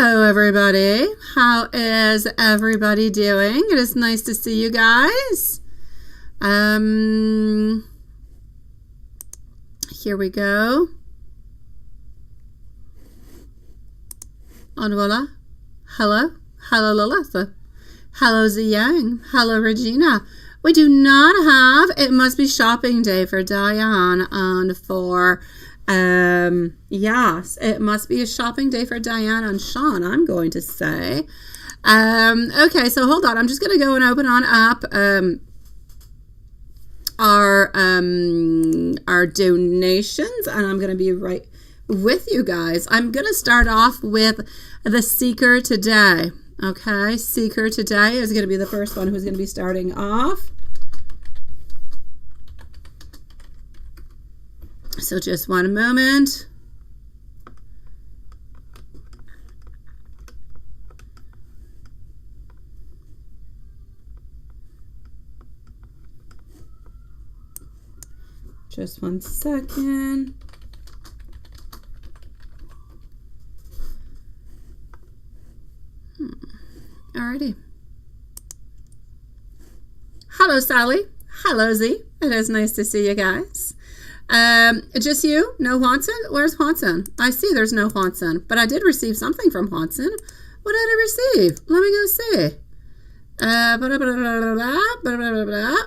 Hello everybody, how is everybody doing? It is nice to see you guys. Here we go. And voila. Hello Lilith. Hello Ziyang. Hello Regina. We do not have, it must be shopping day for Diane and for yes, it must be a shopping day for Diane and Sean, I'm going to say. Okay, so hold on. I'm just going to go and open on up our donations, and I'm going to be right with you guys. I'm going to start off with the Seeker today. Okay, Seeker today is going to be the first one who's going to be starting off. So just one moment. Just 1 second. Alrighty. Hello, Sally. Hello, Z. It is nice to see you guys. Just you? No Juanson? Where's Juanson? I see there's no Juanson, but I did receive something from Juanson. What did I receive? Let me go see.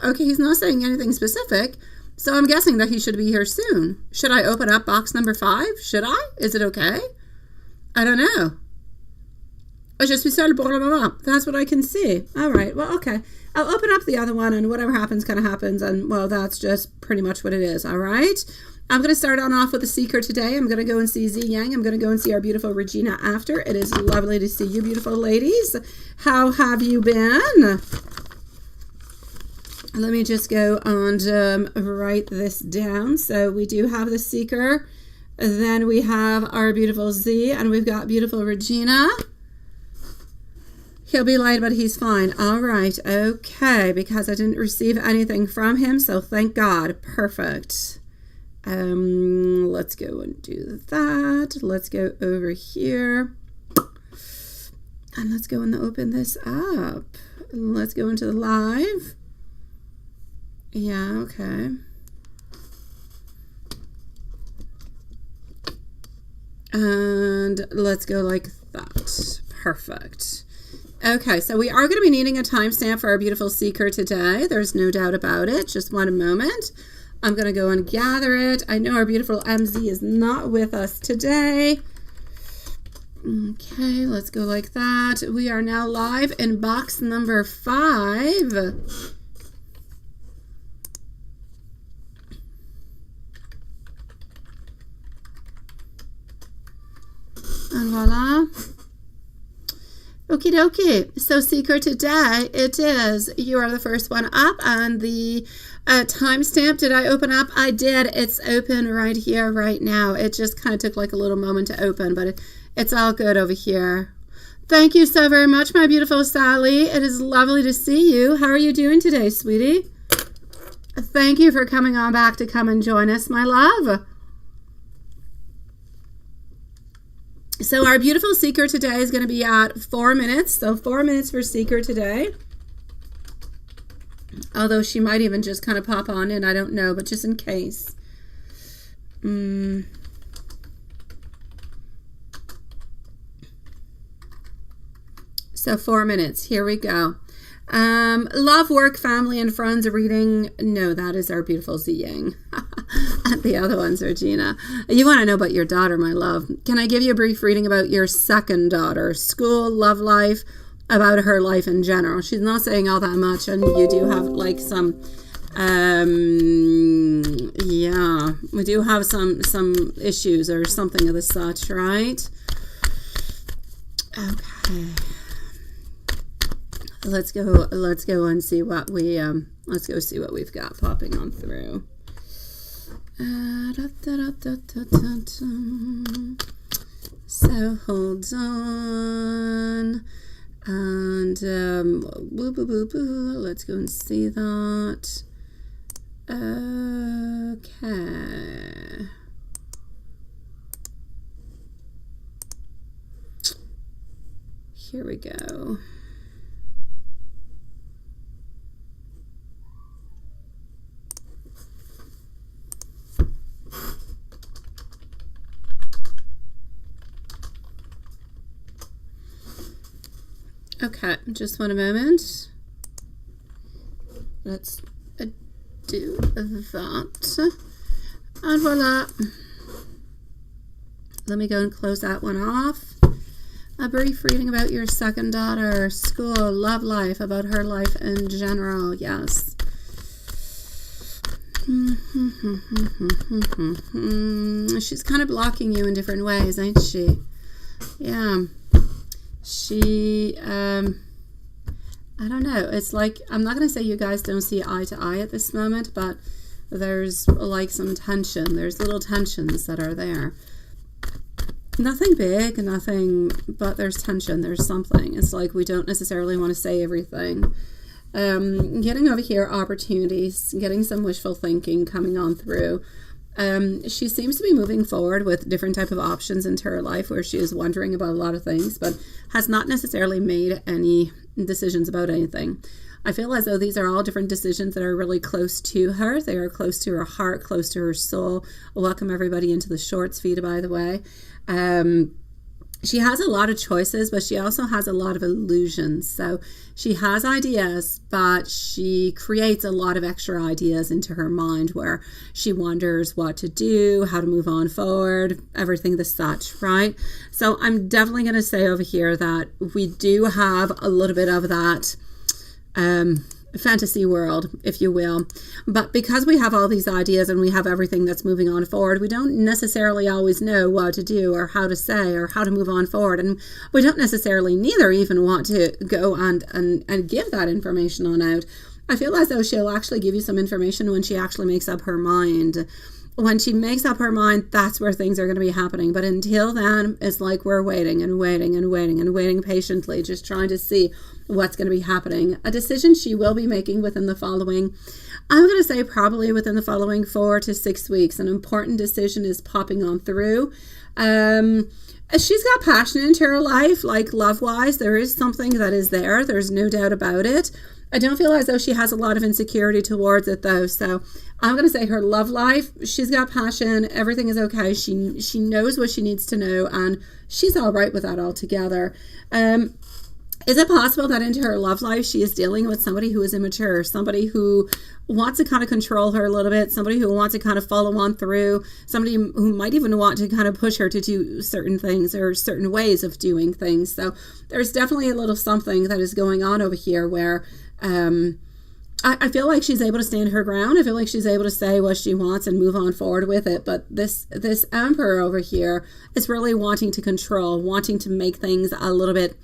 Okay, he's not saying anything specific, so I'm guessing that he should be here soon. Should I open up box number 5? Should I? Is it okay? I don't know. That's what I can see. All right, well, okay. I'll open up the other one, and whatever happens kind of happens, and, well, that's just pretty much what it is, all right? I'm going to start on off with the Seeker today. I'm going to go and see Z Yang. I'm going to go and see our beautiful Regina after. It is lovely to see you, beautiful ladies. How have you been? Let me just go and write this down. So we do have the Seeker. Then we have our beautiful Z, and we've got beautiful Regina. He'll be late, but he's fine. All right. Okay. Because I didn't receive anything from him. So thank God. Perfect. Let's go and do that. Let's go over here. And let's go and open this up. Let's go into the live. Yeah. Okay. And let's go like that. Perfect. Okay, so we are going to be needing a timestamp for our beautiful Seeker today. There's no doubt about it. Just one moment. I'm going to go and gather it. I know our beautiful MZ is not with us today. Okay, let's go like that. We are now live in box number 5. And voila. Okie dokie. So Seeker today, it is, you are the first one up, and the timestamp, did I open up? I did. It's open right here, right now. It just kind of took like a little moment to open, but it's all good over here. Thank you so very much, my beautiful Sally. It is lovely to see you. How are you doing today, sweetie? Thank you for coming on back to come and join us, my love. So our beautiful Seeker today is going to be at 4 minutes. So 4 minutes for Seeker today. Although she might even just kind of pop on in. I don't know, but just in case. So 4 minutes. Here we go. Love, work, family, and friends reading. No, that is our beautiful Z Yang. And the other one's Regina. You want to know about your daughter, my love. Can I give you a brief reading about your second daughter? School, love life, about her life in general. She's not saying all that much, and you do have like some, yeah, we do have some issues or something of the such, right? Okay. Let's go and see what we, let's go see what we've got popping on through. So hold on, and let's go and see that. Okay. Here we go. Okay, just one moment. Let's do that. And voila. Let me go and close that one off. A brief reading about your second daughter, school, love life, about her life in general. Yes. She's kind of blocking you in different ways, ain't she? Yeah. She, I don't know. It's like, I'm not going to say you guys don't see eye to eye at this moment, but there's like some tension. There's little tensions that are there. Nothing big, nothing, but there's tension. There's something. It's like we don't necessarily want to say everything. Getting over here, opportunities, getting some wishful thinking coming on through. She seems to be moving forward with different type of options into her life where she is wondering about a lot of things, but has not necessarily made any decisions about anything. I feel as though these are all different decisions that are really close to her. They are close to her heart, close to her soul. Welcome everybody into the shorts feed, by the way. She has a lot of choices, but she also has a lot of illusions. So she has ideas, but she creates a lot of extra ideas into her mind where she wonders what to do, how to move on forward, everything the such, right? So I'm definitely going to say over here that we do have a little bit of that fantasy world, if you will. But because we have all these ideas and we have everything that's moving on forward, we don't necessarily always know what to do or how to say or how to move on forward. And we don't necessarily neither even want to go and give that information on out. I feel as though she'll actually give you some information when she actually makes up her mind. When she makes up her mind, that's where things are going to be happening. But until then, it's like we're waiting and waiting and waiting and waiting patiently, just trying to see what's going to be happening. A decision she will be making within the following, I'm going to say probably within the following 4 to 6 weeks. An important decision is popping on through. She's got passion into her life, like love-wise. There is something that is there. There's no doubt about it. I don't feel as though she has a lot of insecurity towards it, though. So I'm going to say her love life, she's got passion. Everything is okay. She knows what she needs to know, and she's all right with that altogether. Is it possible that into her love life, she is dealing with somebody who is immature, somebody who wants to kind of control her a little bit, somebody who wants to kind of follow on through, somebody who might even want to kind of push her to do certain things or certain ways of doing things. So there's definitely a little something that is going on over here where I feel like she's able to stand her ground. I feel like she's able to say what she wants and move on forward with it. But this emperor over here is really wanting to control, wanting to make things a little bit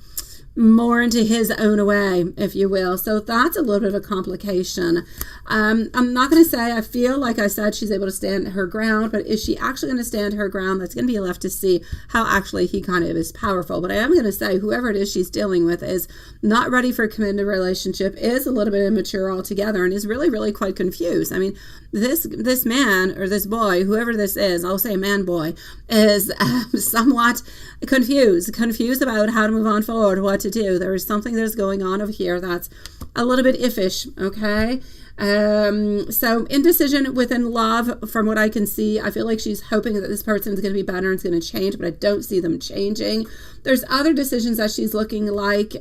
more into his own way, if you will. So that's a little bit of a complication. I'm not going to say, I feel like I said she's able to stand her ground, but is she actually going to stand her ground? That's going to be left to see how actually he kind of is powerful. But I am going to say whoever it is she's dealing with is not ready for a committed relationship, is a little bit immature altogether, and is really, really quite confused. I mean, this man or this boy, whoever this is, I'll say man boy, is somewhat confused about how to move on forward, what to do. There is something that's going on over here that's a little bit iffish, okay? So indecision within love, from what I can see, I feel like she's hoping that this person is going to be better and it's going to change, but I don't see them changing. There's other decisions that she's looking like,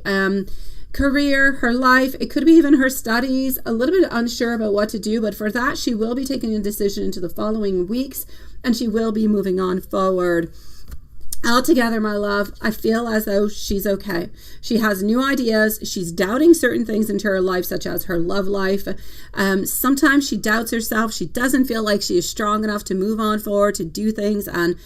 career, her life, it could be even her studies, a little bit unsure about what to do, but for that, she will be taking a decision into the following weeks, and she will be moving on forward. Altogether, my love, I feel as though she's okay. She has new ideas. She's doubting certain things into her life, such as her love life. Sometimes she doubts herself. She doesn't feel like she is strong enough to move on forward, to do things, and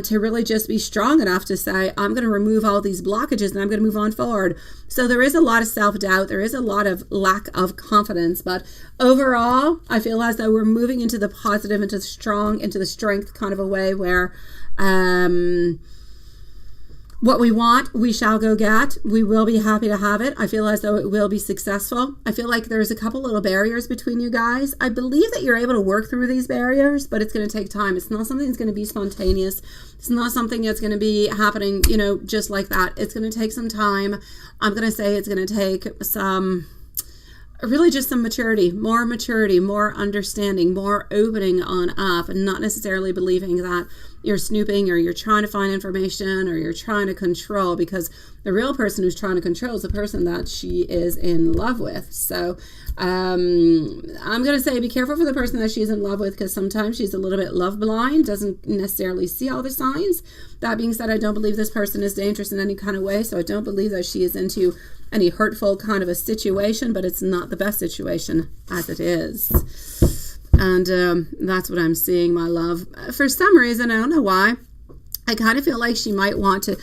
to really just be strong enough to say, I'm going to remove all these blockages and I'm going to move on forward. So there is a lot of self-doubt. There is a lot of lack of confidence. But overall, I feel as though we're moving into the positive, into the strong, into the strength kind of a way where What we want, we shall go get. We will be happy to have it. I feel as though it will be successful. I feel like there's a couple little barriers between you guys. I believe that you're able to work through these barriers, but it's going to take time. It's not something that's going to be spontaneous. It's not something that's going to be happening, you know, just like that. It's going to take some time. I'm going to say it's going to take really just some maturity, more understanding, more opening on up, and not necessarily believing that you're snooping or you're trying to find information or you're trying to control, because the real person who's trying to control is the person that she is in love with. So I'm going to say be careful for the person that she's in love with, because sometimes she's a little bit love blind, doesn't necessarily see all the signs. That being said, I don't believe this person is dangerous in any kind of way, so I don't believe that she is into any hurtful kind of a situation, but it's not the best situation as it is. And that's what I'm seeing, my love. For some reason, I don't know why, I kind of feel like she might want to,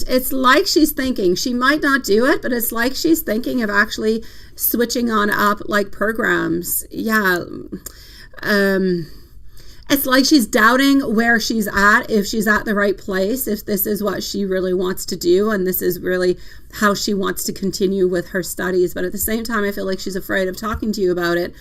it's like she's thinking, she might not do it, but it's like she's thinking of actually switching on up like programs. Yeah. It's like she's doubting where she's at, if she's at the right place, if this is what she really wants to do, and this is really how she wants to continue with her studies. But at the same time, I feel like she's afraid of talking to you about it.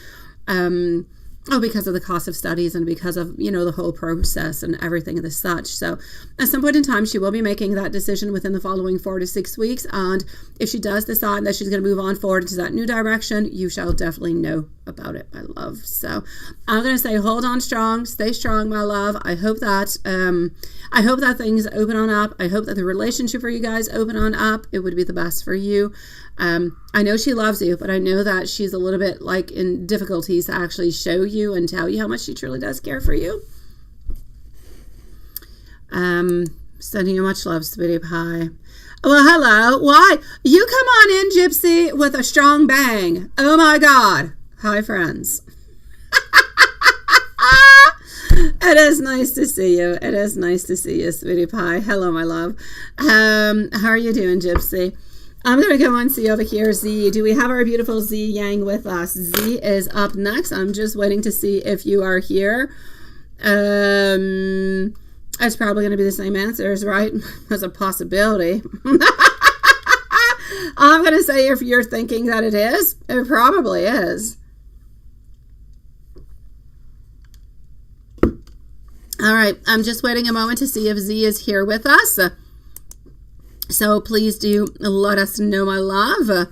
Because of the cost of studies and because of, you know, the whole process and everything and such. So at some point in time, she will be making that decision within the following 4 to 6 weeks. And if she does decide that she's going to move on forward into that new direction, you shall definitely know about it, my love. So I'm going to say, hold on strong, stay strong, my love. I hope that things open on up. I hope that the relationship for you guys open on up. It would be the best for you. I know she loves you, but I know that she's a little bit like in difficulties to actually show you and tell you how much she truly does care for you. Sending you much love, sweetie pie. Well, hello. Why? You come on in, Gypsy, with a strong bang. Oh my God. Hi, friends. It is nice to see you. It is nice to see you, sweetie pie. Hello, my love. How are you doing, Gypsy? I'm going to go and see over here, Z. Do we have our beautiful Z Yang with us? Z is up next. I'm just waiting to see if you are here. It's probably going to be the same answers, right? As a possibility. I'm going to say if you're thinking that it is, it probably is. All right. I'm just waiting a moment to see if Z is here with us. So please do let us know, my love.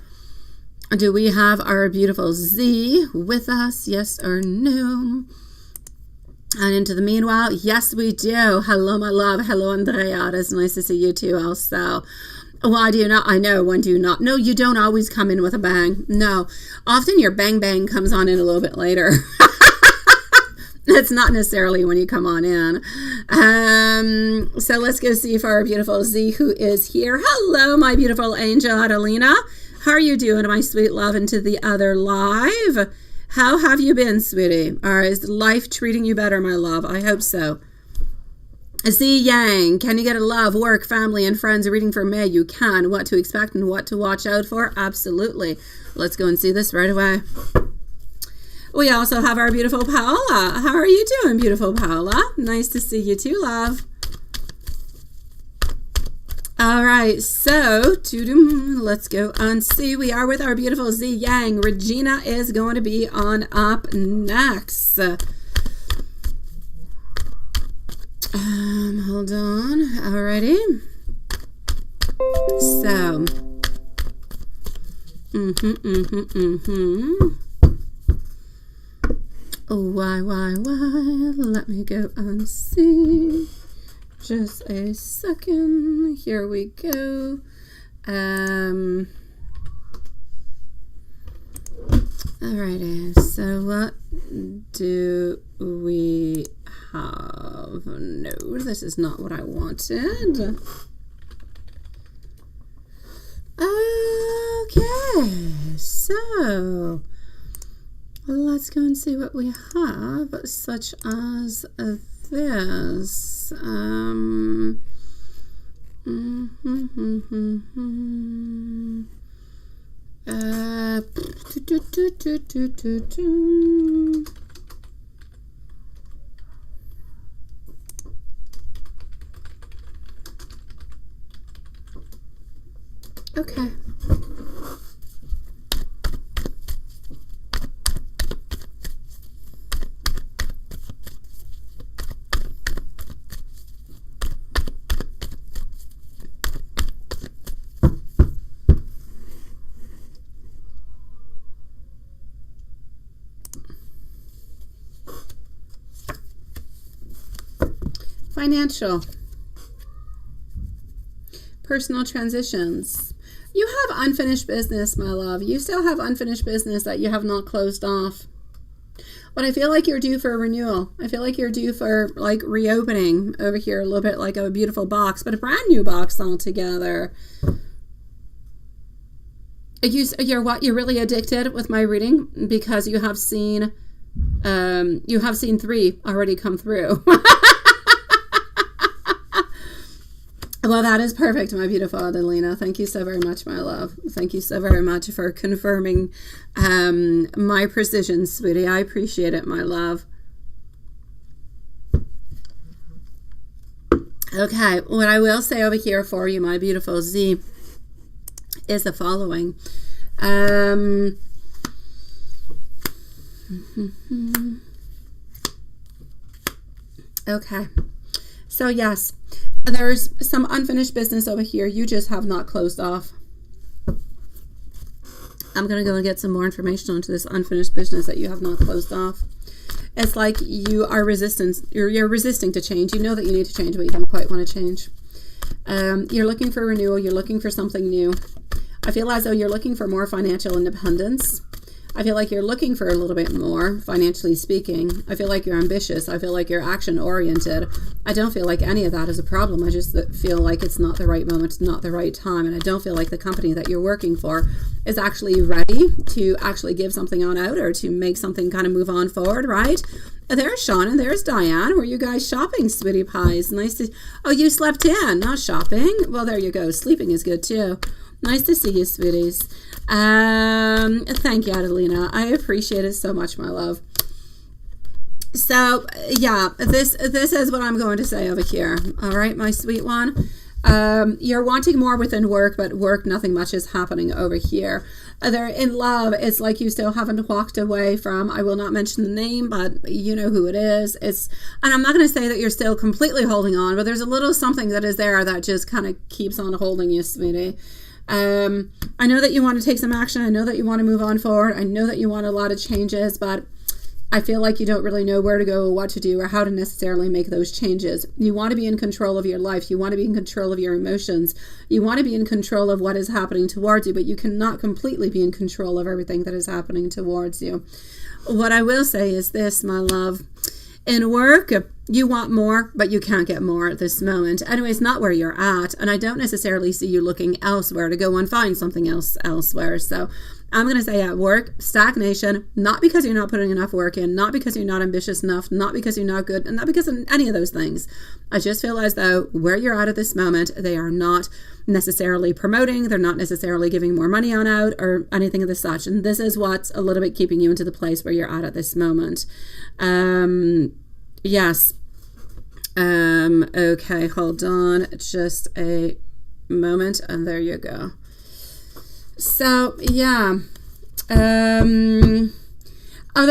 Do we have our beautiful Z with us? Yes or no? And into the meanwhile, yes, we do. Hello, my love. Hello, Andrea. It is nice to see you too also. Why do you not? I know, when do you not? No, you don't always come in with a bang. No. Often your bang bang comes on in a little bit later. It's not necessarily when you come on in. So let's go see for our beautiful Z who is here. Hello, my beautiful angel Adelina. How are you doing, my sweet love, into the other live? How have you been, sweetie? Or is life treating you better, my love? I hope so. Z Yang, can you get a love, work, family, and friends reading for May? You can. What to expect and what to watch out for? Absolutely. Let's go and see this right away. We also have our beautiful Paola. How are you doing, beautiful Paola? Nice to see you too, love. All right, so let's go and see. We are with our beautiful Z Yang. Regina is going to be on up next. Hold on. Alrighty. So. Why? Let me go and see. Just a second. Here we go. Alrighty. So what do we have? No, this is not what I wanted. Okay. So let's go and see what we have, such as this. Okay. Financial. Personal transitions. You have unfinished business, my love. You still have unfinished business that you have not closed off. But I feel like you're due for a renewal. I feel like you're due for like reopening over here, a little bit like a beautiful box, but a brand new box altogether. You're what? You're really addicted with my reading because you have seen 3 already come through. Well, that is perfect, my beautiful Adelina. Thank you so very much, my love. Thank you so very much for confirming my precision, sweetie. I appreciate it, my love. Okay, what I will say over here for you, my beautiful Z, is the following. Okay, so yes. There's some unfinished business over here you just have not closed off. I'm going to go and get some more information onto this unfinished business that you have not closed off. It's like you are you're resisting to change. You know that you need to change, but you don't quite want to change. You're looking for renewal. You're looking for something new. I feel as though you're looking for more financial independence. I feel like you're looking for a little bit more, financially speaking. I feel like you're ambitious. I feel like you're action-oriented. I don't feel like any of that is a problem. I just feel like it's not the right moment, it's not the right time, and I don't feel like the company that you're working for is actually ready to actually give something on out or to make something kind of move on forward, right? There's Sean and there's Diane. Were you guys shopping, sweetie pies? Nice to... Oh, you slept in, not shopping? Well, there you go. Sleeping is good, too. Nice to see you, sweeties. Thank you, Adelina. I appreciate it so much, my love. So, yeah, this is what I'm going to say over here. All right, my sweet one. You're wanting more within work, but work, nothing much is happening over here. They're in love. It's like you still haven't walked away from, I will not mention the name, but you know who it is. And I'm not going to say that you're still completely holding on, but there's a little something that is there that just kind of keeps on holding you, sweetie. I know that you want to take some action. I know that you want to move on forward. I know that you want a lot of changes, but I feel like you don't really know where to go, what to do, or how to necessarily make those changes. You want to be in control of your life. You want to be in control of your emotions. You want to be in control of what is happening towards you, but you cannot completely be in control of everything that is happening towards you. What I will say is this, my love. In work, you want more, but you can't get more at this moment. Anyways, not where you're at. And I don't necessarily see you looking elsewhere to go and find something else elsewhere. So I'm going to say at work, stagnation, not because you're not putting enough work in, not because you're not ambitious enough, not because you're not good, and not because of any of those things. I just feel as though where you're at this moment, they are not necessarily promoting, they're not necessarily giving more money on out or anything of the such. And this is what's a little bit keeping you into the place where you're at this moment. Yes. Okay, hold on just a moment, and there you go. So, yeah. Other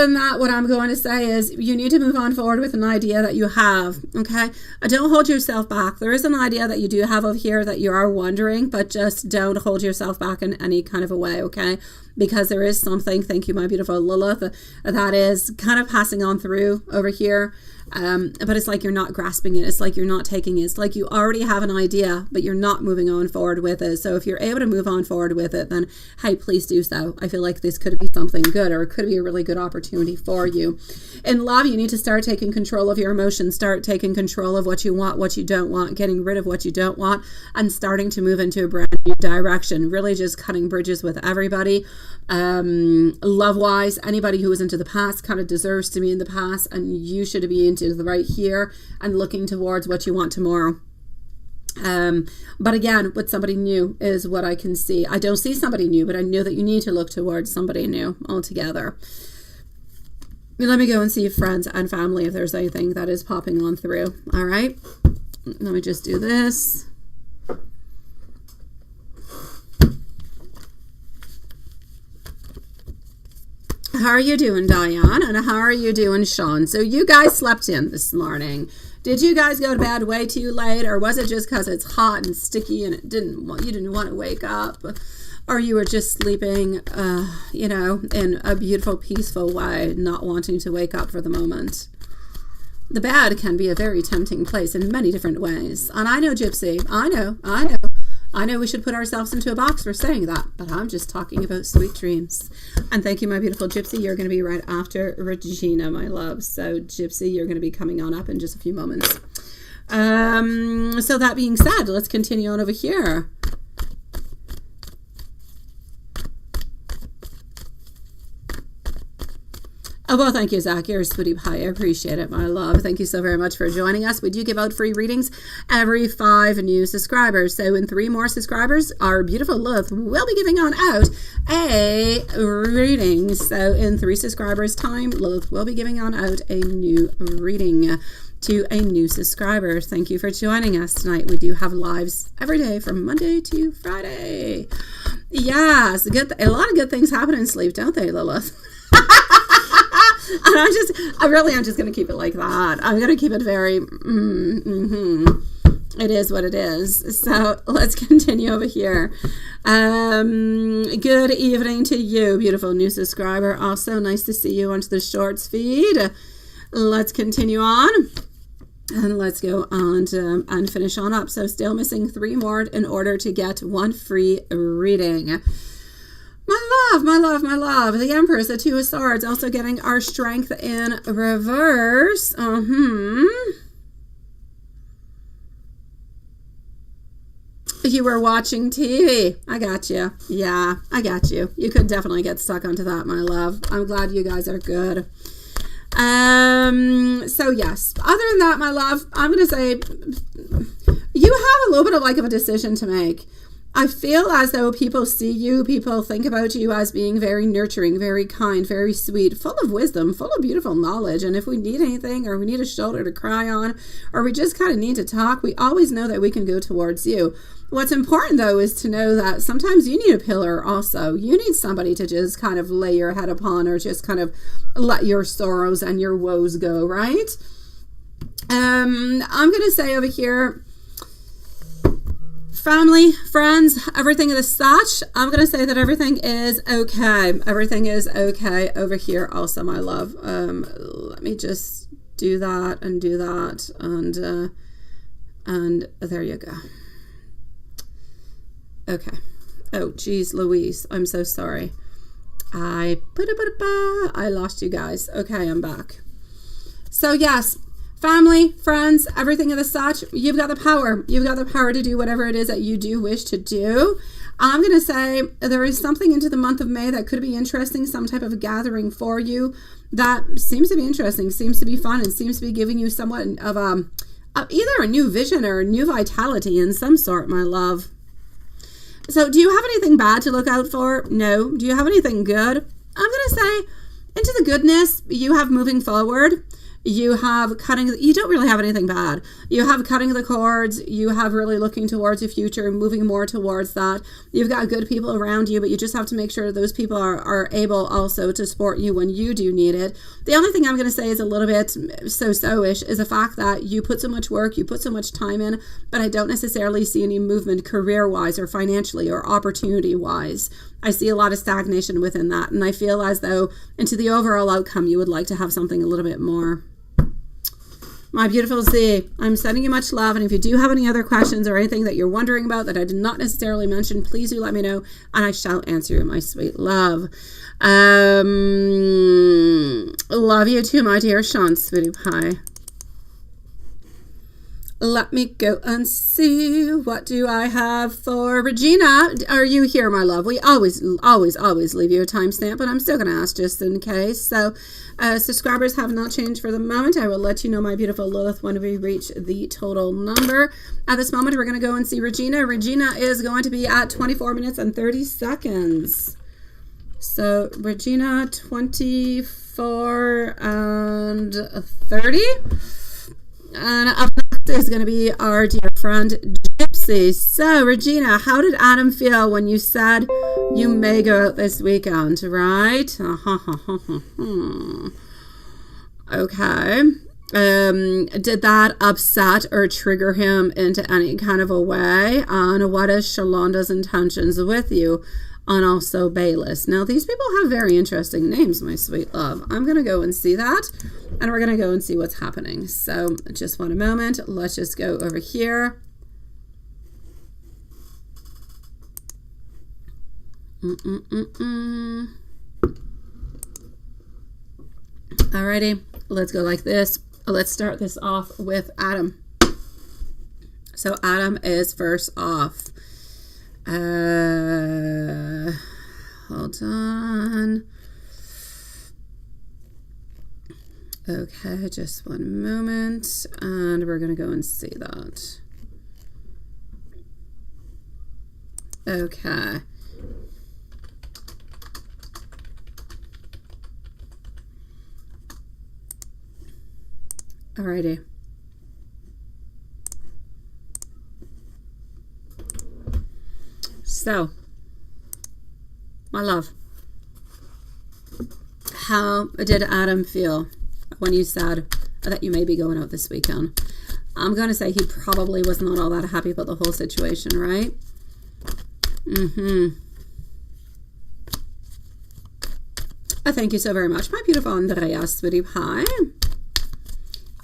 than that, what I'm going to say is you need to move on forward with an idea that you have, okay? Don't hold yourself back. There is an idea that you do have over here that you are wondering, but just don't hold yourself back in any kind of a way, okay? Because there is something, thank you, my beautiful Lilith, that is kind of passing on through over here. But it's like you're not grasping it. It's like you're not taking it. It's like you already have an idea, but you're not moving on forward with it. So if you're able to move on forward with it, then hey, please do so. I feel like this could be something good, or it could be a really good opportunity for you. In love, you need to start taking control of your emotions, start taking control of what you want, what you don't want, getting rid of what you don't want, and starting to move into a brand new direction. Really just cutting bridges with everybody. Love-wise, anybody who was into the past kind of deserves to be in the past, and you should be into the right here and looking towards what you want tomorrow. But again, with somebody new is what I can see. I don't see somebody new, but I know that you need to look towards somebody new altogether. Let me go and see friends and family if there's anything that is popping on through. All right, let me just do this. How are you doing, Diane? And how are you doing, Sean? So you guys slept in this morning. Did you guys go to bed way too late, or was it just because it's hot and sticky and you didn't want to wake up? Or you were just sleeping, in a beautiful, peaceful way, not wanting to wake up for the moment? The bed can be a very tempting place in many different ways. And I know, Gypsy, I know we should put ourselves into a box for saying that, but I'm just talking about sweet dreams. And thank you, my beautiful Gypsy. You're going to be right after Regina, my love. So, Gypsy, you're going to be coming on up in just a few moments. So that being said, let's continue on over here. Oh, well, thank you, Zach. You're a sweetie pie. I appreciate it, my love. Thank you so very much for joining us. We do give out free readings every 5 new subscribers. So in 3 more subscribers, our beautiful Lilith will be giving on out a reading. So in 3 subscribers' time, Lilith will be giving on out a new reading to a new subscriber. Thank you for joining us tonight. We do have lives every day from Monday to Friday. Yes, a lot of good things happen in sleep, don't they, Lilith? And I'm just going to keep it like that. I'm going to keep it very, It is what it is. So let's continue over here. Good evening to you, beautiful new subscriber. Also, nice to see you onto the shorts feed. Let's continue on. And let's go on and finish on up. So still missing 3 more in order to get 1 free reading. My love. The Empress, the 2 of Swords, also getting our strength in reverse. You were watching TV. I got you. Yeah, I got you. You could definitely get stuck onto that, my love. I'm glad you guys are good. So yes, other than that, my love, I'm going to say you have a little bit of a decision to make. I feel as though people see you, people think about you as being very nurturing, very kind, very sweet, full of wisdom, full of beautiful knowledge. And if we need anything, or we need a shoulder to cry on, or we just kind of need to talk, we always know that we can go towards you. What's important, though, is to know that sometimes you need a pillar also. You need somebody to just kind of lay your head upon, or just kind of let your sorrows and your woes go, right? I'm going to say over here, family, friends, everything is such. I'm going to say that everything is okay. Everything is okay over here also, my love. Let me just do that, and there you go. Okay. Oh, geez, Louise, I'm so sorry. I lost you guys. Okay, I'm back. So yes, family, friends, everything of the such, you've got the power. You've got the power to do whatever it is that you do wish to do. I'm going to say there is something into the month of May that could be interesting, some type of gathering for you that seems to be interesting, seems to be fun, and seems to be giving you somewhat of either a new vision or a new vitality in some sort, my love. So do you have anything bad to look out for? No. Do you have anything good? I'm going to say into the goodness, you have moving forward. You have you don't really have anything bad. You have cutting the cords. You have really looking towards your future and moving more towards that. You've got good people around you, but you just have to make sure those people are able also to support you when you do need it. The only thing I'm going to say is a little bit so-ish is the fact that you put so much work, you put so much time in, but I don't necessarily see any movement career-wise or financially or opportunity-wise. I see a lot of stagnation within that, and I feel as though into the overall outcome, you would like to have something a little bit more. My beautiful Z, I'm sending you much love, and if you do have any other questions or anything that you're wondering about that I did not necessarily mention, please do let me know, and I shall answer you, my sweet love. Love you too, my dear Sean, sweetie pie. Let me go and see. What do I have for Regina? Are you here, my love? We always leave you a timestamp, but I'm still going to ask just in case. So, subscribers have not changed for the moment. I will let you know, my beautiful Lilith, when we reach the total number. At this moment, we're going to go and see Regina. Regina is going to be at 24 minutes and 30 seconds. So, Regina, 24 and 30. And up next is going to be our dear friend Gypsy. see. So, Regina, how did Adam feel when you said you may go out this weekend, right? Okay. Did that upset or trigger him into any kind of a way? And what is Shalonda's intentions with you? And also Bayless. Now, these people have very interesting names, my sweet love. I'm going to go and see that, and we're going to go and see what's happening. So, just one moment. Let's just go over here. Alrighty, let's go like this. Let's start this off with Adam. So Adam is first off. Hold on. Okay, just one moment, and we're gonna go and see that. Okay. Alrighty. So, my love, how did Adam feel when you said that you may be going out this weekend? I'm going to say he probably was not all that happy about the whole situation, right? Thank you so very much, my beautiful Andrea, sweetie pie.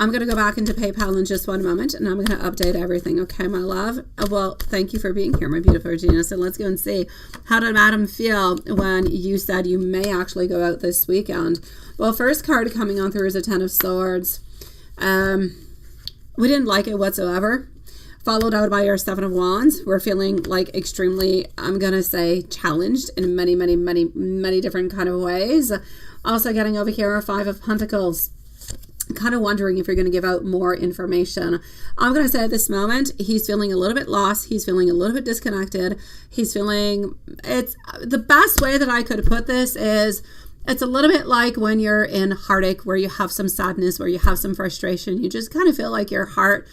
I'm going to go back into PayPal in just one moment, and I'm going to update everything. Okay, my love? Well, thank you for being here, my beautiful Regina. So let's go and see. How did Adam feel when you said you may actually go out this weekend? Well, first card coming on through is a Ten of Swords. We didn't like it whatsoever. Followed out by our Seven of Wands. We're feeling like extremely, I'm going to say, challenged in many, many, many, many different kind of ways. Also getting over here our Five of Pentacles. Kind of wondering if you're going to give out more information. I'm going to say at this moment, he's feeling a little bit lost. He's feeling a little bit disconnected. He's feeling, it's the best way that I could put this is, it's a little bit like when you're in heartache, where you have some sadness, where you have some frustration. You just kind of feel like your heart,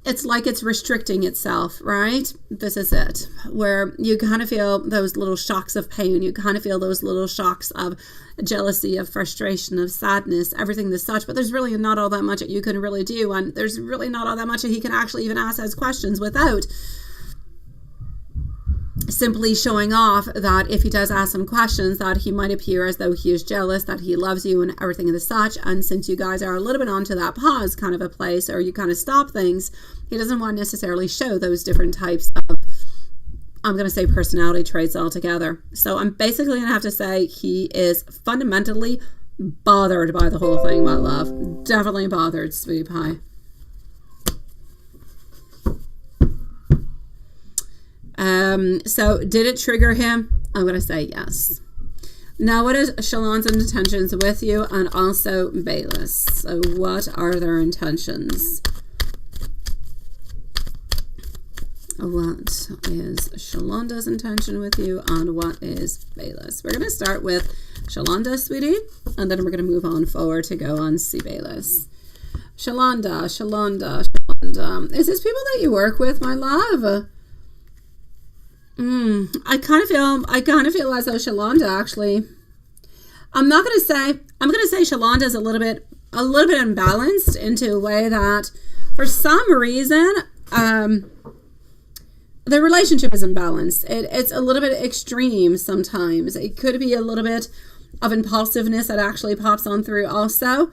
it's like it's restricting itself, right? This is it, where you kind of feel those little shocks of pain. You kind of feel those little shocks of jealousy, of frustration, of sadness, everything this such. But there's really not all that much that you can really do. And there's really not all that much that he can actually even ask as questions without simply showing off that if he does ask some questions, that he might appear as though he is jealous, that he loves you and everything of the such. And since you guys are a little bit onto that pause kind of a place, or you kind of stop things, he doesn't want to necessarily show those different types of, I'm going to say, personality traits altogether. So I'm basically going to have to say he is fundamentally bothered by the whole thing, my love. Definitely bothered, sweetie pie. So did it trigger him? I'm going to say yes. Now, what is Shalon's intentions with you, and also Bayless? So what are their intentions? What is Shalonda's intention with you, and what is Bayless? We're going to start with Shalonda, sweetie, and then we're going to move on forward to go on see Bayless. Shalonda. Is this people that you work with, my love? I kind of feel as though Shalonda actually, I'm going to say Shalonda is a little bit imbalanced into a way that for some reason, the relationship is imbalanced. It's a little bit extreme sometimes. It could be a little bit of impulsiveness that actually pops on through also.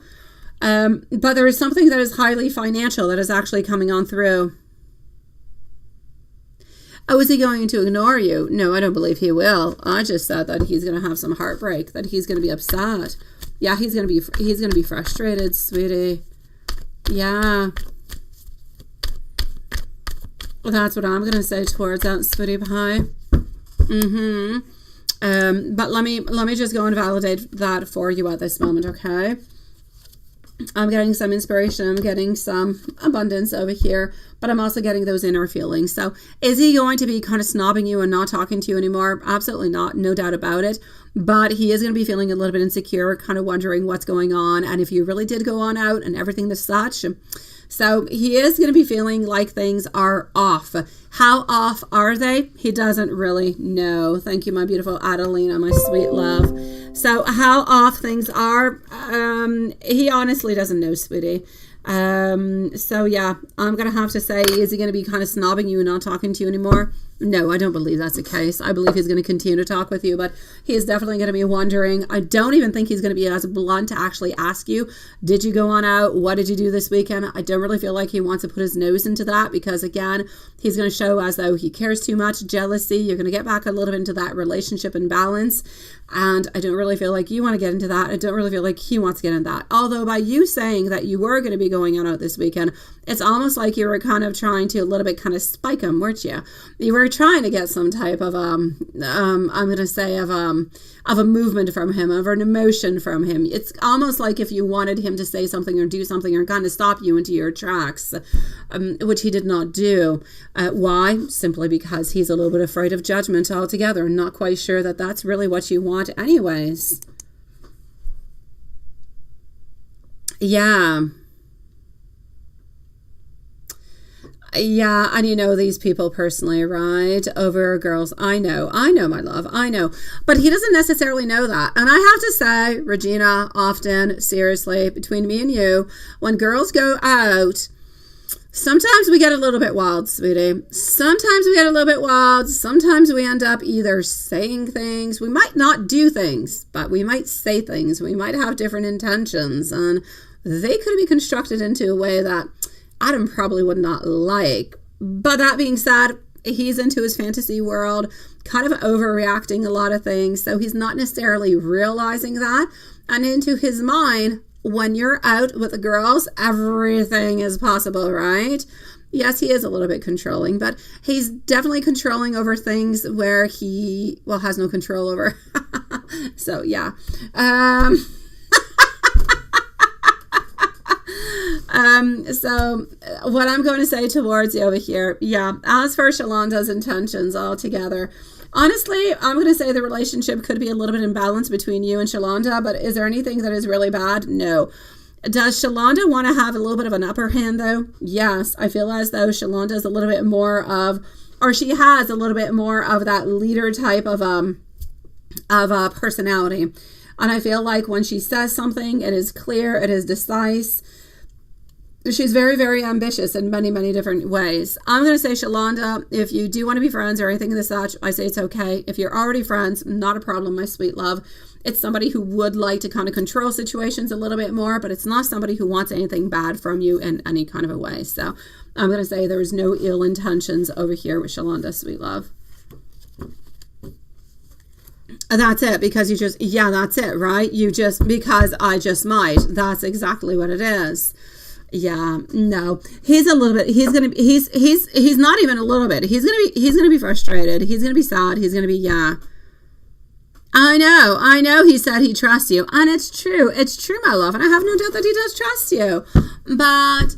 But there is something that is highly financial that is actually coming on through. Oh, is he going to ignore you? No, I don't believe he will. I just said that he's going to have some heartbreak, that he's going to be upset. Yeah, he's going to be frustrated, sweetie. Yeah. Well, that's what I'm going to say towards that, sweetie pie. But let me just go and validate that for you at this moment, okay? I'm getting some inspiration. I'm getting some abundance over here, but I'm also getting those inner feelings. So is he going to be kind of snobbing you and not talking to you anymore? Absolutely not. No doubt about it. But he is going to be feeling a little bit insecure, kind of wondering what's going on. And if you really did go on out and everything the such, So he is going to be feeling like things are off. How off are they? He doesn't really know. Thank you, my beautiful Adelina, my sweet love. So how off things are, he honestly doesn't know, sweetie. So yeah, I'm gonna have to say, is he gonna be kind of snobbing you and not talking to you anymore? No, I don't believe that's the case. I believe he's going to continue to talk with you, but he is definitely going to be wondering. I don't even think he's going to be as blunt to actually ask you, did you go on out? What did you do this weekend? I don't really feel like he wants to put his nose into that, because again, he's going to show as though he cares too much, jealousy. You're going to get back a little bit into that relationship imbalance. And I don't really feel like you want to get into that. I don't really feel like he wants to get into that. Although by you saying that you were going to be going on out this weekend, it's almost like you were kind of trying to a little bit kind of spike him, weren't you? You were trying to get some type of I'm going to say of a movement from him, of an emotion from him. It's almost like if you wanted him to say something or do something or kind of stop you into your tracks, which he did not do. Why? Simply because he's a little bit afraid of judgment altogether, and not quite sure that that's really what you want anyways. Yeah. Yeah, and you know these people personally, right? Over girls. I know, my love, I know. But he doesn't necessarily know that. And I have to say, Regina, often, seriously, between me and you, when girls go out, sometimes we get a little bit wild, sweetie. Sometimes we get a little bit wild. Sometimes we end up either saying things. We might not do things, but we might say things. We might have different intentions. And they could be constructed into a way that Adam probably would not like. But that being said, he's into his fantasy world, kind of overreacting a lot of things. So he's not necessarily realizing that. And into his mind, when you're out with the girls, everything is possible, right? Yes, he is a little bit controlling, but he's definitely controlling over things where he, well, has no control over. So, yeah. So what I'm going to say towards you over here, yeah, as for Shalonda's intentions altogether, honestly, I'm going to say the relationship could be a little bit imbalanced between you and Shalonda, but is there anything that is really bad? No. Does Shalonda want to have a little bit of an upper hand though? Yes, I feel as though Shalonda is a little bit more of, or she has a little bit more of that leader type of personality. And I feel like when she says something, it is clear, it is decisive. She's very, very ambitious in many, many different ways. I'm going to say, Shalonda, if you do want to be friends or anything of the such, I say it's okay. If you're already friends, not a problem, my sweet love. It's somebody who would like to kind of control situations a little bit more, but it's not somebody who wants anything bad from you in any kind of a way. So I'm going to say there's no ill intentions over here with Shalonda, sweet love. That's it, because you just, yeah, that's it, right? You just, because I just might. That's exactly what it is. Yeah, no, he's a little bit, he's not even a little bit, he's going to be frustrated. He's going to be sad. He's going to be, yeah. I know, he said he trusts you, and it's true, my love, and I have no doubt that he does trust you, but,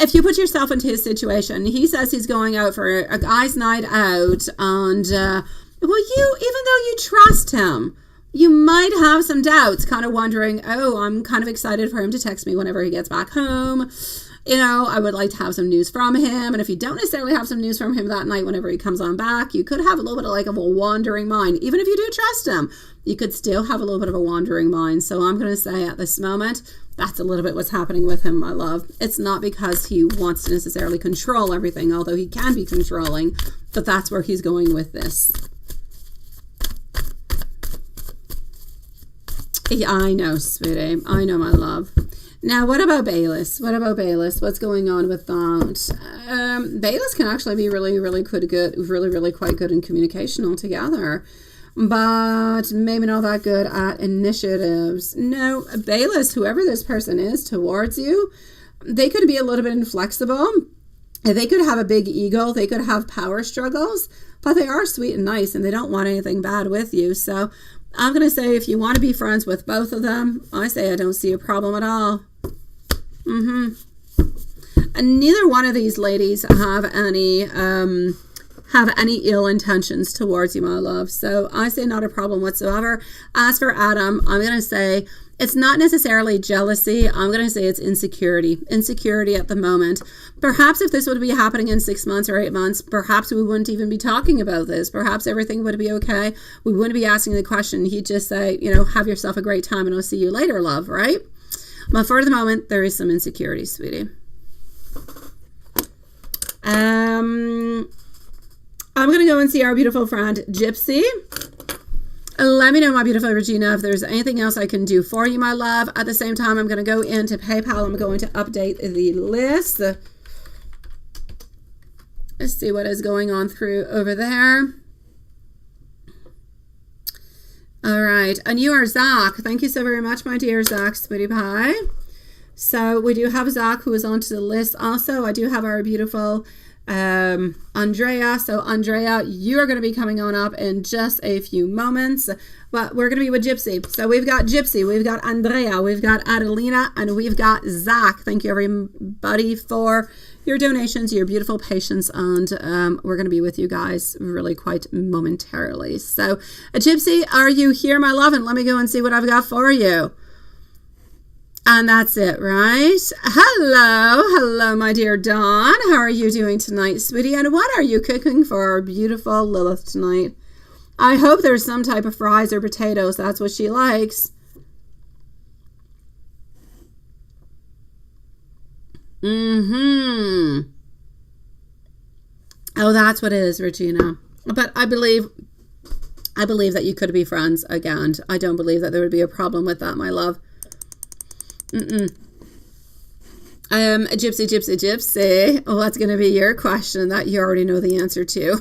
if you put yourself into his situation, he says he's going out for a guy's night out, and, well, even though you trust him, you might have some doubts, kind of wondering, oh, I'm kind of excited for him to text me whenever he gets back home. You know, I would like to have some news from him. And if you don't necessarily have some news from him that night, whenever he comes on back, you could have a little bit of a wandering mind. Even if you do trust him, you could still have a little bit of a wandering mind. So I'm going to say at this moment, that's a little bit what's happening with him, my love. It's not because he wants to necessarily control everything, although he can be controlling, but that's where he's going with this. Yeah, I know, sweetie. I know, my love. Now, what about Bayless? What's going on with that? Bayless can actually be really, really quite good in communication altogether, but maybe not that good at initiatives. No, Bayless, whoever this person is towards you, they could be a little bit inflexible. They could have a big ego. They could have power struggles, but they are sweet and nice, and they don't want anything bad with you. So I'm going to say if you want to be friends with both of them, I say I don't see a problem at all. And neither one of these ladies have any have any ill intentions towards you, my love. So I say not a problem whatsoever. As for Adam, I'm going to say it's not necessarily jealousy. I'm going to say it's insecurity. Insecurity at the moment. Perhaps if this would be happening in 6 months or 8 months, perhaps we wouldn't even be talking about this. Perhaps everything would be okay. We wouldn't be asking the question. He'd just say, you know, have yourself a great time and I'll see you later, love, right? But for the moment, there is some insecurity, sweetie. I'm going to go and see our beautiful friend, Gypsy. Let me know, my beautiful Regina, if there's anything else I can do for you, my love. At the same time, I'm going to go into PayPal. I'm going to update the list. Let's see what is going on through over there. All right. And you are Zach. Thank you so very much, my dear Zach, sweetie pie. So we do have Zach, who is onto the list also. I do have our beautiful Andrea. So Andrea, you are going to be coming on up in just a few moments, but we're going to be with Gypsy. So we've got Gypsy, we've got Andrea, we've got Adelina, and we've got Zach. Thank you everybody for your donations, your beautiful patience, and we're going to be with you guys really quite momentarily. So Gypsy, are you here, my love? And let me go and see what I've got for you. And that's it, right? Hello, my dear Dawn. How are you doing tonight, sweetie? And what are you cooking for our beautiful Lilith tonight? I hope there's some type of fries or potatoes. That's what she likes. Oh, that's what it is, Regina. But I believe that you could be friends again. I don't believe that there would be a problem with that, my love. Gypsy. What's going to be your question that you already know the answer to?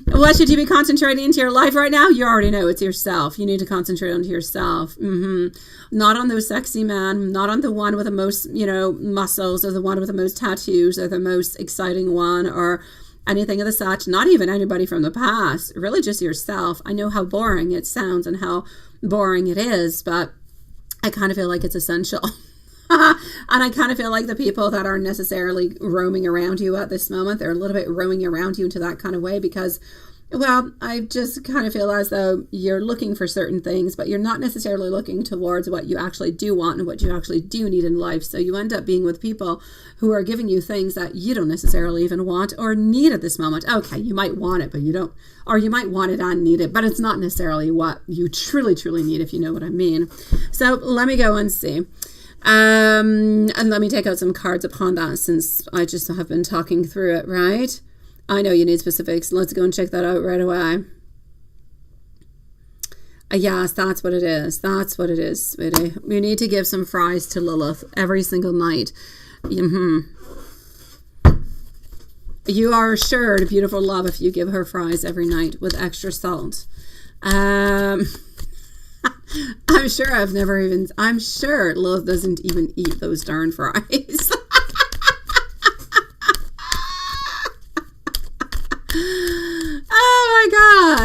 What should you be concentrating into your life right now? You already know it's yourself. You need to concentrate on yourself. Not on those sexy men, not on the one with the most, muscles, or the one with the most tattoos, or the most exciting one, or anything of the such. Not even anybody from the past. Really just yourself. I know how boring it sounds and how boring it is, but I kind of feel like it's essential. And I kind of feel like the people that are necessarily roaming around you at this moment, they're a little bit roaming around you into that kind of way because, well, I just kind of feel as though you're looking for certain things, but you're not necessarily looking towards what you actually do want and what you actually do need in life. So you end up being with people who are giving you things that you don't necessarily even want or need at this moment. Okay, you might want it, but you don't, or you might want it and need it, but it's not necessarily what you truly, truly need, if you know what I mean. So let me go and see. And let me take out some cards upon that, since I just have been talking through it, right? I know you need specifics. Let's go and check that out right away. Yes, that's what it is. That's what it is, sweetie. You need to give some fries to Lilith every single night. You are assured beautiful love if you give her fries every night with extra salt. I'm sure Lilith doesn't even eat those darn fries. Oh my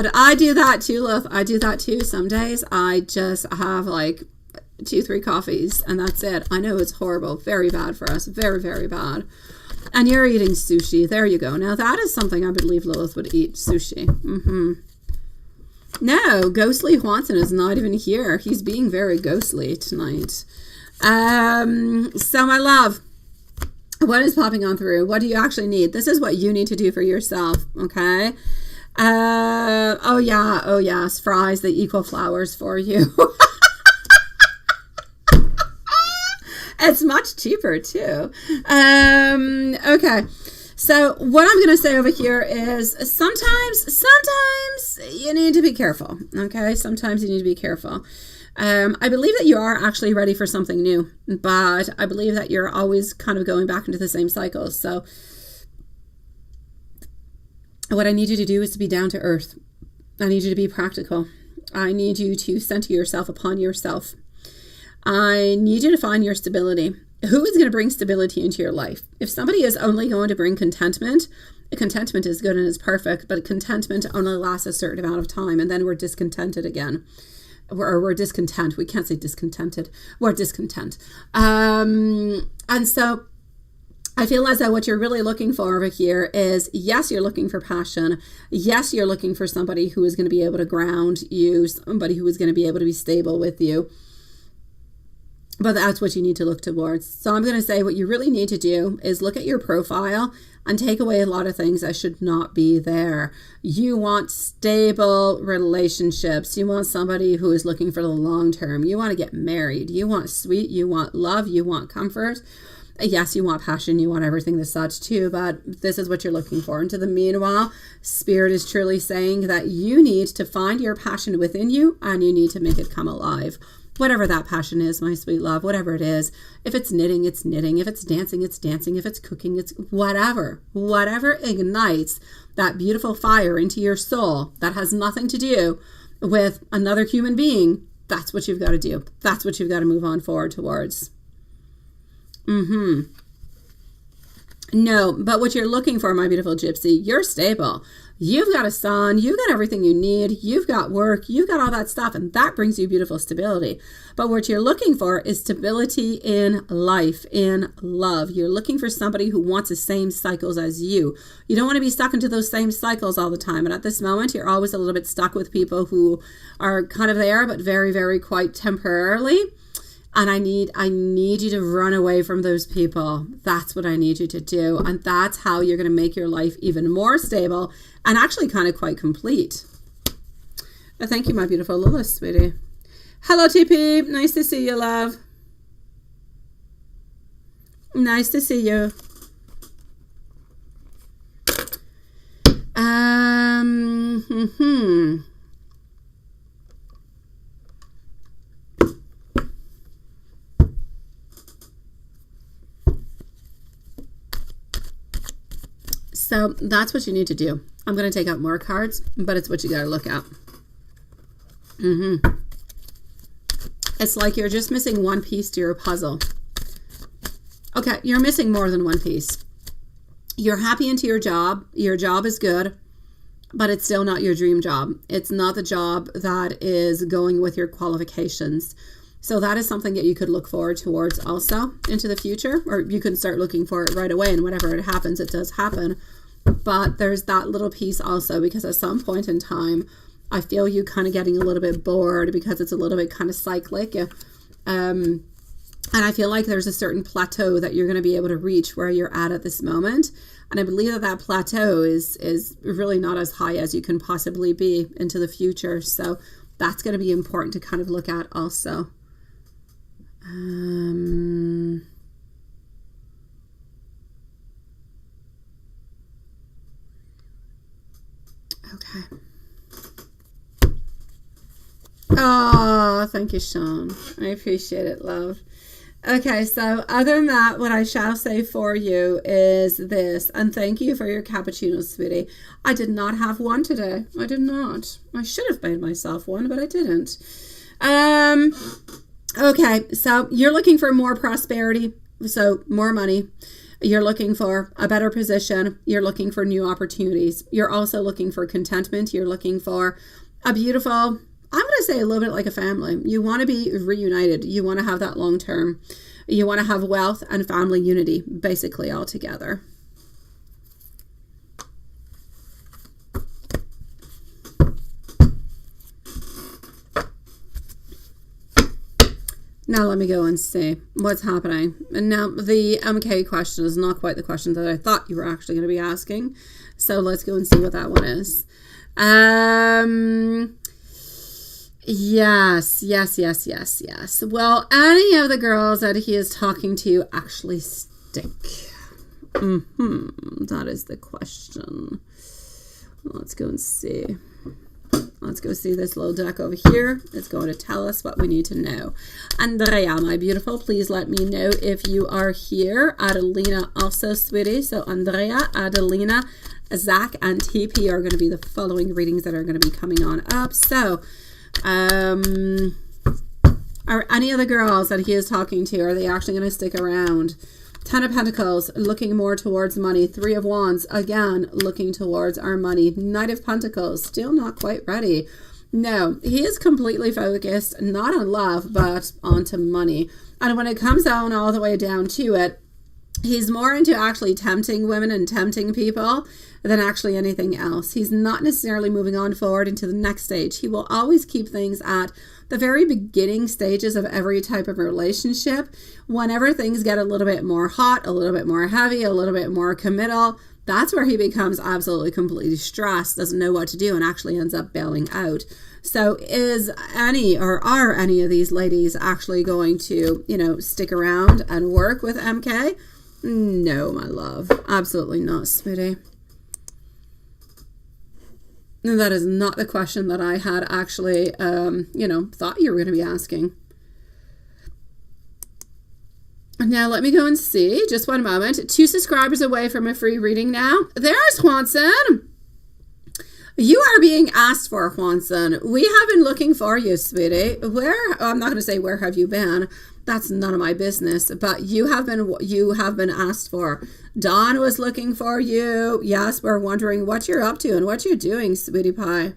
God. I do that too, Lilith. I do that too. Some days I just have like 2-3 coffees and that's it. I know it's horrible. Very bad for us. Very, very bad. And you're eating sushi. There you go. Now that is something I believe Lilith would eat. Sushi. No, ghostly Juanson is not even here. He's being very ghostly tonight. So my love, what is popping on through? What do you actually need? This is what you need to do for yourself, okay? Oh yes, fries, they equal flowers for you. It's much cheaper too. Okay. So what I'm going to say over here is sometimes you need to be careful. Okay. Sometimes you need to be careful. I believe that you are actually ready for something new, but I believe that you're always kind of going back into the same cycles. So what I need you to do is to be down to earth. I need you to be practical. I need you to center yourself upon yourself. I need you to find your stability. Who is going to bring stability into your life? If somebody is only going to bring contentment is good and is perfect, but contentment only lasts a certain amount of time, and then we're discontented again. We're discontent. We can't say discontented. We're discontent. And so I feel as though what you're really looking for over here is, yes, you're looking for passion. Yes, you're looking for somebody who is going to be able to ground you, somebody who is going to be able to be stable with you. But that's what you need to look towards. So I'm going to say what you really need to do is look at your profile and take away a lot of things that should not be there. You want stable relationships. You want somebody who is looking for the long term. You want to get married. You want sweet. You want love. You want comfort. Yes, you want passion, you want everything that's such too, but this is what you're looking for. And to the meanwhile, Spirit is truly saying that you need to find your passion within you and you need to make it come alive. Whatever that passion is, my sweet love, whatever it is. If it's knitting, it's knitting. If it's dancing, it's dancing. If it's cooking, it's whatever. Whatever ignites that beautiful fire into your soul that has nothing to do with another human being, that's what you've got to do. That's what you've got to move on forward towards. No, but what you're looking for, my beautiful gypsy, you're stable. You've got a son, you've got everything you need, you've got work, you've got all that stuff, and that brings you beautiful stability. But what you're looking for is stability in life, in love. You're looking for somebody who wants the same cycles as you. You don't want to be stuck into those same cycles all the time. And at this moment, you're always a little bit stuck with people who are kind of there, but very, very quite temporarily. And I need you to run away from those people. That's what I need you to do. And that's how you're going to make your life even more stable and actually kind of quite complete. Thank you, my beautiful Lilith, sweetie. Hello, TP. Nice to see you, love. Nice to see you. So that's what you need to do. I'm going to take out more cards, but it's what you got to look at. It's like you're just missing one piece to your puzzle. Okay, you're missing more than one piece. You're happy into your job. Your job is good, but it's still not your dream job. It's not the job that is going with your qualifications. So that is something that you could look forward towards also into the future, or you can start looking for it right away, and whenever it happens, it does happen. But there's that little piece also, because at some point in time, I feel you kind of getting a little bit bored because it's a little bit kind of cyclic. And I feel like there's a certain plateau that you're going to be able to reach where you're at this moment. And I believe that that plateau is really not as high as you can possibly be into the future. So that's going to be important to kind of look at also. Okay. Oh, thank you, Sean. I appreciate it, love. Okay, so other than that, what I shall say for you is this, and thank you for your cappuccino, sweetie. I did not have one today. I did not. I should have made myself one, but I didn't. Okay, so you're looking for more prosperity, so more money. You're looking for a better position. You're looking for new opportunities. You're also looking for contentment. You're looking for a beautiful, I'm going to say a little bit like a family. You want to be reunited. You want to have that long term. You want to have wealth and family unity, basically all together. Now let me go and see what's happening. And now the MK question is not quite the question that I thought you were actually going to be asking. So let's go and see what that one is. Yes. Well, any of the girls that he is talking to actually stick? That is the question. Let's go and see. Let's go see this little deck over here. It's going to tell us what we need to know. Andrea, my beautiful, please let me know if you are here. Adelina also, sweetie. So Andrea, Adelina, Zach, and TP are going to be the following readings that are going to be coming on up. So, are any of the girls that he is talking to, are they actually going to stick around? 10 of Pentacles, looking more towards money. 3 of Wands, again, looking towards our money. Knight of Pentacles, still not quite ready. No, he is completely focused, not on love, but onto money. And when it comes down all the way down to it, He's more into actually tempting women and tempting people than actually anything else. He's not necessarily moving on forward into the next stage. He will always keep things at the very beginning stages of every type of relationship. Whenever things get a little bit more hot, a little bit more heavy, a little bit more committal, that's where he becomes absolutely completely stressed, doesn't know what to do, and actually ends up bailing out. So is any or are any of these ladies actually going to, stick around and work with MK? No, my love. Absolutely not, sweetie. That is not the question that I had actually, thought you were going to be asking. Now, let me go and see. Just one moment. 2 subscribers away from a free reading now. There's Juanson. You are being asked for, Juanson. We have been looking for you, sweetie. I'm not going to say where have you been. That's none of my business. But you have been asked for. Dawn was looking for you. Yes, we're wondering what you're up to and what you're doing, sweetie pie.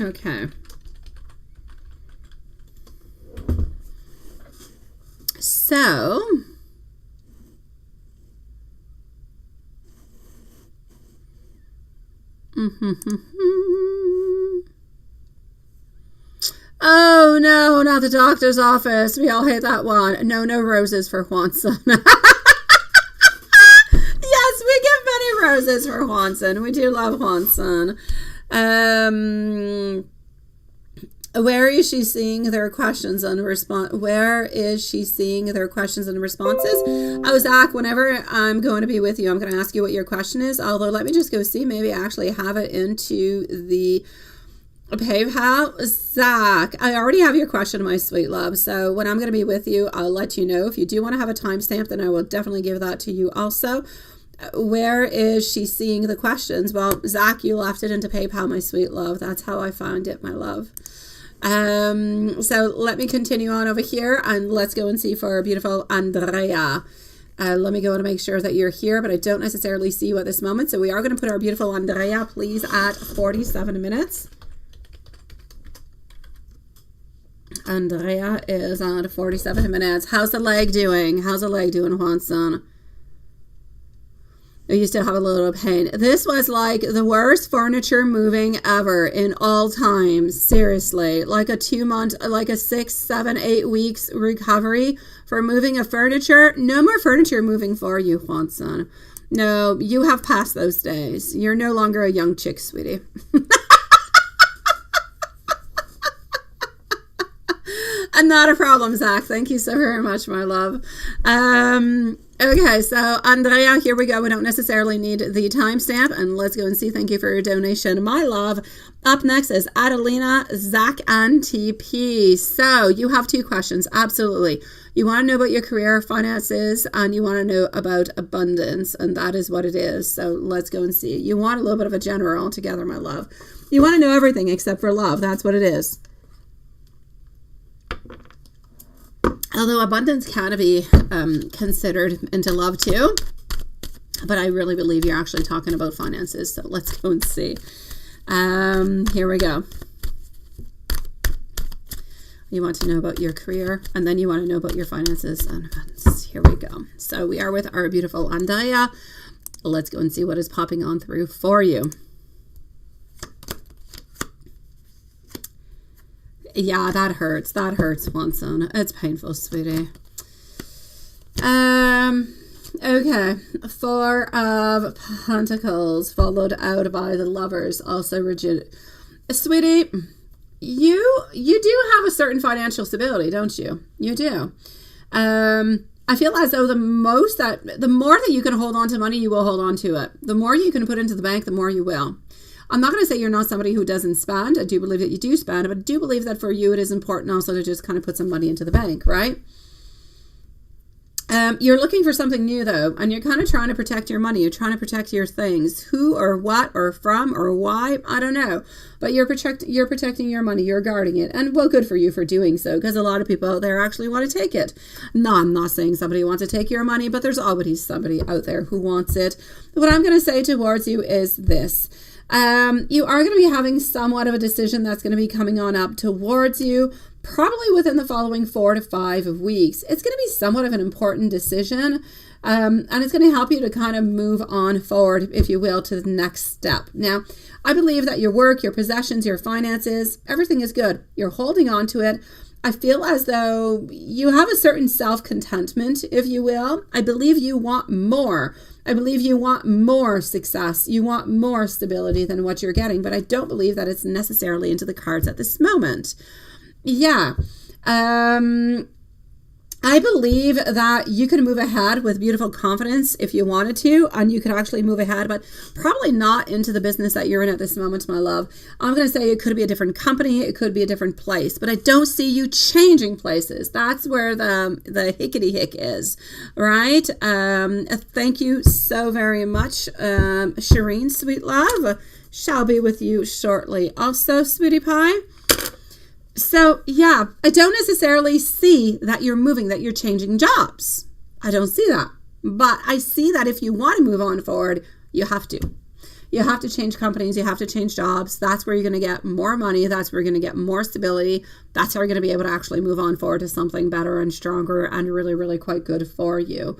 Okay. So, oh no, not the doctor's office. We all hate that one. No roses for Juanson. Yes, we give many roses for Juanson. We do love Juanson. Where is she seeing their questions and Where is she seeing their questions and responses? Oh, Zach, whenever I'm going to be with you, I'm going to ask you what your question is. Although, let me just go see. Maybe I actually have it into the PayPal. Zach, I already have your question, my sweet love. So when I'm going to be with you, I'll let you know. If you do want to have a timestamp, then I will definitely give that to you also. Where is she seeing the questions? Well, Zach, you left it into PayPal, my sweet love. That's how I found it, my love. So let me continue on over here and let's go and see for beautiful Andrea. Let me go and make sure that you're here, but I don't necessarily see you at this moment. So we are going to put our beautiful Andrea, please, at 47 minutes. Andrea is on 47 minutes. How's the leg doing? How's the leg doing, Juanson? You still have a little pain. This was like the worst furniture moving ever in all time. Seriously, like a 2 month, like a 6, 7, 8 weeks recovery for moving a furniture. No more furniture moving for you, Juanson. No, you have passed those days. You're no longer a young chick, sweetie. And not a problem, Zach. Thank you so very much, my love. Okay, so Andrea, here we go. We don't necessarily need the timestamp, and let's go and see. Thank you for your donation, my love. Up next is Adelina, Zach, and TP. So you have 2 questions. Absolutely. You want to know about your career, finances, and you want to know about abundance, and that is what it is. So let's go and see. You want a little bit of a general altogether, my love. You want to know everything except for love. That's what it is. Although abundance can be considered into love too. But I really believe you're actually talking about finances. So let's go and see. Here we go. You want to know about your career, and then you want to know about your finances and abundance. Here we go. So we are with our beautiful Andrea. Let's go and see what is popping on through for you. Yeah, that hurts. That hurts, Juanson. It's painful, sweetie. Okay. 4 of Pentacles, followed out by the Lovers, also rigid. Sweetie, you do have a certain financial stability, don't you? You do. I feel as though the more that you can hold on to money, you will hold on to it. The more you can put into the bank, the more you will. I'm not going to say you're not somebody who doesn't spend. I do believe that you do spend, but I do believe that for you it is important also to just kind of put some money into the bank, right? You're looking for something new, though, and you're kind of trying to protect your money. You're trying to protect your things. Who or what or from or why, I don't know. But you're protecting your money. You're guarding it. And, well, good for you for doing so, because a lot of people out there actually want to take it. No, I'm not saying somebody wants to take your money, but there's always somebody out there who wants it. What I'm going to say towards you is this. You are going to be having somewhat of a decision that's going to be coming on up towards you, probably within the following 4 to 5 weeks. It's going to be somewhat of an important decision, and it's going to help you to kind of move on forward, if you will, to the next step. Now, I believe that your work, your possessions, your finances, everything is good. You're holding on to it. I feel as though you have a certain self-contentment, if you will. I believe you want more. I believe you want more success. You want more stability than what you're getting, but I don't believe that it's necessarily into the cards at this moment. Yeah. I believe that you could move ahead with beautiful confidence if you wanted to, and you could actually move ahead, but probably not into the business that you're in at this moment, my love. I'm going to say it could be a different company. It could be a different place, but I don't see you changing places. That's where the hickety hick is, right? Thank you so very much, Shireen, sweet love. Shall be with you shortly. Also, sweetie pie. So, yeah, I don't necessarily see that you're moving, that you're changing jobs. I don't see that. But I see that if you want to move on forward, you have to. You have to change companies. You have to change jobs. That's where you're going to get more money. That's where you're going to get more stability. That's how you're going to be able to actually move on forward to something better and stronger and really, really quite good for you.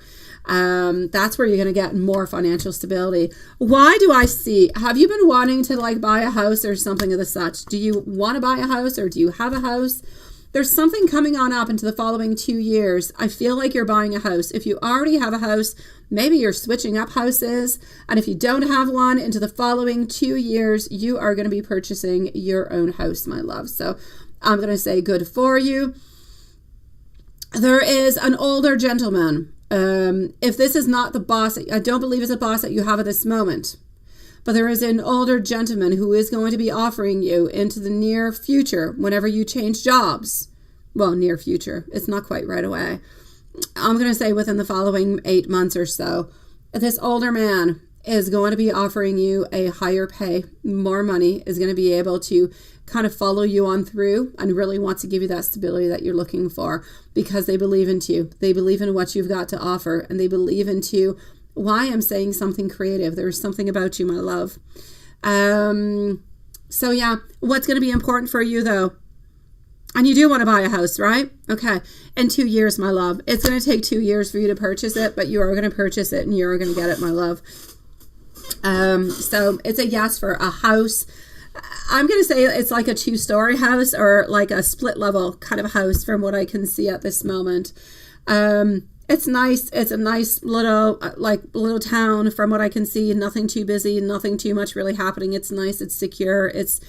That's where you're going to get more financial stability. Why do I see? Have you been wanting to buy a house or something of the such? Do you want to buy a house or do you have a house? There's something coming on up into the following 2 years. I feel like you're buying a house. If you already have a house, maybe you're switching up houses. And if you don't have one, into the following 2 years, you are going to be purchasing your own house, my love. So I'm going to say good for you. There is an older gentleman. If this is not the boss, I don't believe it's a boss that you have at this moment. But there is an older gentleman who is going to be offering you into the near future, whenever you change jobs. Well, near future. It's not quite right away. I'm going to say within the following 8 months or so. This older man is going to be offering you a higher pay, more money, is going to be able to kind of follow you on through and really wants to give you that stability that you're looking for, because they believe into you. They believe in what you've got to offer, and they believe into why I'm saying something creative. There's something about you, my love. So yeah, what's going to be important for you though? And you do want to buy a house, right? Okay. In 2 years, my love. It's going to take 2 years for you to purchase it, but you are going to purchase it and you're going to get it, my love. So it's a yes for a house. I'm going to say it's like a 2-story house or like a split level kind of house from what I can see at this moment. It's nice. It's a nice little town from what I can see. Nothing too busy, nothing too much really happening. It's nice. It's secure. It's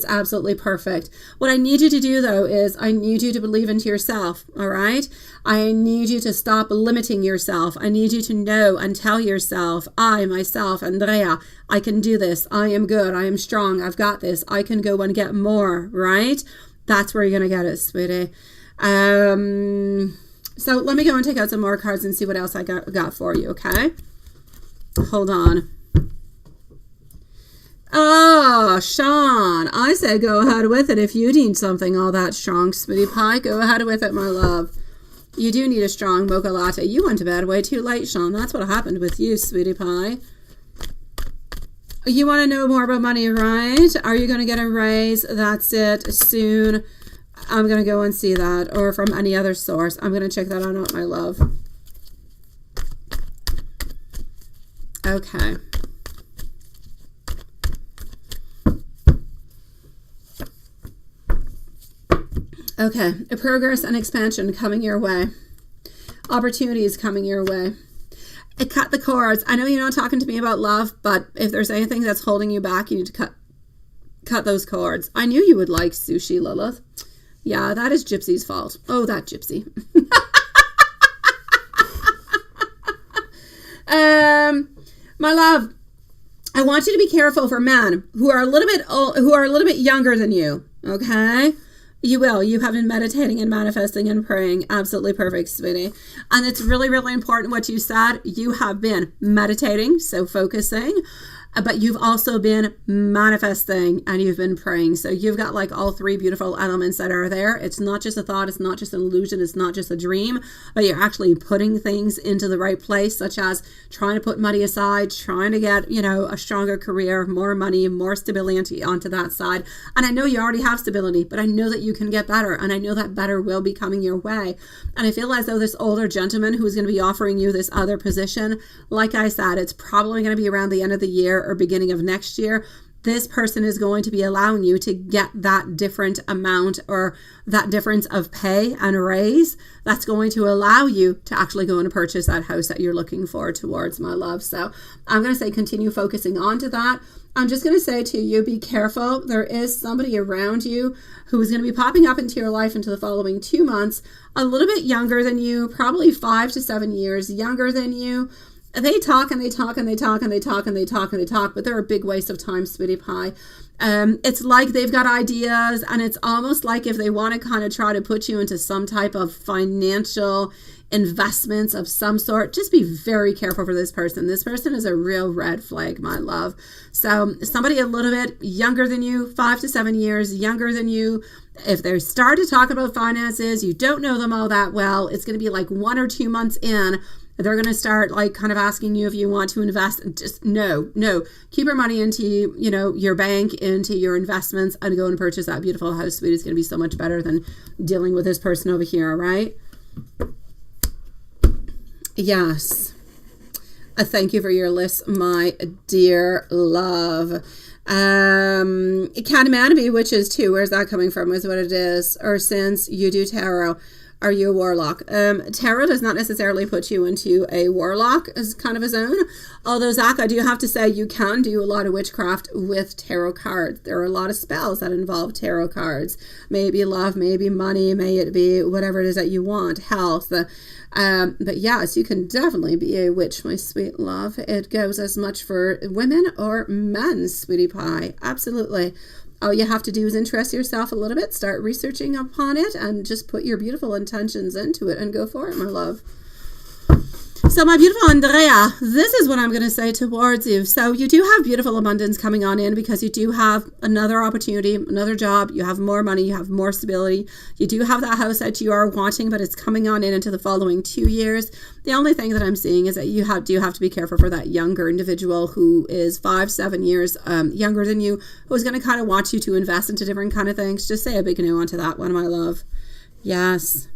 absolutely perfect. What I need you to do though is I need you to believe into yourself. All right. I need you to stop limiting yourself. I need you to know and tell yourself, I, myself, Andrea, I can do this. I am good. I am strong. I've got this. I can go and get more. Right. That's where you're going to get it, sweetie. So let me go and take out some more cards and see what else I got for you, okay? Hold on. Oh, Sean, I say go ahead with it if you need something all that strong, sweetie pie. Go ahead with it, my love. You do need a strong mocha latte. You went to bed way too late, Sean. That's what happened with you, sweetie pie. You want to know more about money, right? Are you going to get a raise? That's it. Soon. I'm going to go and see that, or from any other source. I'm going to check that out, my love. Okay. Okay. A progress and expansion coming your way. Opportunities coming your way. I cut the cords. I know you're not talking to me about love, but if there's anything that's holding you back, you need to cut those cords. I knew you would like sushi, Lilith. Yeah, that is Gypsy's fault. Oh, that Gypsy. My love, I want you to be careful for men who are a little bit younger than you. Okay, You will. You have been meditating and manifesting and praying. Absolutely perfect, sweetie. And it's really, really important what you said. You have been meditating, so focusing, but you've also been manifesting and you've been praying. So you've got like all three beautiful elements that are there. It's not just a thought. It's not just an illusion. It's not just a dream, but you're actually putting things into the right place, such as trying to put money aside, trying to get, a stronger career, more money, more stability onto that side. And I know you already have stability, but I know that you can get better. And I know that better will be coming your way. And I feel as though this older gentleman who's going to be offering you this other position, like I said, it's probably going to be around the end of the year or beginning of next year. This person is going to be allowing you to get that different amount or that difference of pay and raise that's going to allow you to actually go and purchase that house that you're looking for towards, my love. So I'm going to say continue focusing on to that. I'm just going to say to you, be careful. There is somebody around you who is going to be popping up into your life into the following 2 months, a little bit younger than you, probably 5 to 7 years younger than you. They talk and they talk and they talk and they talk and they talk and they talk, but they're a big waste of time, sweetie pie. It's like they've got ideas, and it's almost like if they want to kind of try to put you into some type of financial investments of some sort, just be very careful for this person. This person is a real red flag, my love. So somebody a little bit younger than you, 5 to 7 years younger than you. If they start to talk about finances, you don't know them all that well, it's going to be like 1 or 2 months in. They're going to start like kind of asking you if you want to invest. Just no, keep your money into, your bank, into your investments, and go and purchase that beautiful house, sweetie. It's going to be so much better than dealing with this person over here. All right. Yes. Thank you for your list, my dear love. Can a man be witches too? Where's that coming from is what it is. Or since you do tarot, are you a warlock? Tarot does not necessarily put you into a warlock as kind of a zone. Although, Zach, I do have to say you can do a lot of witchcraft with tarot cards. There are a lot of spells that involve tarot cards. May it be love, may it be money, may it be whatever it is that you want, health. But yes, you can definitely be a witch, my sweet love. It goes as much for women or men, sweetie pie. Absolutely. All you have to do is interest yourself a little bit, start researching upon it, and just put your beautiful intentions into it and go for it, my love. So my beautiful Andrea, this is what I'm going to say towards you. So you do have beautiful abundance coming on in because you do have another opportunity, another job. You have more money. You have more stability. You do have that house that you are wanting, but it's coming on in into the following 2 years. The only thing that I'm seeing is that you do have to be careful for that younger individual who is 5, 7 years younger than you, who's going to kind of want you to invest into different kind of things. Just say a big no onto that one, my love. Yes.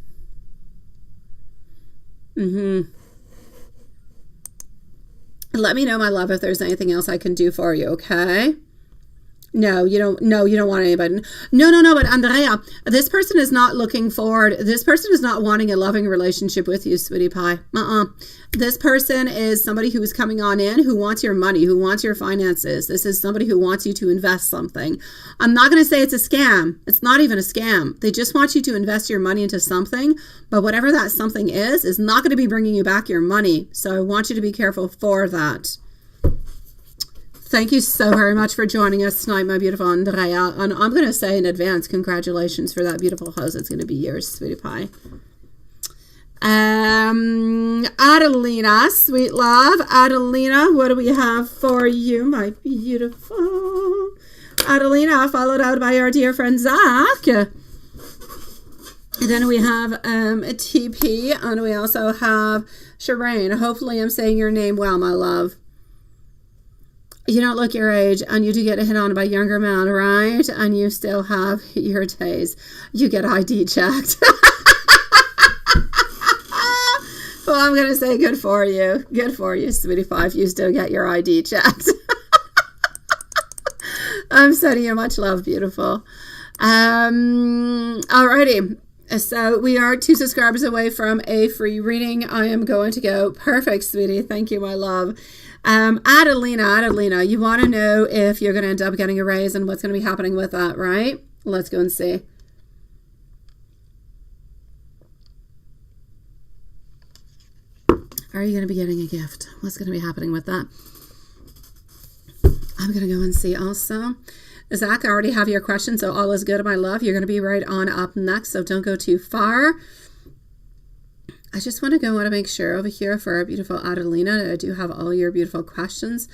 Let me know, my love, if there's anything else I can do for you, okay? No, you don't want anybody. No, but Andrea, this person is not looking forward. This person is not wanting a loving relationship with you, sweetie pie. This person is somebody who is coming on in, who wants your money, who wants your finances. This is somebody who wants you to invest something. I'm not going to say it's a scam. It's not even a scam. They just want you to invest your money into something, but whatever that something is not going to be bringing you back your money. So I want you to be careful for that. Thank you so very much for joining us tonight, my beautiful Andrea. And I'm going to say in advance, congratulations for that beautiful house. It's going to be yours, sweetie pie. Adelina, sweet love. Adelina, what do we have for you, my beautiful Adelina, followed out by our dear friend Zach. And then we have a TP, and we also have Shireen. Hopefully I'm saying your name well, my love. You don't look your age, and you do get hit on by younger men, right? And you still have your days. You get ID checked. Well, I'm going to say good for you. Good for you, sweetie pie, if you still get your ID checked. I'm sending you much love, beautiful. Alrighty. So we are 2 subscribers away from a free reading. I am going to go. Perfect, sweetie. Thank you, my love. Adelina, you want to know if you're going to end up getting a raise and what's going to be happening with that, right? Let's go and see. Are you going to be getting a gift? What's going to be happening with that? I'm going to go and see also. Zach, I already have your question, so all is good, my love. You're going to be right on up next, so don't go too far. I just want to make sure over here for our beautiful Adelina, I do have all your beautiful questions,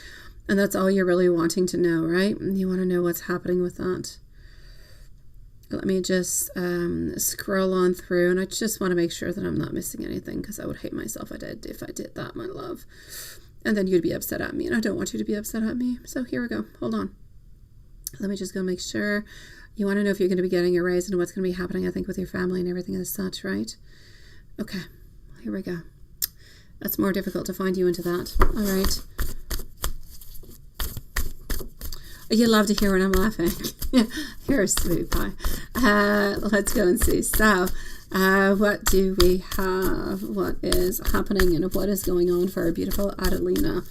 and that's all you're really wanting to know, right? You want to know what's happening with that. Let me just scroll on through, and I just want to make sure that I'm not missing anything, because I would hate myself if I did that, my love. And then you'd be upset at me, and I don't want you to be upset at me. So here we go. Hold on. Let me just go make sure. You want to know if you're going to be getting a raise and what's going to be happening, I think, with your family and everything as such, right? Okay. Here we go. That's more difficult to find you into that. All right. You love to hear when I'm laughing. You're a sweetie pie. Let's go and see. So, what do we have? What is happening and what is going on for our beautiful Adelina?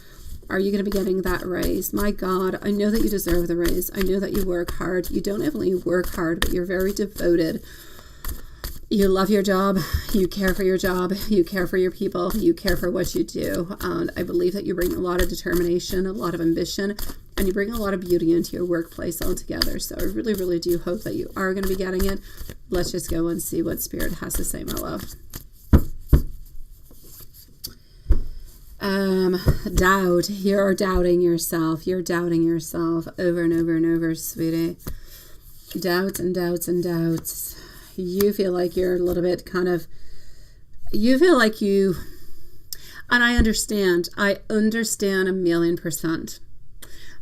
Are you going to be getting that raise? My God, I know that you deserve the raise. I know that you work hard. You don't only work hard, but you're very devoted. You love your job, you care for your job, you care for your people, you care for what you do. And I believe that you bring a lot of determination, a lot of ambition, and you bring a lot of beauty into your workplace altogether. So I really, really do hope that you are going to be getting it. Let's just go and see what Spirit has to say, my love. Doubt. You're doubting yourself. You're doubting yourself over and over and over, sweetie. Doubts and doubts and doubts. You feel like you're a little bit you feel like you, and I understand 1,000,000%,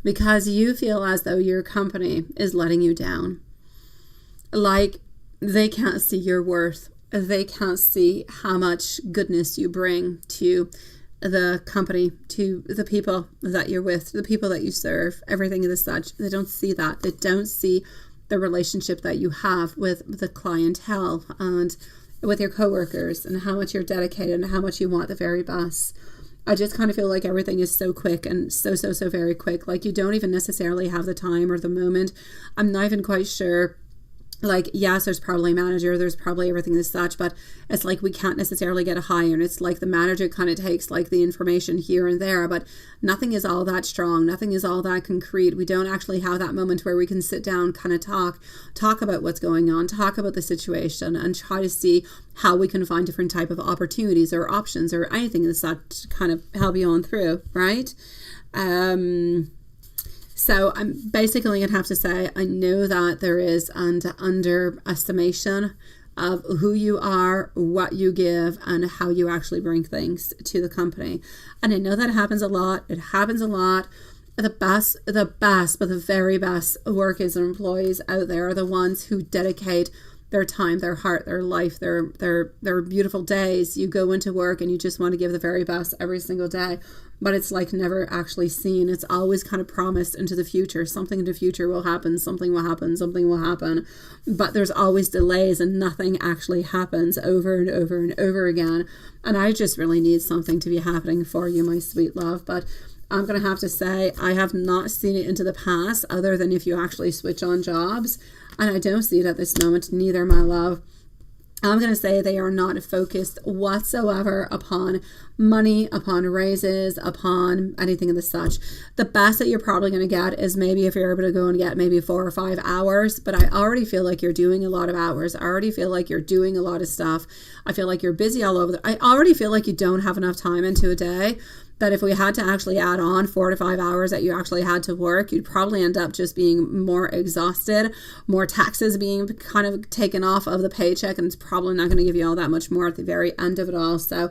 because you feel as though your company is letting you down. Like they can't see your worth. They can't see how much goodness you bring to the company, to the people that you're with, the people that you serve, everything of the such. They don't see that. They don't see the relationship that you have with the clientele and with your coworkers, and how much you're dedicated and how much you want the very best. I just kind of feel like everything is so quick and so very quick. Like you don't even necessarily have the time or the moment. I'm not even quite sure. Like, yes, there's probably a manager, there's probably everything as such, but it's like we can't necessarily get a hire, and it's like the manager kind of takes like the information here and there, but nothing is all that strong, nothing is all that concrete. We don't actually have that moment where we can sit down, kind of talk about what's going on, talk about the situation, and try to see how we can find different type of opportunities or options or anything as such to kind of help you on through, right? So I'm basically going to have to say, I know that there is an underestimation of who you are, what you give, and how you actually bring things to the company. And I know that happens a lot. It happens a lot. The best, but the very best workers and employees out there are the ones who dedicate their time, their heart, their life, their beautiful days. You go into work and you just want to give the very best every single day, but it's like never actually seen. It's always kind of promised into the future. Something in the future will happen, something will happen, something will happen, but there's always delays and nothing actually happens over and over and over again. And I just really need something to be happening for you, my sweet love. But I'm going to have to say, I have not seen it into the past, other than if you actually switch on jobs. And I don't see it at this moment, neither, my love. I'm going to say they are not focused whatsoever upon money, upon raises, upon anything of the such. The best that you're probably going to get is maybe if you're able to go and get maybe 4 or 5 hours. But I already feel like you're doing a lot of hours. I already feel like you're doing a lot of stuff. I feel like you're busy all over. I already feel like you don't have enough time into a day. That if we had to actually add on 4 to 5 hours that you actually had to work, you'd probably end up just being more exhausted, more taxes being kind of taken off of the paycheck, and it's probably not going to give you all that much more at the very end of it all. So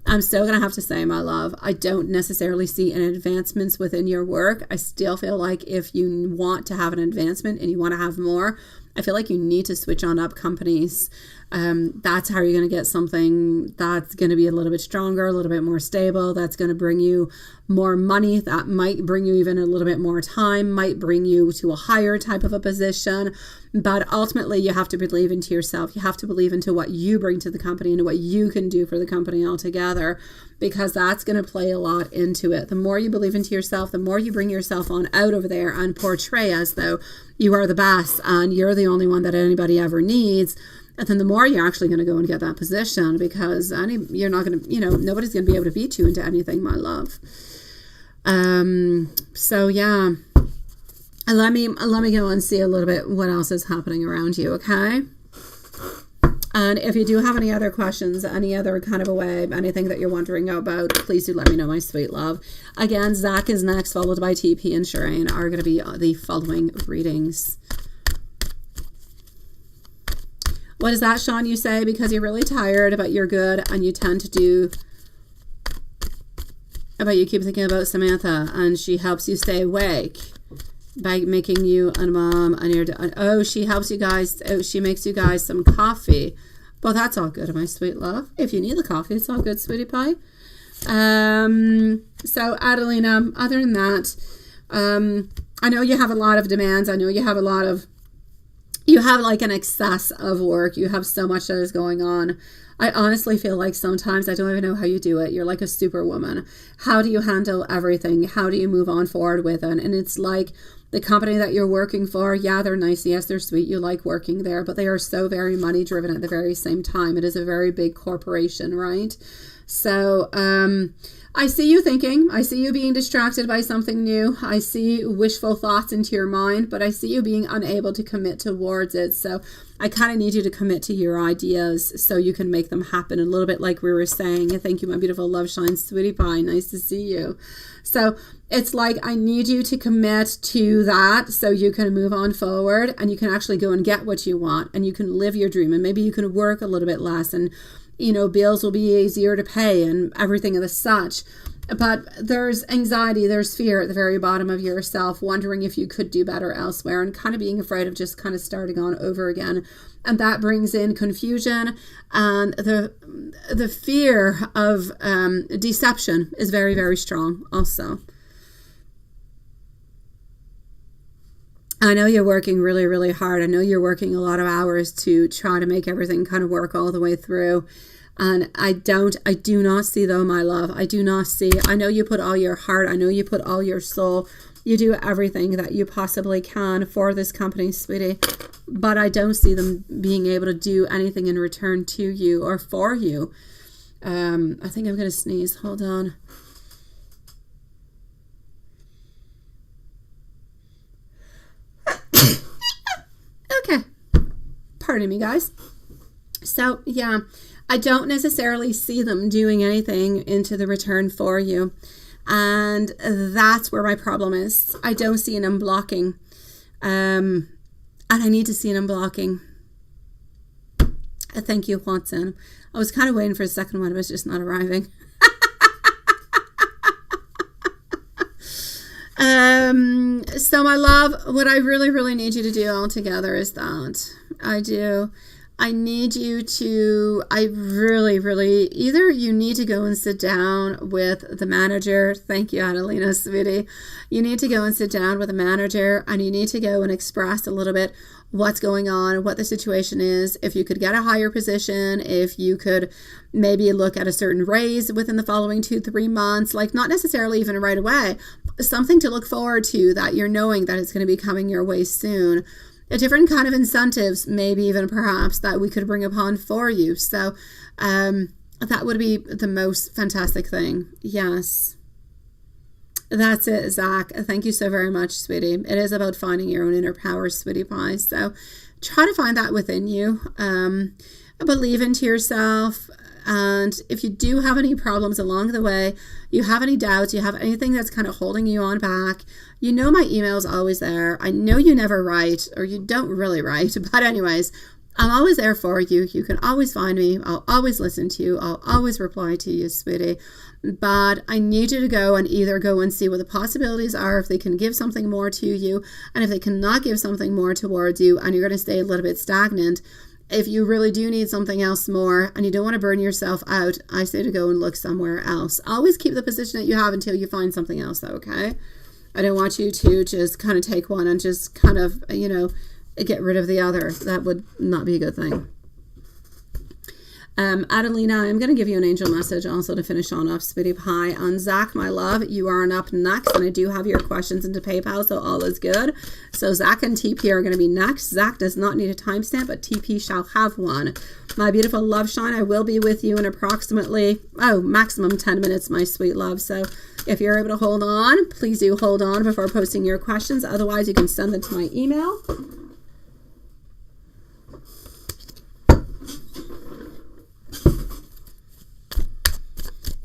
I'm still going to have to say, my love, I don't necessarily see any advancements within your work. I still feel like if you want to have an advancement and you want to have more, I feel like you need to switch on up companies. That's how you're going to get something that's going to be a little bit stronger, a little bit more stable. That's going to bring you more money. That might bring you even a little bit more time, might bring you to a higher type of a position. But ultimately, you have to believe into yourself. You have to believe into what you bring to the company and what you can do for the company altogether, because that's going to play a lot into it. The more you believe into yourself, the more you bring yourself on out over there and portray as though you are the best and you're the only one that anybody ever needs. And then the more you're actually going to go and get that position, because you're not going to, nobody's going to be able to beat you into anything, my love. So yeah, And let me go and see a little bit what else is happening around you, okay? And if you do have any other questions, any other kind of a way, anything that you're wondering about, please do let me know, my sweet love. Again, Zach is next, followed by TP and Shireen are going to be the following readings. What is that, Sean, you say? Because you're really tired, but you're good, and you tend to do... But you keep thinking about Samantha, and she helps you stay awake by making you a mom, and you're... Oh, she helps you guys... Oh, she makes you guys some coffee. Well, that's all good, my sweet love. If you need the coffee, it's all good, sweetie pie. So, Adelina, other than that, I know you have a lot of demands. I know you have a lot of... You have like an excess of work. You have so much that is going on. I honestly feel like sometimes I don't even know how you do it. You're like a superwoman. How do you handle everything? How do you move on forward with it? And it's like the company that you're working for, yeah, they're nice. Yes, they're sweet. You like working there, but they are so very money driven at the very same time. It is a very big corporation, right? So, I see you thinking. I see you being distracted by something new. I see wishful thoughts into your mind, but I see you being unable to commit towards it. So I kind of need you to commit to your ideas so you can make them happen. A little bit like we were saying. Thank you, my beautiful love shine sweetie pie. Nice to see you. So it's like I need you to commit to that so you can move on forward and you can actually go and get what you want and you can live your dream and maybe you can work a little bit less and bills will be easier to pay and everything of the such. But there's anxiety, there's fear at the very bottom of yourself, wondering if you could do better elsewhere and kind of being afraid of just kind of starting on over again. And that brings in confusion and the fear of deception is very, very strong also. I know you're working really, really hard. I know you're working a lot of hours to try to make everything kind of work all the way through. And I do not see though, my love. I do not see. I know you put all your heart. I know you put all your soul. You do everything that you possibly can for this company, sweetie. But I don't see them being able to do anything in return to you or for you. I think I'm going to sneeze. Hold on. Okay. Pardon me, guys. So, yeah, I don't necessarily see them doing anything into the return for you. And that's where my problem is. I don't see an unblocking. And I need to see an unblocking. Thank you, Watson. I was kind of waiting for a second one, but it's just not arriving. So my love, what I really, really need you to do altogether is that I need you to, either you need to go and sit down with the manager. Thank you, Adelina, sweetie. You need to go and sit down with the manager and you need to go and express a little bit what's going on, what the situation is, if you could get a higher position, if you could maybe look at a certain raise within the following 2-3 months, like not necessarily even right away, something to look forward to that you're knowing that it's going to be coming your way soon. A different kind of incentives, maybe even perhaps that we could bring upon for you. So that would be the most fantastic thing. Yes. That's it, Zach. Thank you so very much, sweetie. It is about finding your own inner power, sweetie pie. So try to find that within you. Believe into yourself. And if you do have any problems along the way, you have any doubts, you have anything that's kind of holding you on back, you know my email is always there. I know you never write, or you don't really write, but anyways, I'm always there for you. You can always find me. I'll always listen to you. I'll always reply to you, sweetie. But I need you to go and either go and see what the possibilities are, if they can give something more to you, and if they cannot give something more towards you, and you're going to stay a little bit stagnant, if you really do need something else more and you don't want to burn yourself out, I say to go and look somewhere else. Always keep the position that you have until you find something else, though, okay? I don't want you to just kind of take one and just kind of, get rid of the other. That would not be a good thing. Adelina, I'm going to give you an angel message also to finish on off, sweetie pie. And Zach, my love, you are up next, and I do have your questions into PayPal, so all is good. So Zach and TP are going to be next. Zach does not need a timestamp, but TP shall have one. My beautiful love shine, I will be with you in approximately, maximum 10 minutes, my sweet love. So if you're able to hold on, please do hold on before posting your questions. Otherwise, you can send them to my email.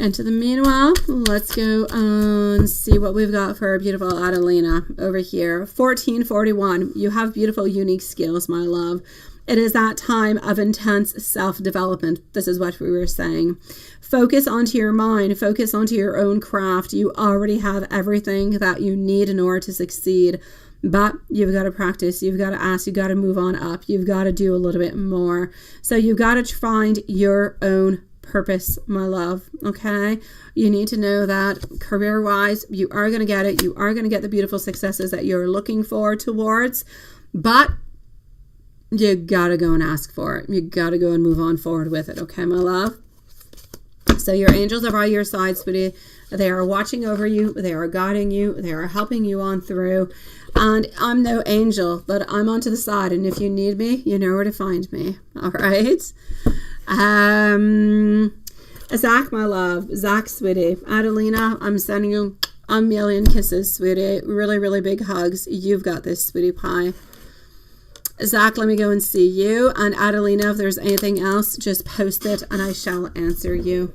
And to the meanwhile, let's go and see what we've got for our beautiful Adelina over here. 1441. You have beautiful, unique skills, my love. It is that time of intense self-development. This is what we were saying. Focus onto your mind. Focus onto your own craft. You already have everything that you need in order to succeed. But you've got to practice. You've got to ask. You've got to move on up. You've got to do a little bit more. So you've got to find your own purpose, my love. Okay, you need to know that career-wise, you are going to get it. You are going to get the beautiful successes that you're looking for towards, but you got to go and ask for it. You got to go and move on forward with it. Okay, my love. So your angels are by your side, sweetie. They are watching over you. They are guiding you. They are helping you on through. And I'm no angel, but I'm on to the side. And if you need me, you know where to find me. All right. Zach, my love. Zach, sweetie. Adelina, I'm sending you a million kisses, sweetie. Really, really big hugs. You've got this, sweetie pie. Zach, let me go and see you. And Adelina, if there's anything else, just post it and I shall answer you.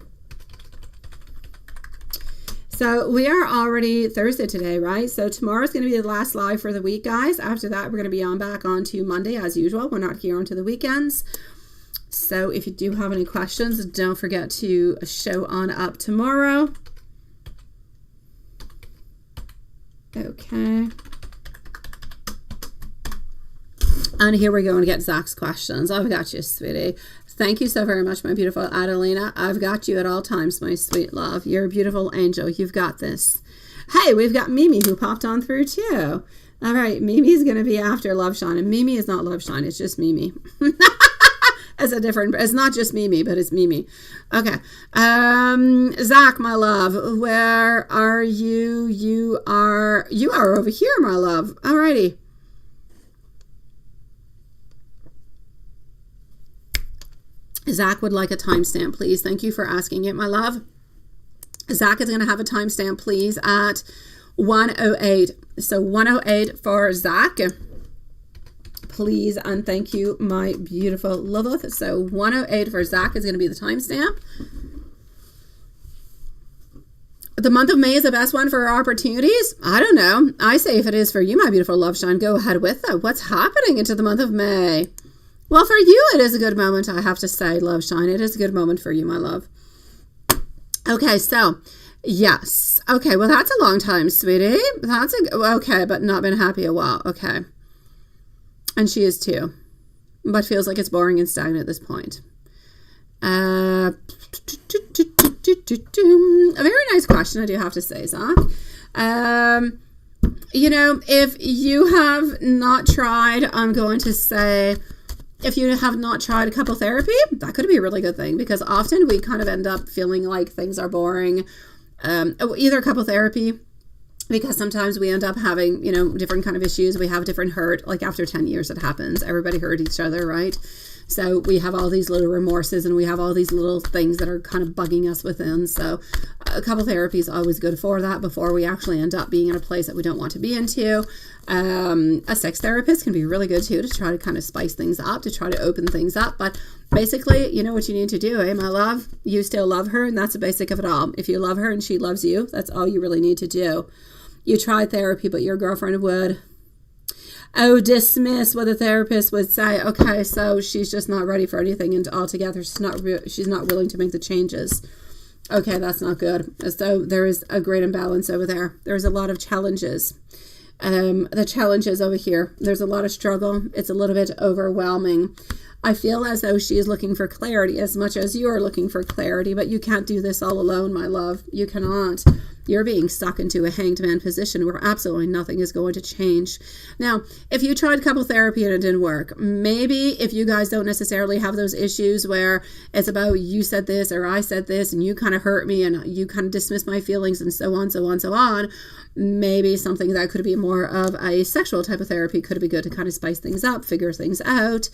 So we are already Thursday today, right? So tomorrow's going to be the last live for the week, guys. After that, we're going to be on back on to Monday as usual. We're not here onto the weekends. So if you do have any questions, don't forget to show on up tomorrow. Okay. And here we're going to get Zach's questions. I've got you, sweetie. Thank you so very much, my beautiful Adelina. I've got you at all times, my sweet love. You're a beautiful angel. You've got this. Hey, we've got Mimi who popped on through too. All right, Mimi's going to be after Love Shine. And Mimi is not Love Shine. It's just Mimi. It's not just Mimi, but it's Mimi. Okay. Zach, my love, where are you? You are over here, my love. Alrighty. Zach would like a timestamp, please. Thank you for asking it, my love. Zach is going to have a timestamp, please, at 1:08. So 1:08 for Zach. Please and thank you, my beautiful Lilith. So 1:08 for Zach is going to be the timestamp. The month of May is the best one for opportunities? I don't know. I say if it is for you, my beautiful love shine, go ahead with it. What's happening into the month of May? Well, for you, it is a good moment, I have to say, love shine. It is a good moment for you, my love. Okay, so, yes. Okay, well, that's a long time, sweetie. Okay, but not been happy a while. Okay. And she is too. But feels like it's boring and stagnant at this point. A very nice question, I do have to say, Zach. You know, if you have not tried, I'm going to say, if you have not tried couple therapy, that could be a really good thing, because often we kind of end up feeling like things are boring. Either couple therapy, because sometimes we end up having, you know, different kind of issues. We have different hurt, like after 10 years it happens. Everybody hurt each other, right? So we have all these little remorses and we have all these little things that are kind of bugging us within. So a couple therapy is always good for that before we actually end up being in a place that we don't want to be into. A sex therapist can be really good too, to try to kind of spice things up, to try to open things up. But basically, you know what you need to do, eh, my love? You still love her, and that's the basic of it all. If you love her and she loves you, that's all you really need to do. You tried therapy, but your girlfriend would, dismiss what the therapist would say. Okay, so she's just not ready for anything and altogether. She's not willing to make the changes. Okay, that's not good. So there is a great imbalance over there. There's a lot of challenges. The challenges over here. There's a lot of struggle. It's a little bit overwhelming. I feel as though she is looking for clarity as much as you are looking for clarity, but you can't do this all alone, my love. You cannot. You're being stuck into a hanged man position where absolutely nothing is going to change. Now, if you tried couple therapy and it didn't work, maybe if you guys don't necessarily have those issues where it's about you said this or I said this and you kind of hurt me and you kind of dismiss my feelings and so on, so on, so on, maybe something that could be more of a sexual type of therapy could be good to kind of spice things up, figure things out.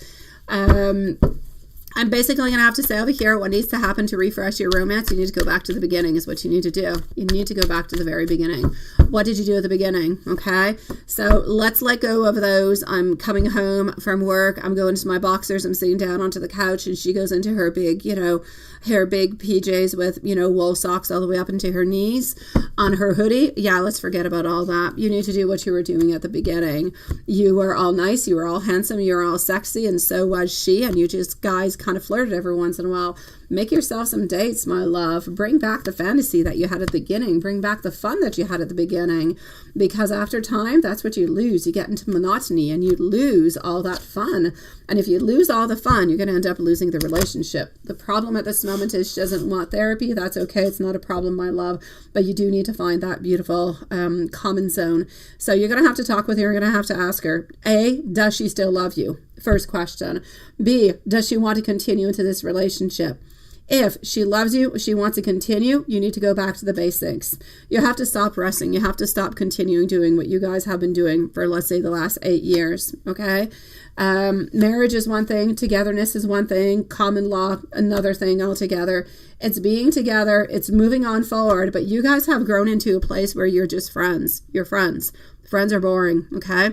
I'm basically going to have to say over here, what needs to happen to refresh your romance, you need to go back to the beginning is what you need to do. You need to go back to the very beginning. What did you do at the beginning? Okay. So let's let go of those. I'm coming home from work. I'm going to my boxers. I'm sitting down onto the couch and she goes into her big, her big PJs with, wool socks all the way up into her knees on her hoodie. Yeah, let's forget about all that. You need to do what you were doing at the beginning. You were all nice. You were all handsome. You were all sexy. And so was she. And you just guys kind of flirted every once in a while. Make yourself some dates, my love. Bring back the fantasy that you had at the beginning. Bring back the fun that you had at the beginning. Because after time, that's what you lose. You get into monotony and you lose all that fun. And if you lose all the fun, you're going to end up losing the relationship. The problem at this moment is she doesn't want therapy. That's okay. It's not a problem, my love. But you do need to find that beautiful common zone. So you're going to have to talk with her. You're going to have to ask her, A, does she still love you? First question. B, does she want to continue into this relationship? If she loves you, she wants to continue, you need to go back to the basics. You have to stop resting. You have to stop continuing doing what you guys have been doing for, let's say, the last 8 years, okay? Marriage is one thing. Togetherness is one thing. Common law, another thing altogether. It's being together. It's moving on forward. But you guys have grown into a place where you're just friends. You're friends. Friends are boring, okay?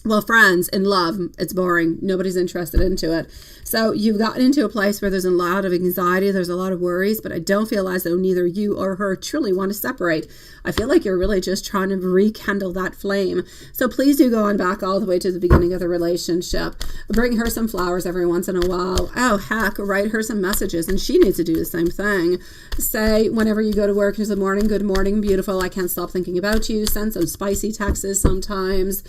Well, friends in love, it's boring. Nobody's interested into it. So you've gotten into a place where there's a lot of anxiety, there's a lot of worries, but I don't feel as though neither you or her truly want to separate. I feel like you're really just trying to rekindle that flame. So please do go on back all the way to the beginning of the relationship. Bring her some flowers every once in a while. Oh, heck, write her some messages, and she needs to do the same thing. Say, whenever you go to work in the morning, good morning, beautiful, I can't stop thinking about you. Send some spicy texts sometimes.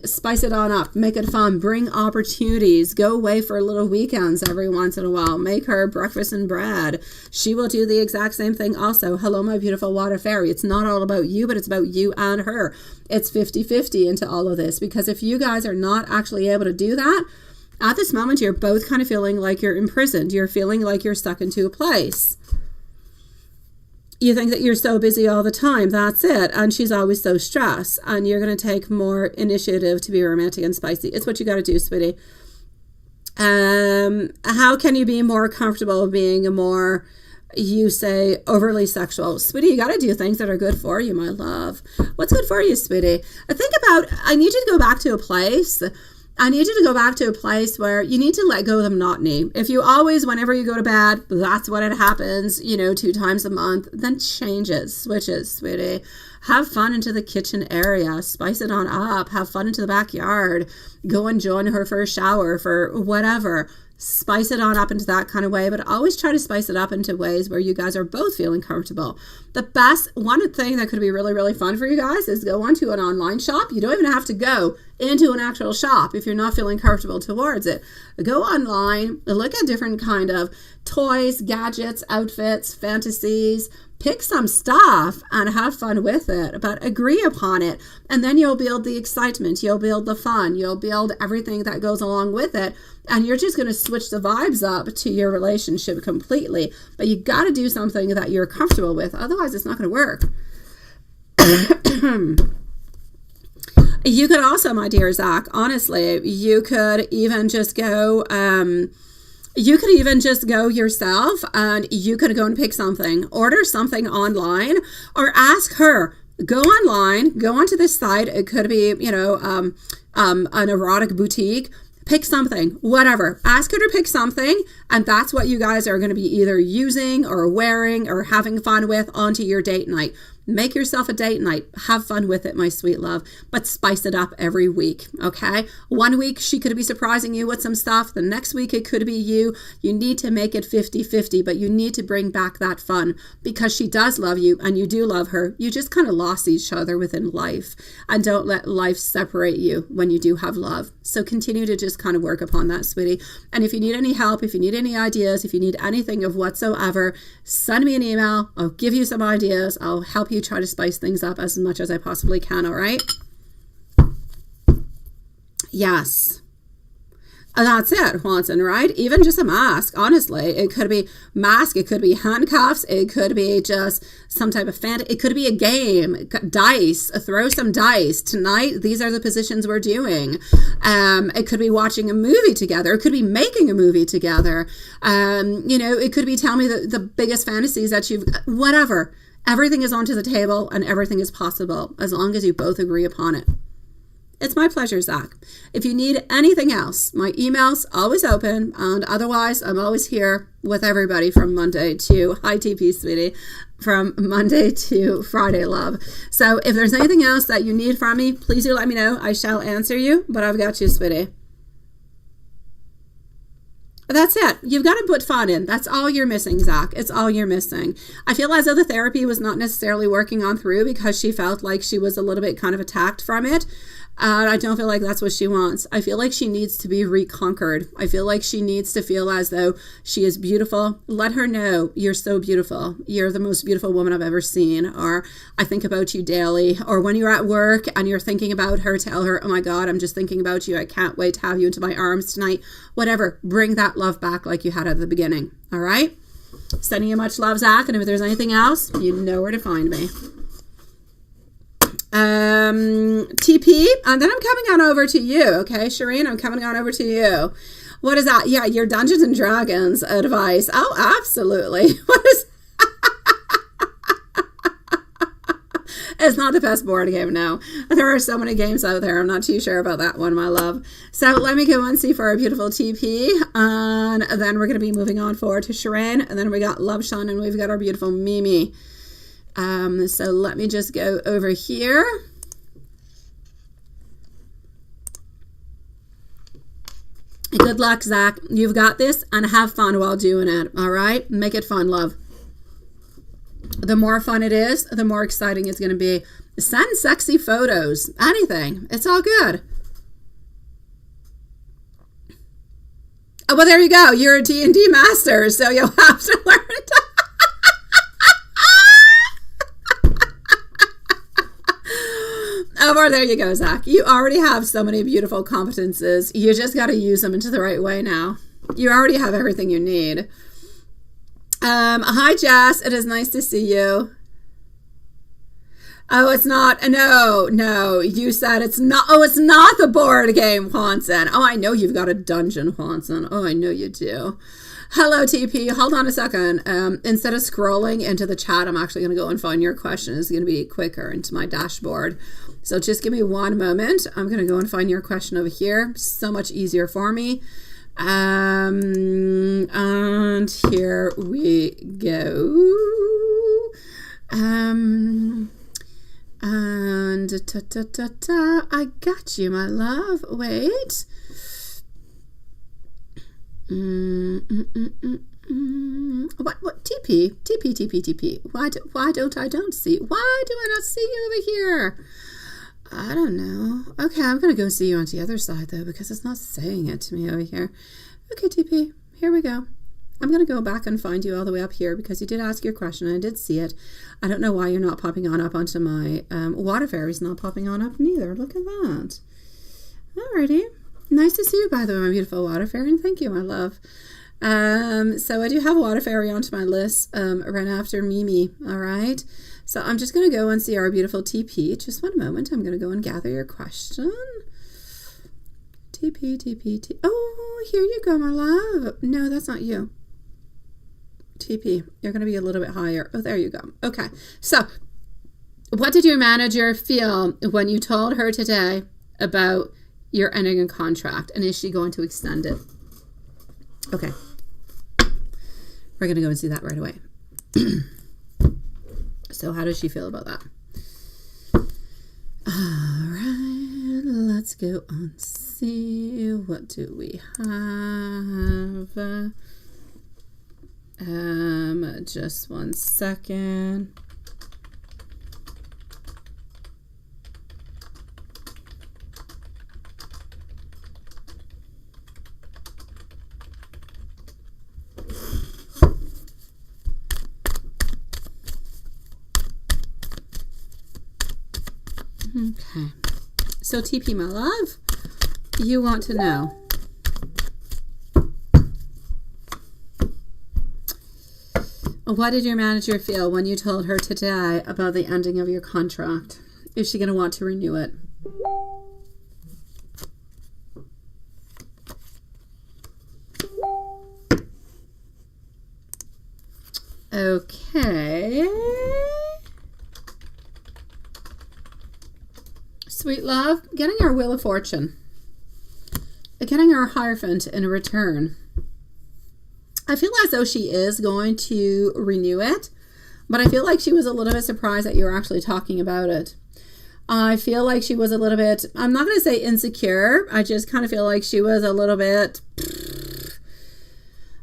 Spice it on up, make it fun, bring opportunities, go away for little weekends every once in a while, make her breakfast and bread. She will do the exact same thing also. Hello, my beautiful water fairy. It's not all about you, but it's about you and her. It's 50-50 into all of this, because if you guys are not actually able to do that, at this moment, you're both kind of feeling like you're imprisoned. You're feeling like you're stuck into a place. You think that you're so busy all the time. That's it. And she's always so stressed. And you're going to take more initiative to be romantic and spicy. It's what you got to do, sweetie. How can you be more comfortable being more, you say, overly sexual? Sweetie, you got to do things that are good for you, my love. What's good for you, sweetie? I need you to go back to a place. I need you to go back to a place where you need to let go of the monotony. If you always, whenever you go to bed, that's when it happens, 2 times a month, then change it, switch it, sweetie. Have fun into the kitchen area, spice it on up, have fun into the backyard, go and join her for a shower, for whatever. Spice it on up into that kind of way, but always try to spice it up into ways where you guys are both feeling comfortable. The best, one thing that could be really, really fun for you guys is go onto an online shop. You don't even have to go into an actual shop if you're not feeling comfortable towards it. Go online, look at different kind of toys, gadgets, outfits, fantasies. Pick some stuff and have fun with it, but agree upon it. And then you'll build the excitement, you'll build the fun, you'll build everything that goes along with it. And you're just going to switch the vibes up to your relationship completely. But you got to do something that you're comfortable with. Otherwise, it's not going to work. You could also, my dear Zach, honestly, you could even just go... You could even just go yourself and you could go and pick something, order something online, or ask her, go online, go onto this site. It could be, an erotic boutique. Pick something, whatever. Ask her to pick something, and that's what you guys are going to be either using or wearing or having fun with onto your date night. Make yourself a date night. Have fun with it, my sweet love, but spice it up every week, okay? One week she could be surprising you with some stuff. The next week it could be you. You need to make it 50-50, but you need to bring back that fun because she does love you and you do love her. You just kind of lost each other within life, and don't let life separate you when you do have love. So continue to just kind of work upon that, sweetie. And if you need any help, if you need any ideas, if you need anything of whatsoever, send me an email. I'll give you some ideas. I'll help you try to spice things up as much as I possibly can, all right? Yes. And that's it, Watson, right? Even just a mask, honestly. It could be mask, it could be handcuffs, it could be just some type of it could be a game, dice, throw some dice. Tonight, these are the positions we're doing. It could be watching a movie together. It could be making a movie together. It could be tell me the biggest fantasies that you've, whatever. Everything is onto the table and everything is possible as long as you both agree upon it. It's my pleasure, Zach. If you need anything else, my email's always open, and otherwise, I'm always here with everybody from Monday to, hi TP, sweetie, from Monday to Friday, love. So if there's anything else that you need from me, please do let me know. I shall answer you, but I've got you, sweetie. That's it. You've got to put fun in. That's all you're missing, Zach. It's all you're missing. I feel as though the therapy was not necessarily working on through because she felt like she was a little bit kind of attacked from it. I don't feel like that's what she wants. I feel like she needs to be reconquered. I feel like she needs to feel as though she is beautiful. Let her know you're so beautiful. You're the most beautiful woman I've ever seen. Or I think about you daily. Or when you're at work and you're thinking about her, tell her, oh my God, I'm just thinking about you. I can't wait to have you into my arms tonight. Whatever. Bring that love back like you had at the beginning. All right? Sending you much love, Zach. And if there's anything else, you know where to find me. TP, and then I'm coming on over to you, okay, Shireen, I'm coming on over to you. What is that? Yeah, your Dungeons and Dragons advice. Oh, absolutely. What is It's not the best board game, no. There are so many games out there. I'm not too sure about that one, my love. So let me go and see for our beautiful TP, and then we're going to be moving on forward to Shireen, and then we got Love Sean, and we've got our beautiful Mimi. So let me just go over here. Good luck, Zach. You've got this, and have fun while doing it. All right? Make it fun, love. The more fun it is, the more exciting it's going to be. Send sexy photos. Anything. It's all good. Oh, well, there you go. You're a D&D master, so you'll have to learn to Oh, well, there you go, Zach. You already have so many beautiful competences. You just got to use them into the right way now. You already have everything you need. Hi, Jess. It is nice to see you. Oh, it's not. No. You said it's not. Oh, it's not the board game, Juanson. Oh, I know you've got a dungeon, Juanson. Oh, I know you do. Hello, TP. Hold on a second. Instead of scrolling into the chat, I'm actually going to go and find your question. It's going to be quicker into my dashboard. So just give me one moment. I'm going to go and find your question over here. So much easier for me. And here we go. I got you, my love. Wait. What TP? Why do I not see you over here? I don't know. Okay, I'm gonna go see you on the other side though, because it's not saying it to me over here. Okay, TP, here we go. I'm gonna go back and find you all the way up here because you did ask your question and I did see it. I don't know why you're not popping on up onto my water fairy's not popping on up neither. Look at that. Alrighty. Nice to see you, by the way, my beautiful water fairy, and thank you, my love. So I do have a water fairy onto my list right after Mimi, all right? So I'm just going to go and see our beautiful TP. Just one moment. I'm going to go and gather your question. TP. Oh, here you go, my love. No, that's not you. TP, you're going to be a little bit higher. Oh, there you go. Okay. So what did your manager feel when you told her today about your ending a contract, and is she going to extend it? Okay. We're going to go and see that right away. So how does she feel about that? All right, let's go on. See, what do we have? Just one second. Okay, so TP, my love, you want to know. What did your manager feel when you told her today about the ending of your contract? Is she going to want to renew it? Okay. Sweet love, getting our Wheel of Fortune. Getting our Hierophant in return. I feel as though she is going to renew it, but I feel like she was a little bit surprised that you were actually talking about it. I feel like she was a little bit, I'm not going to say insecure. I just kind of feel like she was a little bit,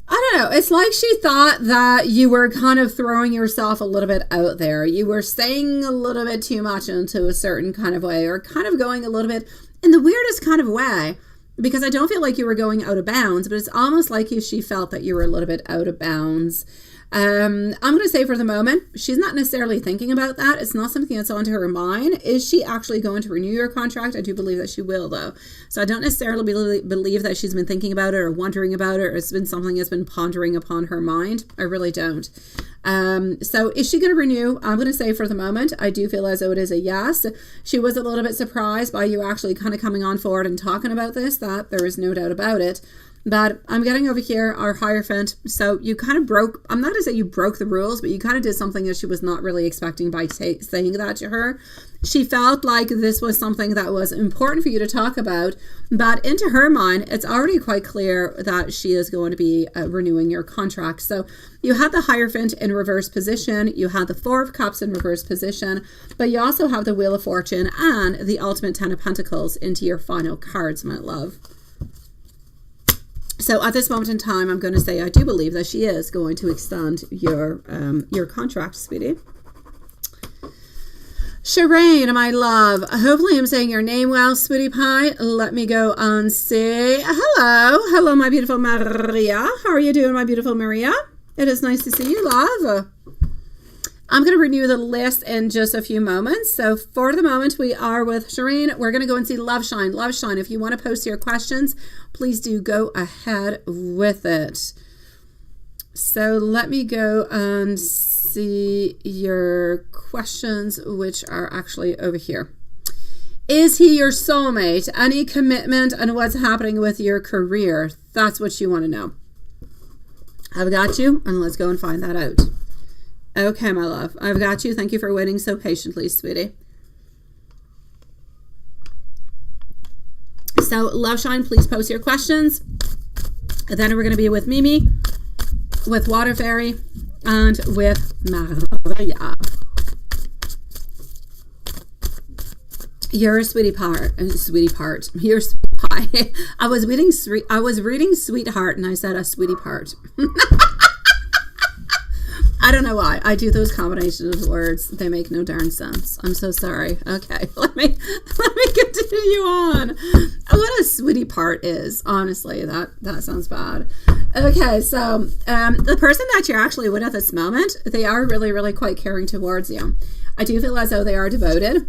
I don't know. It's like she thought that you were kind of throwing yourself a little bit out there. You were saying a little bit too much into a certain kind of way, or kind of going a little bit in the weirdest kind of way. Because I don't feel like you were going out of bounds, but it's almost like she felt that you were a little bit out of bounds. I'm going to say for the moment, she's not necessarily thinking about that. It's not something that's onto her mind. Is she actually going to renew your contract? I do believe that she will, though. So I don't necessarily believe that she's been thinking about it or wondering about it, or it's been something that's been pondering upon her mind. I really don't. So is she going to renew? I'm going to say for the moment, I do feel as though it is a yes. She was a little bit surprised by you actually kind of coming on forward and talking about this, that there is no doubt about it. But I'm getting over here our Hierophant. So you kind of broke, I'm not going to say you broke the rules, but you kind of did something that she was not really expecting by saying that to her. She felt like this was something that was important for you to talk about, but into her mind, it's already quite clear that she is going to be renewing your contract. So you had the Hierophant in reverse position, you had the Four of Cups in reverse position, but you also have the Wheel of Fortune and the Ultimate Ten of Pentacles into your final cards, my love. So at this moment in time, I'm going to say I do believe that she is going to extend your contract, sweetie. Shireen, my love. Hopefully I'm saying your name well, sweetie pie. Let me go and say hello. Hello, my beautiful Maria. How are you doing, my beautiful Maria? It is nice to see you, love. I'm going to renew the list in just a few moments. So for the moment, we are with Shireen. We're going to go and see Love Shine. Love Shine, if you want to post your questions, please do go ahead with it. So let me go and see your questions, which are actually over here. Is he your soulmate? Any commitment and what's happening with your career? That's what you want to know. I've got you, and let's go and find that out. Okay, my love. I've got you. Thank you for waiting so patiently, sweetie. So, Love Shine, please post your questions. And then we're going to be with Mimi, with Water Fairy, and with Maria. You're a sweetie part. You're a sweetie pie. I was reading Sweetheart, and I said a sweetie part. I don't know why. I do those combinations of words. They make no darn sense. I'm so sorry. Okay, let me continue on. What a sweetie part is, honestly, that sounds bad. Okay, so the person that you're actually with at this moment, they are really, really quite caring towards you. I do feel as though they are devoted.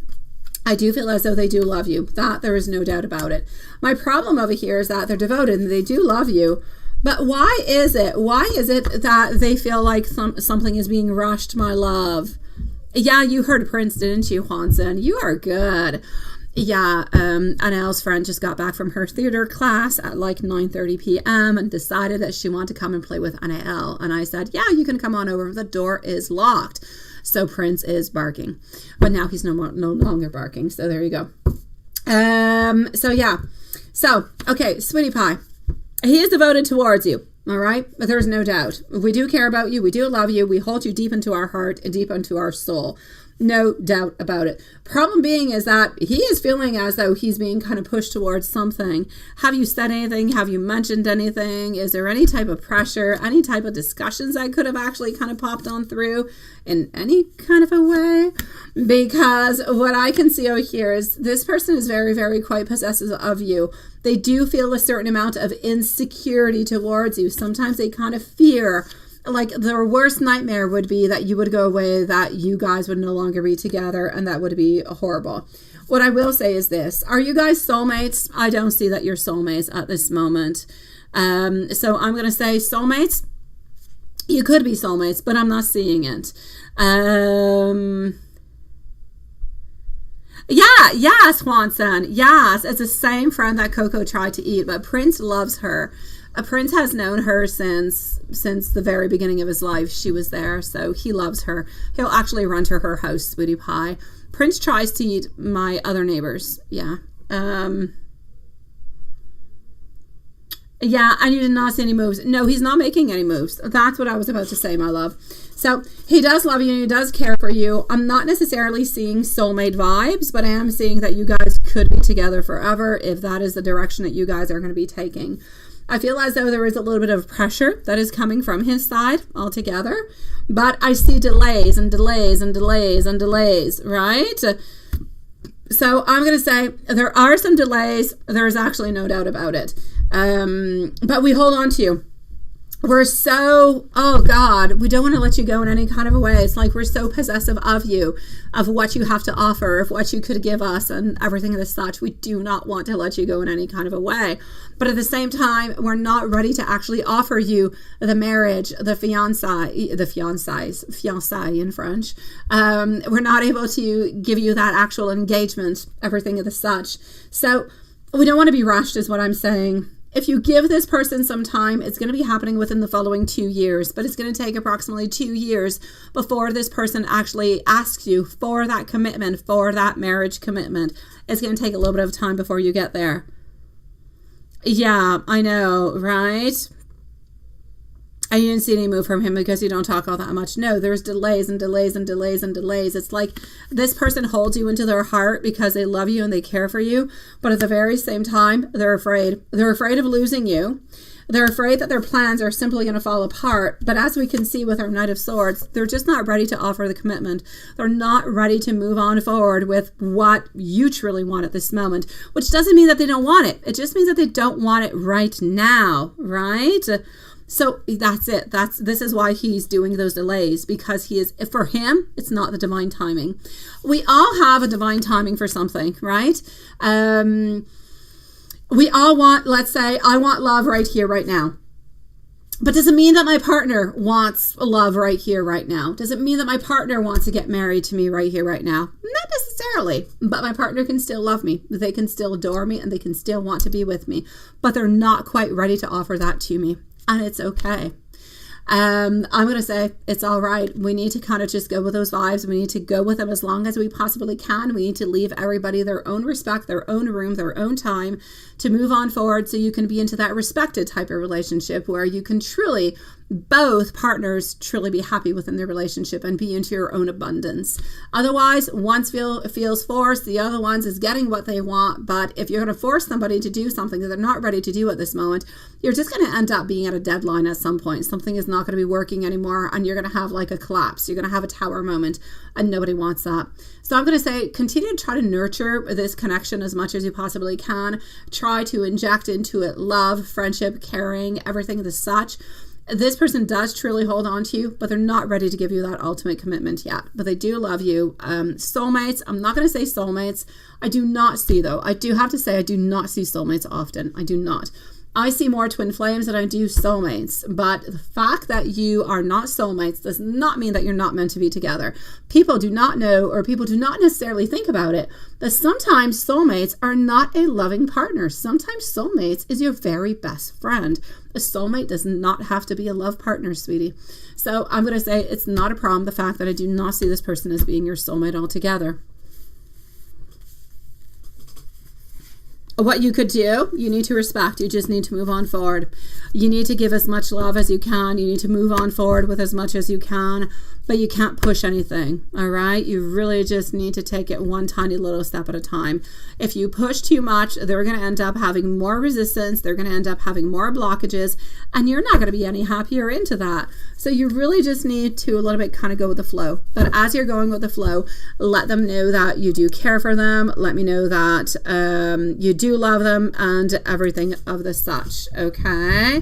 I do feel as though they do love you. That there is no doubt about it. My problem over here is that they're devoted and they do love you. But why is it? Why is it that they feel like something is being rushed, my love? Yeah, you heard Prince, didn't you, Juanson? You are good. Yeah, Anel's friend just got back from her theater class at like 9:30 p.m. and decided that she wanted to come and play with Anel. And I said, yeah, you can come on over. The door is locked. So Prince is barking. But now he's no longer barking. So there you go. So, yeah. So, okay, sweetie pie. He is devoted towards you. All right. But there's no doubt. We do care about you. We do love you. We hold you deep into our heart and deep into our soul. No doubt about it. Problem being is that he is feeling as though he's being kind of pushed towards something. Have you said anything? Have you mentioned anything? Is there any type of pressure, any type of discussions that could have actually kind of popped on through in any kind of a way? Because what I can see over here is this person is very, very quite possessive of you. They do feel a certain amount of insecurity towards you. Sometimes they kind of fear, like their worst nightmare would be that you would go away, that you guys would no longer be together, and that would be horrible. What I will say is this. Are you guys soulmates? I don't see that you're soulmates at this moment. So I'm going to say soulmates. You could be soulmates, but I'm not seeing it. Yeah, yes, Swanson. Yes, it's the same friend that Coco tried to eat, but Prince loves her. Prince has known her since the very beginning of his life. She was there, so he loves her. He'll actually run to her house, sweetie pie. Prince tries to eat my other neighbors. Yeah. Yeah, and you did not see any moves. No, he's not making any moves. That's what I was about to say, my love. So he does love you and he does care for you. I'm not necessarily seeing soulmate vibes, but I am seeing that you guys could be together forever if that is the direction that you guys are going to be taking. I feel as though there is a little bit of pressure that is coming from his side altogether, but I see delays and delays and delays and delays, right? So I'm going to say there are some delays. There's actually no doubt about it. But we hold on to you. We're so, oh God, we don't want to let you go in any kind of a way. It's like we're so possessive of you, of what you have to offer, of what you could give us and everything of this such. We do not want to let you go in any kind of a way. But at the same time, we're not ready to actually offer you the marriage, the fiancé in French. We're not able to give you that actual engagement, everything of the such. So we don't want to be rushed is what I'm saying. If you give this person some time, it's going to be happening within the following 2 years, but it's going to take approximately 2 years before this person actually asks you for that commitment, for that marriage commitment. It's going to take a little bit of time before you get there. Yeah, I know, right? And you didn't see any move from him because you don't talk all that much. No, there's delays and delays and delays and delays. It's like this person holds you into their heart because they love you and they care for you. But at the very same time, they're afraid. They're afraid of losing you. They're afraid that their plans are simply going to fall apart. But as we can see with our Knight of Swords, they're just not ready to offer the commitment. They're not ready to move on forward with what you truly want at this moment, which doesn't mean that they don't want it. It just means that they don't want it right now, right? So that's it. This is why he's doing those delays, because for him, it's not the divine timing. We all have a divine timing for something, right? We all want, let's say, I want love right here, right now. But does it mean that my partner wants love right here, right now? Does it mean that my partner wants to get married to me right here, right now? Not necessarily, but my partner can still love me. They can still adore me and they can still want to be with me, but they're not quite ready to offer that to me. And it's okay. I'm going to say it's all right. We need to kind of just go with those vibes. We need to go with them as long as we possibly can. We need to leave everybody their own respect, their own room, their own time to move on forward so you can be into that respected type of relationship where you can truly, both partners truly be happy within their relationship and be into your own abundance. Otherwise, one feels forced, the other one is getting what they want. But if you're going to force somebody to do something that they're not ready to do at this moment, you're just going to end up being at a deadline at some point. Something is not going to be working anymore and you're going to have like a collapse. You're going to have a tower moment and nobody wants that. So I'm going to say continue to try to nurture this connection as much as you possibly can. Try to inject into it love, friendship, caring, everything as such. This person does truly hold on to you, but they're not ready to give you that ultimate commitment yet. But they do love you. Soulmates, I'm not going to say soulmates. I do not see, though. I do have to say I do not see soulmates often. I do not. I see more twin flames than I do soulmates, but the fact that you are not soulmates does not mean that you're not meant to be together. People do not know, or people do not necessarily think about it, that sometimes soulmates are not a loving partner. Sometimes soulmates is your very best friend. A soulmate does not have to be a love partner, sweetie. So I'm going to say it's not a problem, the fact that I do not see this person as being your soulmate altogether. What you could do, you need to respect. You just need to move on forward. You need to give as much love as you can. You need to move on forward with as much as you can, but you can't push anything, all right? You really just need to take it one tiny little step at a time. If you push too much, they're going to end up having more resistance. They're going to end up having more blockages, and you're not going to be any happier into that. So you really just need to a little bit kind of go with the flow. But as you're going with the flow, let them know that you do care for them. Let me know that you do love them and everything of the such, okay?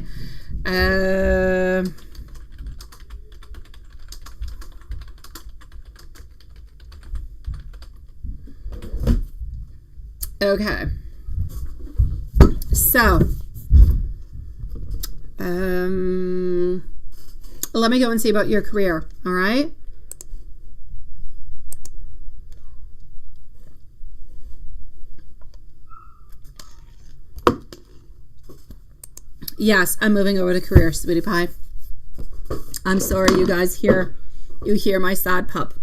Okay. So, let me go and see about your career, all right? Yes, I'm moving over to career, sweetie pie. I'm sorry, you guys you hear my sad pup.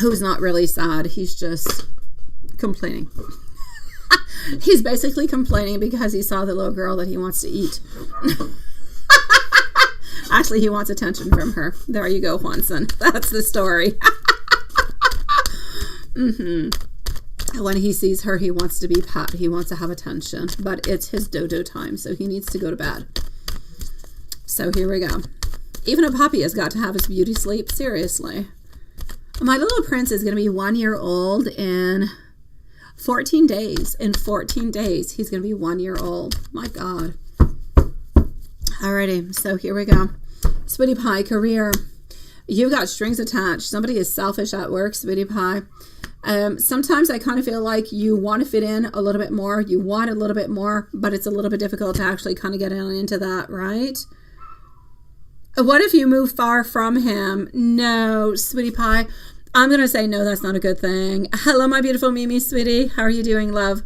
Who's not really sad. He's just complaining. He's basically complaining because he saw the little girl that he wants to eat. Actually, he wants attention from her. There you go, Juanson. That's the story. When he sees her, he wants to be pet. He wants to have attention. But it's his dodo time, so he needs to go to bed. So here we go. Even a puppy has got to have his beauty sleep. Seriously. My little prince is going to be 1 year old in 14 days. In 14 days, he's going to be 1 year old. My God. Alrighty, so here we go. Sweetie pie, career. You've got strings attached. Somebody is selfish at work, sweetie pie. Sometimes I kind of feel like you want to fit in a little bit more. You want a little bit more, but it's a little bit difficult to actually kind of get into that, right? What if you move far from him? No, sweetie pie. I'm going to say no, that's not a good thing. Hello, my beautiful Mimi, sweetie. How are you doing, love?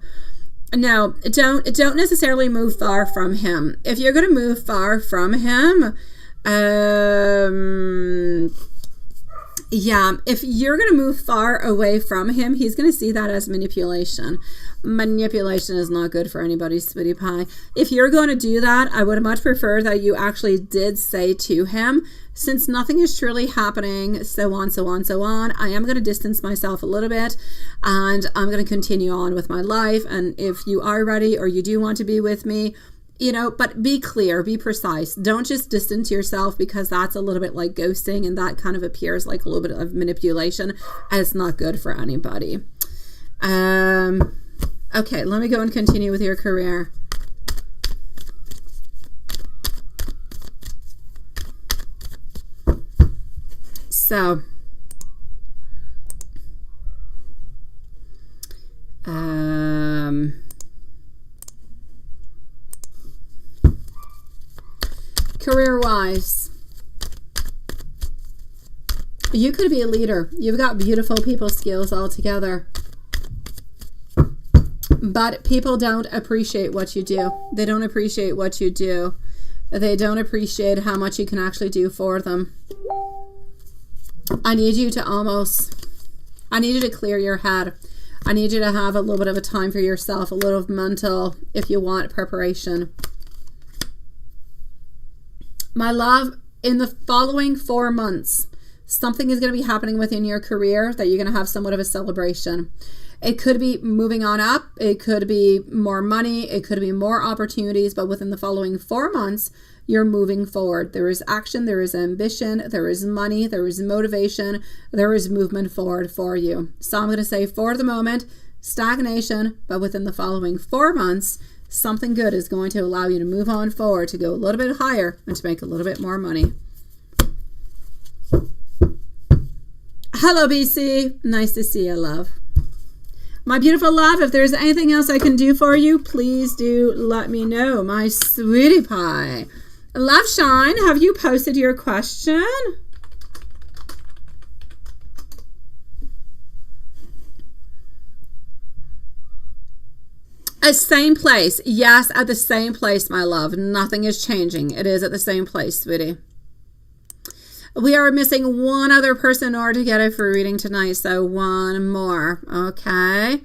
No, don't necessarily move far from him. If you're going to move far from him, yeah, if you're going to move far away from him, he's going to see that as manipulation. Manipulation is not good for anybody, sweetie pie. If you're going to do that, I would much prefer that you actually did say to him, since nothing is truly happening, so on, so on, so on, I am going to distance myself a little bit and I'm going to continue on with my life. And if you are ready or you do want to be with me, you know, but be clear, be precise. Don't just distance yourself, because that's a little bit like ghosting, and that kind of appears like a little bit of manipulation, and it's not good for anybody. Okay, let me go and continue with your career. So, career-wise, you could be a leader. You've got beautiful people skills altogether. But people don't appreciate what you do. They don't appreciate what you do. They don't appreciate how much you can actually do for them. I need you to clear your head. I need you to have a little bit of a time for yourself, a little mental, if you want, preparation. My love, in the following 4 months, something is going to be happening within your career that you're going to have somewhat of a celebration. It could be moving on up. It could be more money. It could be more opportunities. But within the following 4 months, you're moving forward. There is action. There is ambition. There is money. There is motivation. There is movement forward for you. So I'm going to say for the moment, stagnation. But within the following 4 months, something good is going to allow you to move on forward, to go a little bit higher, and to make a little bit more money. Hello, BC. Nice to see you, love. My beautiful love, if there's anything else I can do for you, please do let me know, my sweetie pie. Love Shine, have you posted your question? Same place. Yes, at the same place, my love. Nothing is changing. It is at the same place, sweetie. We are missing one other person in order to get a free reading tonight, so one more. Okay.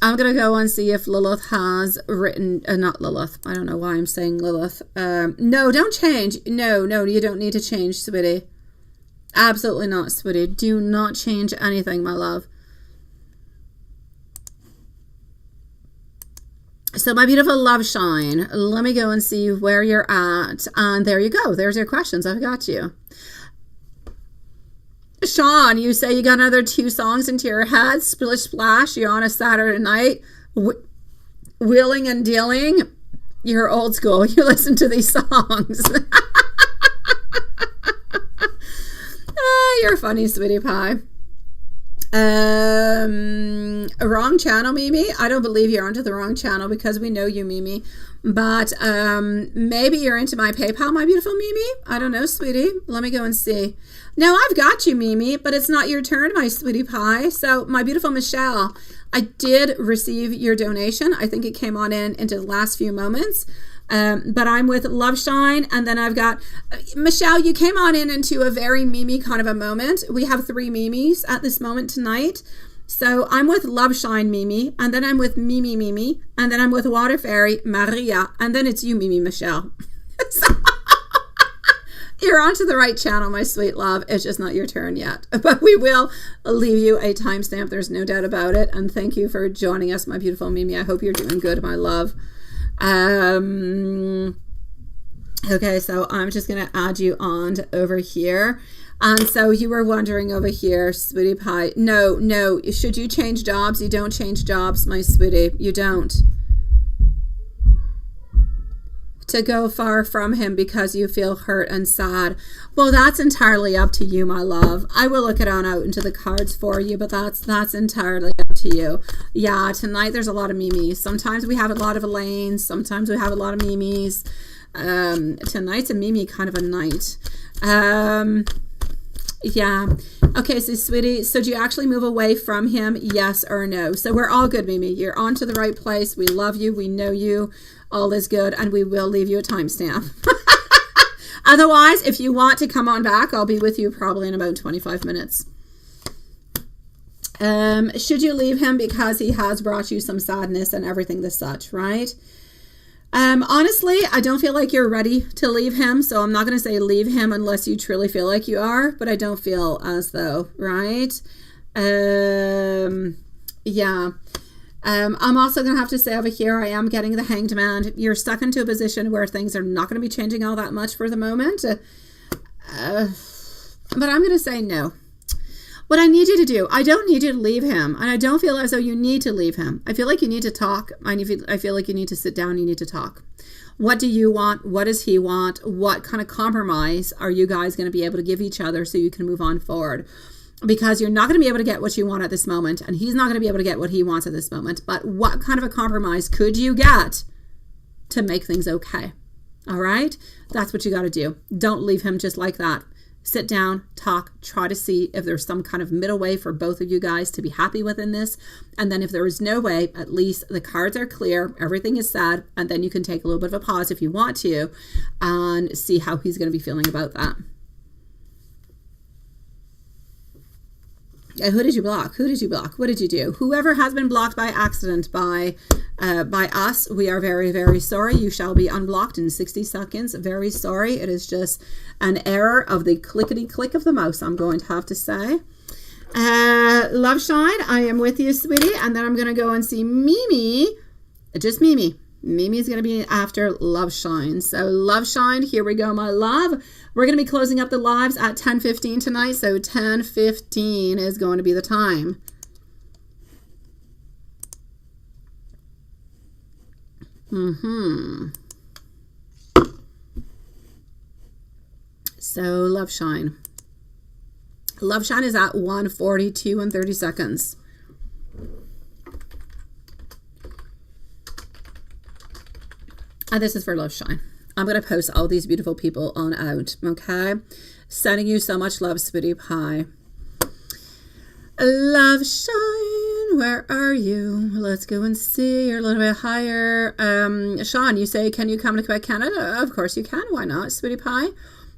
I'm going to go and see if Lilith has written, not Lilith. I don't know why I'm saying Lilith. No, don't change. No, you don't need to change, sweetie. Absolutely not, sweetie. Do not change anything, my love. So my beautiful love shine, let me go and see where you're at. And there you go. There's your questions. I've got you. Sean, you say you got another 2 songs into your head. Splish splash. You're on a Saturday night. Wheeling and dealing. You're old school. You listen to these songs. You're funny, sweetie pie. Wrong channel, Mimi. I don't believe you're onto the wrong channel because we know you, Mimi. But maybe you're into my PayPal, my beautiful Mimi. I don't know, sweetie. Let me go and see. No, I've got you, Mimi, but it's not your turn, my sweetie pie. So, my beautiful Michelle, I did receive your donation. I think it came on into the last few moments. But I'm with Love Shine, and then I've got Michelle. You came on into a very Mimi kind of a moment. We have 3 Mimis at this moment tonight. So I'm with Love Shine Mimi, and then I'm with Mimi, and then I'm with Water Fairy Maria, and then it's you, Mimi Michelle. So, you're onto the right channel, my sweet love. It's just not your turn yet. But we will leave you a timestamp. There's no doubt about it. And thank you for joining us, my beautiful Mimi. I hope you're doing good, my love. Okay, so I'm just going to add you on over here. And so you were wondering over here, sweetie pie. No. Should you change jobs? You don't change jobs, my sweetie. You don't. To go far from him because you feel hurt and sad. Well, that's entirely up to you, my love. I will look it on out into the cards for you, but that's entirely up to you. Yeah, tonight there's a lot of Mimis. Sometimes we have a lot of Elaines. Sometimes we have a lot of Mimis. Tonight's a Mimi kind of a night. Yeah. Okay, so sweetie, so do you actually move away from him? Yes or no? So we're all good, Mimi. You're on to the right place. We love you. We know you. All is good, and we will leave you a timestamp. Otherwise, if you want to come on back, I'll be with you probably in about 25 minutes. Should you leave him because he has brought you some sadness and everything this such, right? Honestly, I don't feel like you're ready to leave him, so I'm not going to say leave him unless you truly feel like you are, but I don't feel as though, right? Yeah. I'm also going to have to say over here, I am getting the Hanged Man. You're stuck into a position where things are not going to be changing all that much for the moment. But I'm going to say no. What I need you to do, I don't need you to leave him. And I don't feel as though you need to leave him. I feel like you need to talk. I feel like you need to sit down. You need to talk. What do you want? What does he want? What kind of compromise are you guys going to be able to give each other so you can move on forward? Because you're not going to be able to get what you want at this moment, and he's not going to be able to get what he wants at this moment. But what kind of a compromise could you get to make things okay? All right? That's what you got to do. Don't leave him just like that. Sit down, talk, try to see if there's some kind of middle way for both of you guys to be happy within this. And then if there is no way, at least the cards are clear, everything is sad, and then you can take a little bit of a pause if you want to and see how he's going to be feeling about that. Who did you block? Who did you block? What did you do? Whoever has been blocked by accident by us, we are very, very sorry. You shall be unblocked in 60 seconds. Very sorry. It is just an error of the clickety click of the mouse, I'm going to have to say. Love Shine, I am with you, sweetie. And then I'm going to go and see Mimi. Just Mimi. Mimi's going to be after Love Shine. So Love Shine, here we go, my love. We're going to be closing up the lives at 10:15 tonight. So 10:15 is going to be the time. So Love Shine. Love Shine is at 1:42 and 30 seconds. And this is for Love Shine. I'm going to post all these beautiful people on out, okay? Sending you so much love, sweetie pie. Love Shine, where are you? Let's go and see. You're a little bit higher. Sean, you say, can you come to Quebec, Canada? Of course you can. Why not, sweetie pie?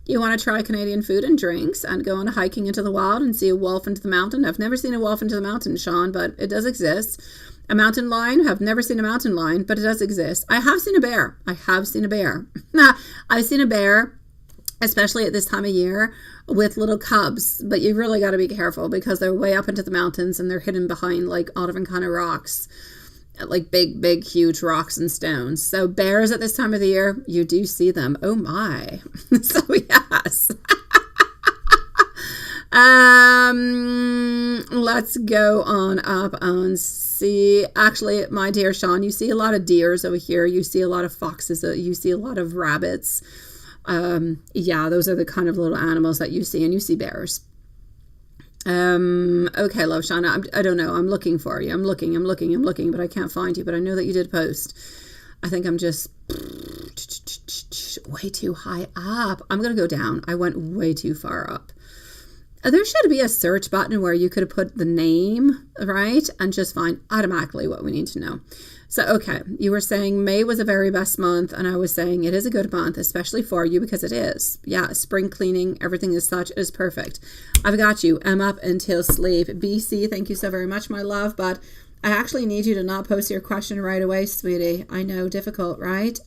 You want to try Canadian food and drinks and go on a hiking into the wild and see a wolf into the mountain? I've never seen a wolf into the mountain, Sean, but it does exist. A mountain lion, I've never seen a mountain lion, but it does exist. I have seen a bear. I have seen a bear. I've seen a bear, especially at this time of year, with little cubs. But you really got to be careful because they're way up into the mountains and they're hidden behind like all different kind of rocks, like big, huge rocks and stones. So bears at this time of the year, you do see them. Oh my. So yes. Let's go on up and see. Actually, my dear Sean, you see a lot of deers over here. You see a lot of foxes. You see a lot of rabbits. Yeah, those are the kind of little animals that you see, and you see bears. Okay, love Shauna, I don't know. I'm looking for you. I'm looking, but I can't find you. But I know that you did post. I think I'm just way too high up. I'm going to go down. I went way too far up. There should be a search button where you could have put the name, right? And just find automatically what we need to know. So, okay, you were saying May was a very best month, and I was saying it is a good month, especially for you because it is. Yeah, spring cleaning, everything is such is perfect. I've got you. I'm up until sleep. BC, thank you so very much, my love, but I actually need you to not post your question right away, sweetie. I know, difficult, right?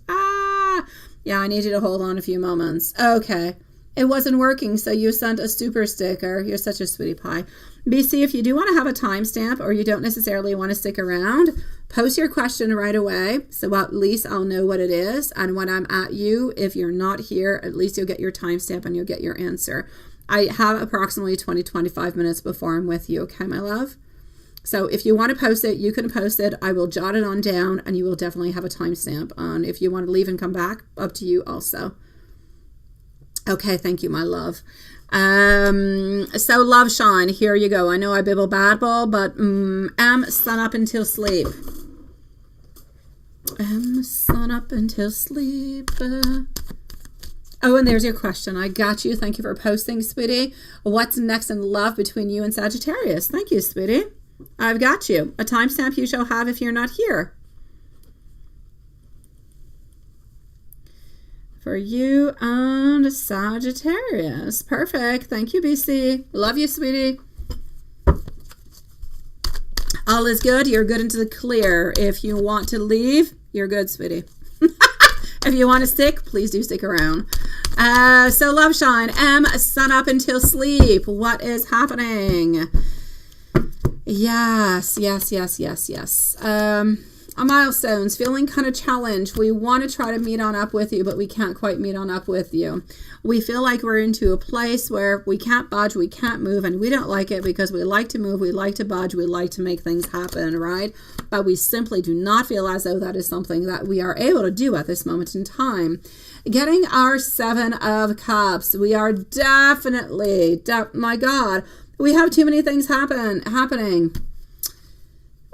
Yeah, I need you to hold on a few moments. Okay. It wasn't working, so you sent a super sticker. You're such a sweetie pie. BC, if you do want to have a timestamp or you don't necessarily want to stick around, post your question right away. So at least I'll know what it is. And when I'm at you, if you're not here, at least you'll get your timestamp and you'll get your answer. I have approximately 20-25 minutes before I'm with you. Okay, my love? So if you want to post it, you can post it. I will jot it on down and you will definitely have a timestamp on. If you want to leave and come back, up to you also. Okay, thank you, my love. So love Sean, here you go. I know I bibble badble, but sun up until sleep. Sun up until sleep. Oh, and there's your question. I got you. Thank you for posting, sweetie. What's next in love between you and Sagittarius? Thank you, sweetie. I've got you. A timestamp you shall have if you're not here. For you and Sagittarius. Perfect. Thank you, BC. Love you, sweetie. All is good. You're good into the clear. If you want to leave, you're good, sweetie. If you want to stick, please do stick around. So love shine. Sun up until sleep. What is happening? Yes. Milestones, feeling kind of challenged. We want to try to meet on up with you, but we can't quite meet on up with you. We feel like we're into a place where we can't budge, we can't move, and we don't like it because we like to move, we like to budge, we like to make things happen, right? But we simply do not feel as though that is something that we are able to do at this moment in time. Getting our 7 of Cups. We are definitely, my God, we have too many things happening.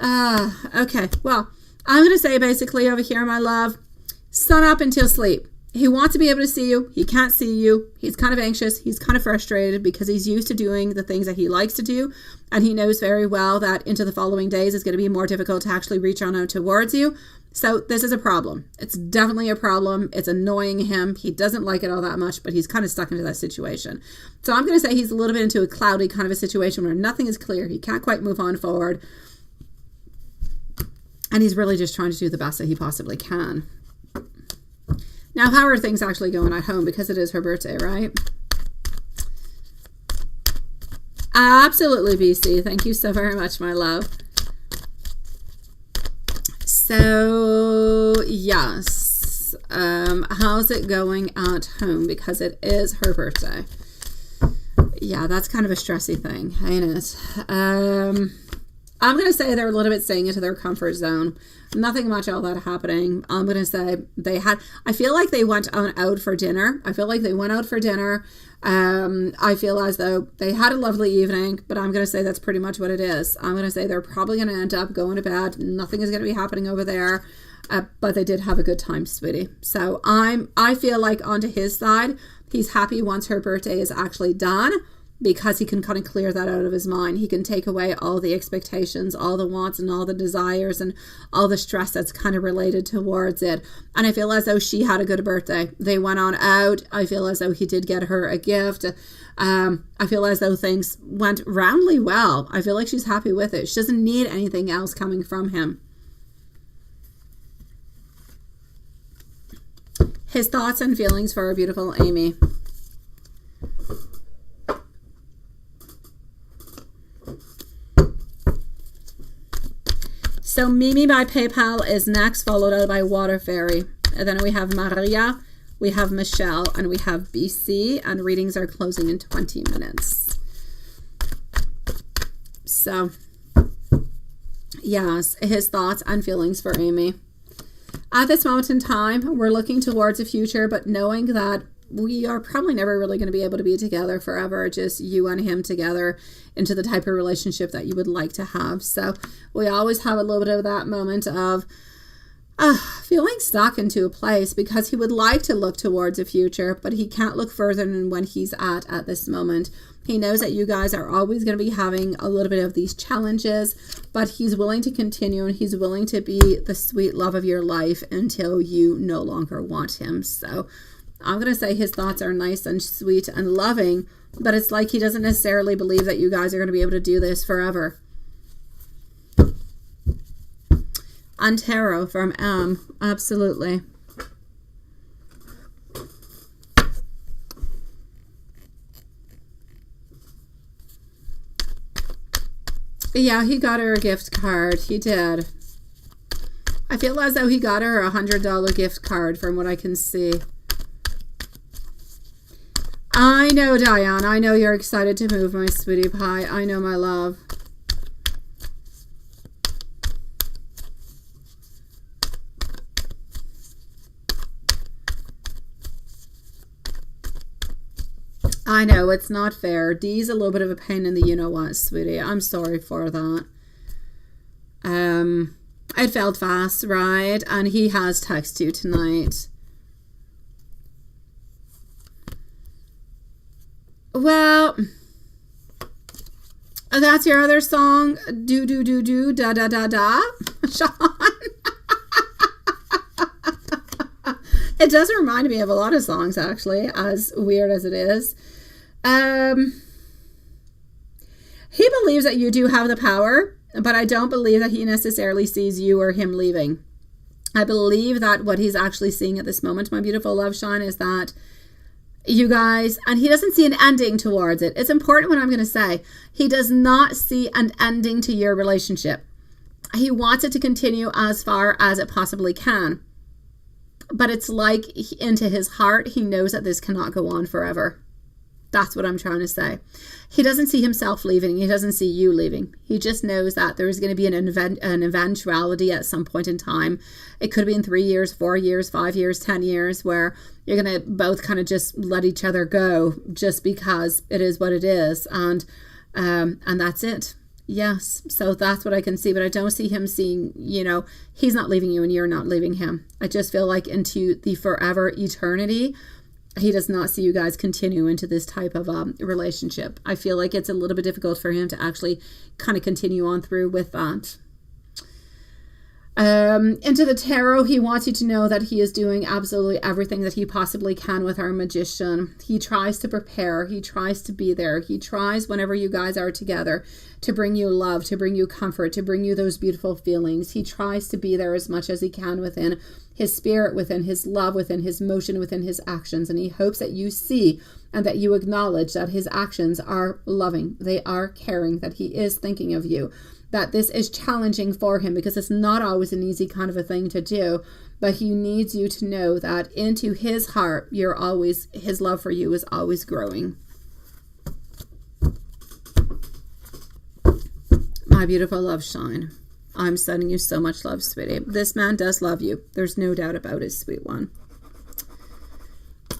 Okay, well, I'm going to say basically over here, my love, sun up until sleep. He wants to be able to see you. He can't see you. He's kind of anxious. He's kind of frustrated because he's used to doing the things that he likes to do. And he knows very well that into the following days is going to be more difficult to actually reach on out towards you. So this is a problem. It's definitely a problem. It's annoying him. He doesn't like it all that much, but he's kind of stuck into that situation. So I'm going to say he's a little bit into a cloudy kind of a situation where nothing is clear. He can't quite move on forward. And he's really just trying to do the best that he possibly can. Now, how are things actually going at home? Because it is her birthday, right? Absolutely, BC. Thank you so very much, my love. So, yes. How's it going at home? Because it is her birthday. Yeah, that's kind of a stressy thing, ain't it? I'm going to say they're a little bit staying into their comfort zone. Nothing much all that happening. I'm going to say I feel like they went out for dinner. I feel as though they had a lovely evening, but I'm going to say that's pretty much what it is. I'm going to say they're probably going to end up going to bed. Nothing is going to be happening over there, but they did have a good time, sweetie. So I feel like onto his side, he's happy once her birthday is actually done. because he can kind of clear that out of his mind. He can take away all the expectations, all the wants and all the desires and all the stress that's kind of related towards it. And I feel as though she had a good birthday. They went on out. I feel as though he did get her a gift. I feel as though things went roundly well. I feel like she's happy with it. She doesn't need anything else coming from him. His thoughts and feelings for our beautiful Amy. So Mimi by PayPal is next, followed out by Water Fairy. And then we have Maria, we have Michelle, and we have BC. And readings are closing in 20 minutes. So, yes, his thoughts and feelings for Amy. At this moment in time, we're looking towards a future, but knowing that we are probably never really going to be able to be together forever, just you and him together into the type of relationship that you would like to have. So we always have a little bit of that moment of feeling stuck into a place because he would like to look towards a future, but he can't look further than when he's at this moment. He knows that you guys are always going to be having a little bit of these challenges, but he's willing to continue and he's willing to be the sweet love of your life until you no longer want him. So I'm going to say his thoughts are nice and sweet and loving, but it's like he doesn't necessarily believe that you guys are going to be able to do this forever. And tarot from M, absolutely. Yeah, he got her a gift card. He did. I feel as though he got her a $100 gift card from what I can see. I know, Diane. I know you're excited to move, my sweetie pie. I know, my love. I know, it's not fair. D's a little bit of a pain in the you-know-what, sweetie. I'm sorry for that. It felt fast, right? And he has texted you tonight. Well, that's your other song, do, do, do, do, da, da, da, da, Sean. It does remind me of a lot of songs, actually, as weird as it is. He believes that you do have the power, but I don't believe that he necessarily sees you or him leaving. I believe that what he's actually seeing at this moment, my beautiful love, Sean, is that you guys, and he doesn't see an ending towards it. It's important what I'm going to say. He does not see an ending to your relationship. He wants it to continue as far as it possibly can. But it's like into his heart, he knows that this cannot go on forever. That's what I'm trying to say. He doesn't see himself leaving. He doesn't see you leaving. He just knows that there is going to be an eventuality at some point in time. It could be in 3 years, 4 years, 5 years, 10 years, where you're going to both kind of just let each other go just because it is what it is. And that's it. Yes. So that's what I can see. But I don't see him seeing, he's not leaving you and you're not leaving him. I just feel like into the forever eternity, he does not see you guys continue into this type of relationship. I feel like it's a little bit difficult for him to actually kind of continue on through with that. Into the tarot, he wants you to know that he is doing absolutely everything that he possibly can with our magician. He tries to prepare. He tries to be there. He tries whenever you guys are together to bring you love, to bring you comfort, to bring you those beautiful feelings. He tries to be there as much as he can within his spirit, within his love, within his motion, within his actions. And he hopes that you see and that you acknowledge that his actions are loving. They are caring, that he is thinking of you, that this is challenging for him because it's not always an easy kind of a thing to do. But he needs you to know that into his heart, his love for you is always growing. My beautiful love, Shine. I'm sending you so much love, sweetie. This man does love you. There's no doubt about it, sweet one.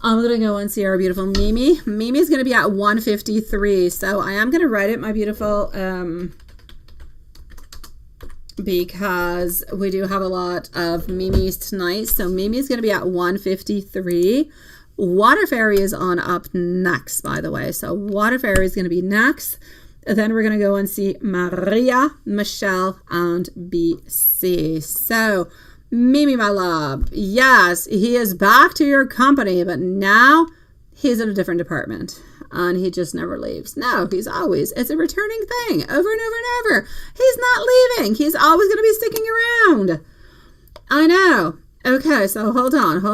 I'm going to go and see our beautiful Mimi. Mimi is going to be at 153. So I am going to write it, my beautiful, because we do have a lot of Mimis tonight. So Mimi is going to be at 153. Water Fairy is on up next, by the way. So Water Fairy is going to be next. Then we're going to go and see Maria, Michelle, and BC. So, Mimi, my love, yes, he is back to your company, but now he's in a different department. And he just never leaves. No, he's always, it's a returning thing, over and over and over. He's not leaving. He's always going to be sticking around. I know. Okay, so hold on.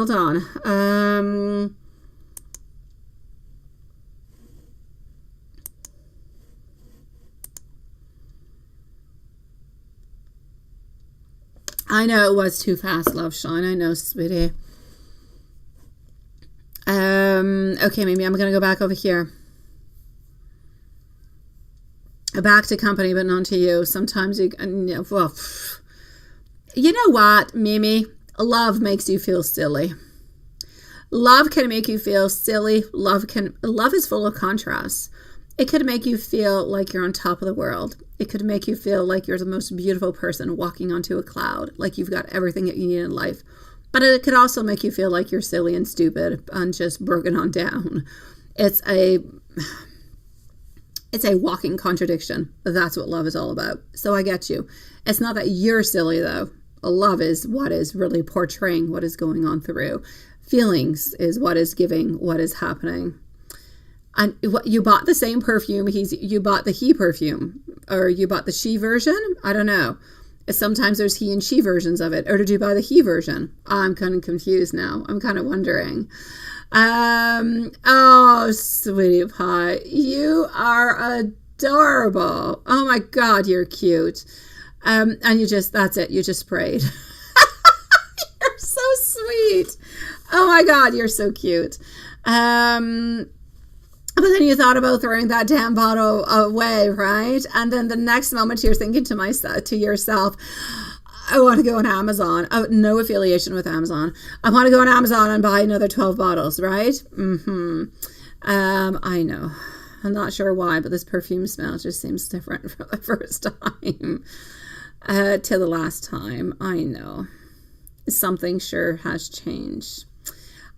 I know it was too fast, Love Shine. I know, sweetie. Okay, maybe I'm going to go back over here. Back to company, but not to you. Sometimes you, well, you know what, Mimi? Love makes you feel silly. Love can make you feel silly. Love is full of contrasts. It could make you feel like you're on top of the world. It could make you feel like you're the most beautiful person walking onto a cloud, like you've got everything that you need in life. But it could also make you feel like you're silly and stupid and just broken on down. It's a walking contradiction. That's what love is all about. So I get you. It's not that you're silly, though. Love is what is really portraying what is going on through. Feelings is what is giving what is happening. And you bought the same perfume. You bought the he perfume, or you bought the she version. I don't know. Sometimes there's he and she versions of it. Or did you buy the he version? I'm kind of confused now. I'm kind of wondering. Oh, sweetie pie, you are adorable. Oh my God, you're cute. And that's it. You just prayed. You're so sweet. Oh my God, you're so cute. But then you thought about throwing that damn bottle away, right? And then the next moment you're thinking to yourself, I want to go on Amazon. Oh, no affiliation with Amazon. I want to go on Amazon and buy another 12 bottles, right? I know. I'm not sure why, but this perfume smell just seems different for the first time to the last time. I know. Something sure has changed.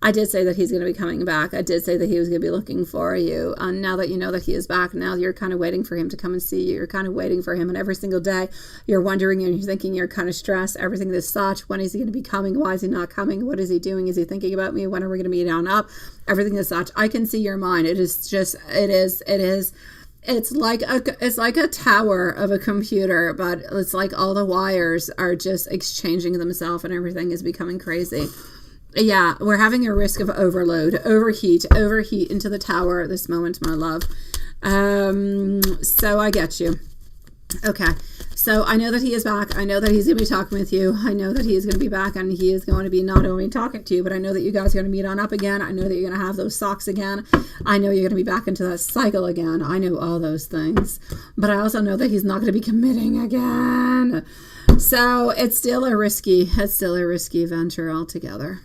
I did say that he's going to be coming back. I did say that he was going to be looking for you. And now that you know that he is back, now you're kind of waiting for him to come and see you. You're kind of waiting for him. And every single day you're wondering and you're thinking, you're kind of stressed. Everything this such. When is he going to be coming? Why is he not coming? What is he doing? Is he thinking about me? When are we going to meet on up? Everything is such. I can see your mind. It's like a tower of a computer, but it's like all the wires are just exchanging themselves and everything is becoming crazy. Yeah, we're having a risk of overheat into the tower at this moment, my love. So I get you. Okay, so I know that he is back. I know that he's going to be talking with you. I know that he is going to be back, and he is going to be not only talking to you, but I know that you guys are going to meet on up again. I know that you're going to have those socks again. I know you're going to be back into that cycle again. I know all those things. But I also know that he's not going to be committing again. So it's still a risky venture altogether.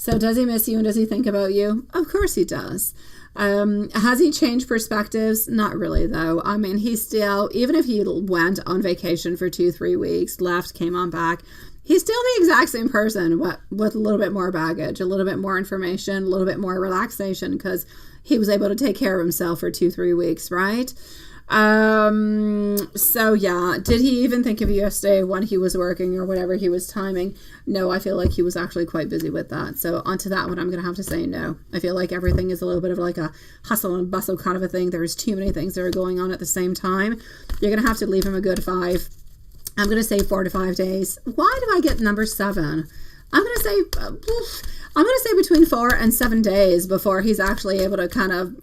So does he miss you and does he think about you? Of course he does. Has he changed perspectives? Not really, though. I mean, he's still, even if he went on vacation for 2-3 weeks, left, came on back, he's still the exact same person, with a little bit more baggage, a little bit more information, a little bit more relaxation, because he was able to take care of himself for 2-3 weeks, right? So yeah, did he even think of you yesterday when he was working or whatever he was timing? No, I feel like he was actually quite busy with that. So onto that one, I'm going to have to say no. I feel like everything is a little bit of like a hustle and bustle kind of a thing. There's too many things that are going on at the same time. You're going to have to leave him a good 5. I'm going to say 4 to 5 days. Why do I get number 7? I'm going to say between 4 and 7 days before he's actually able to kind of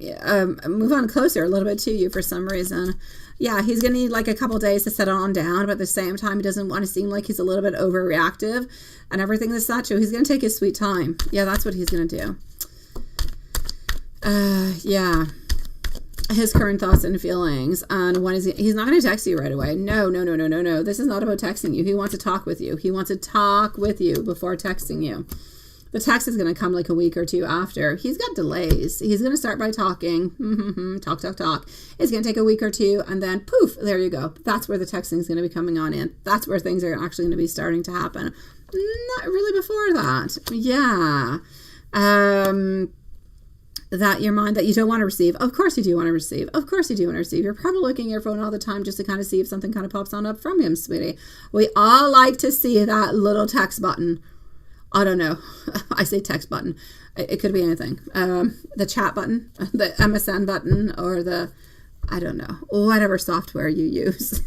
move on closer a little bit to you for some reason. Yeah, he's going to need like a couple days to settle on down, but at the same time, he doesn't want to seem like he's a little bit overreactive and everything is such. So he's going to take his sweet time. Yeah, that's what he's going to do. Yeah. His current thoughts and feelings, and when he's not going to text you right away. No. This is not about texting you. He wants to talk with you. He wants to talk with you before texting you. The text is going to come like a week or 2 after. He's got delays. He's going to start by talking. Talk. It's going to take a week or 2, and then poof, there you go. That's where the texting is going to be coming on in. That's where things are actually going to be starting to happen. Not really before that. Yeah. that your mind that you don't want to receive. Of course you do want to receive. Of course you do want to receive. You're probably looking at your phone all the time just to kind of see if something kind of pops on up from him, sweetie. We all like to see that little text button. I don't know. I say text button. It could be anything. The chat button, the MSN button, or the, I don't know, whatever software you use.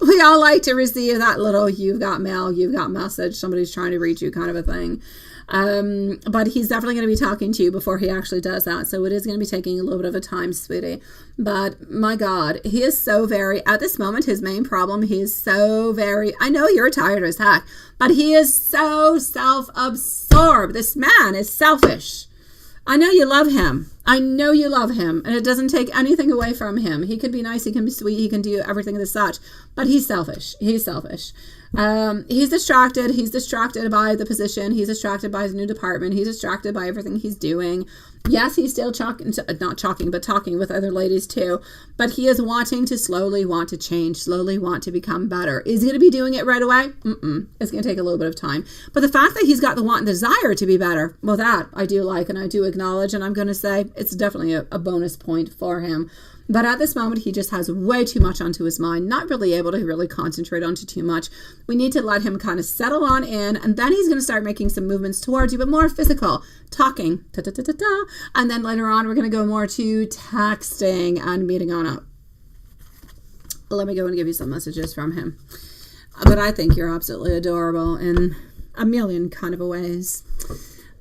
We all like to receive that little, you've got mail, you've got message, somebody's trying to reach you kind of a thing. But he's definitely going to be talking to you before he actually does that. So it is going to be taking a little bit of a time, sweetie. But my God, he is so very, at this moment, his main problem, he is so very, I know you're tired as heck, but he is so self-absorbed. This man is selfish. I know you love him. I know you love him. And it doesn't take anything away from him. He can be nice. He can be sweet. He can do everything as such. But he's selfish. He's selfish. He's distracted. He's distracted by the position. He's distracted by his new department. He's distracted by everything he's doing. Yes, he's still talking with other ladies too. But he is wanting to slowly want to change, slowly want to become better. Is he going to be doing it right away? It's going to take a little bit of time. But the fact that he's got the want and desire to be better, well, that I do like and I do acknowledge. And I'm going to say it's definitely a bonus point for him. But at this moment, he just has way too much onto his mind, not really able to really concentrate onto too much. We need to let him kind of settle on in, and then he's going to start making some movements towards you, but more physical, talking, and then later on, we're going to go more to texting and meeting on up. Let me go and give you some messages from him. But I think you're absolutely adorable in a million kind of ways.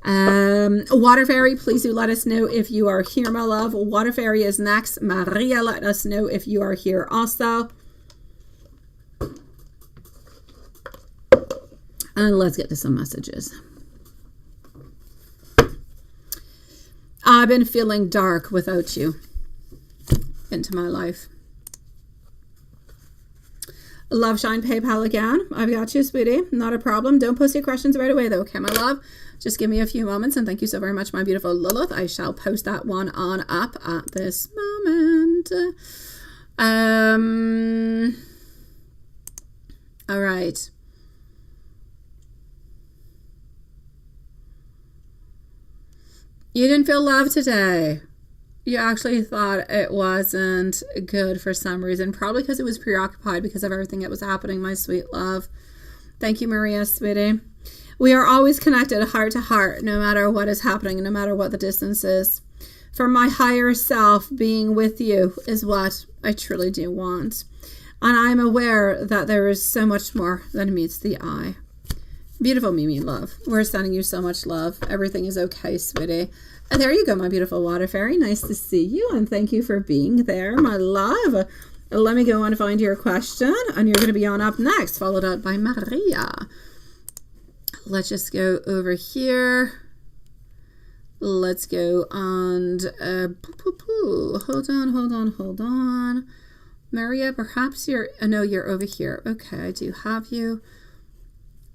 Water Fairy, please do let us know if you are here, my love. Water Fairy is next. Maria, let us know if you are here also. And let's get to some messages. I've been feeling dark without you into my life. Love Shine PayPal again. I've got you, sweetie. Not a problem. Don't post your questions right away, though. Okay, my love? Just give me a few moments, and thank you so very much, my beautiful Lilith. I shall post that one on up at this moment. All right. You didn't feel love today. You actually thought it wasn't good for some reason, probably because it was preoccupied because of everything that was happening, my sweet love. Thank you, Maria, sweetie. We are always connected heart to heart, no matter what is happening, no matter what the distance is. For my higher self, being with you is what I truly do want. And I'm aware that there is so much more than meets the eye. Beautiful Mimi, love. We're sending you so much love. Everything is okay, sweetie. And there you go, my beautiful Water Fairy. Nice to see you, and thank you for being there, my love. Let me go on and find your question, and you're going to be on up next, followed up by Maria. Let's just go over here. Let's go on. Hold on. Maria, perhaps you're, no, you're over here. Okay, I do have you.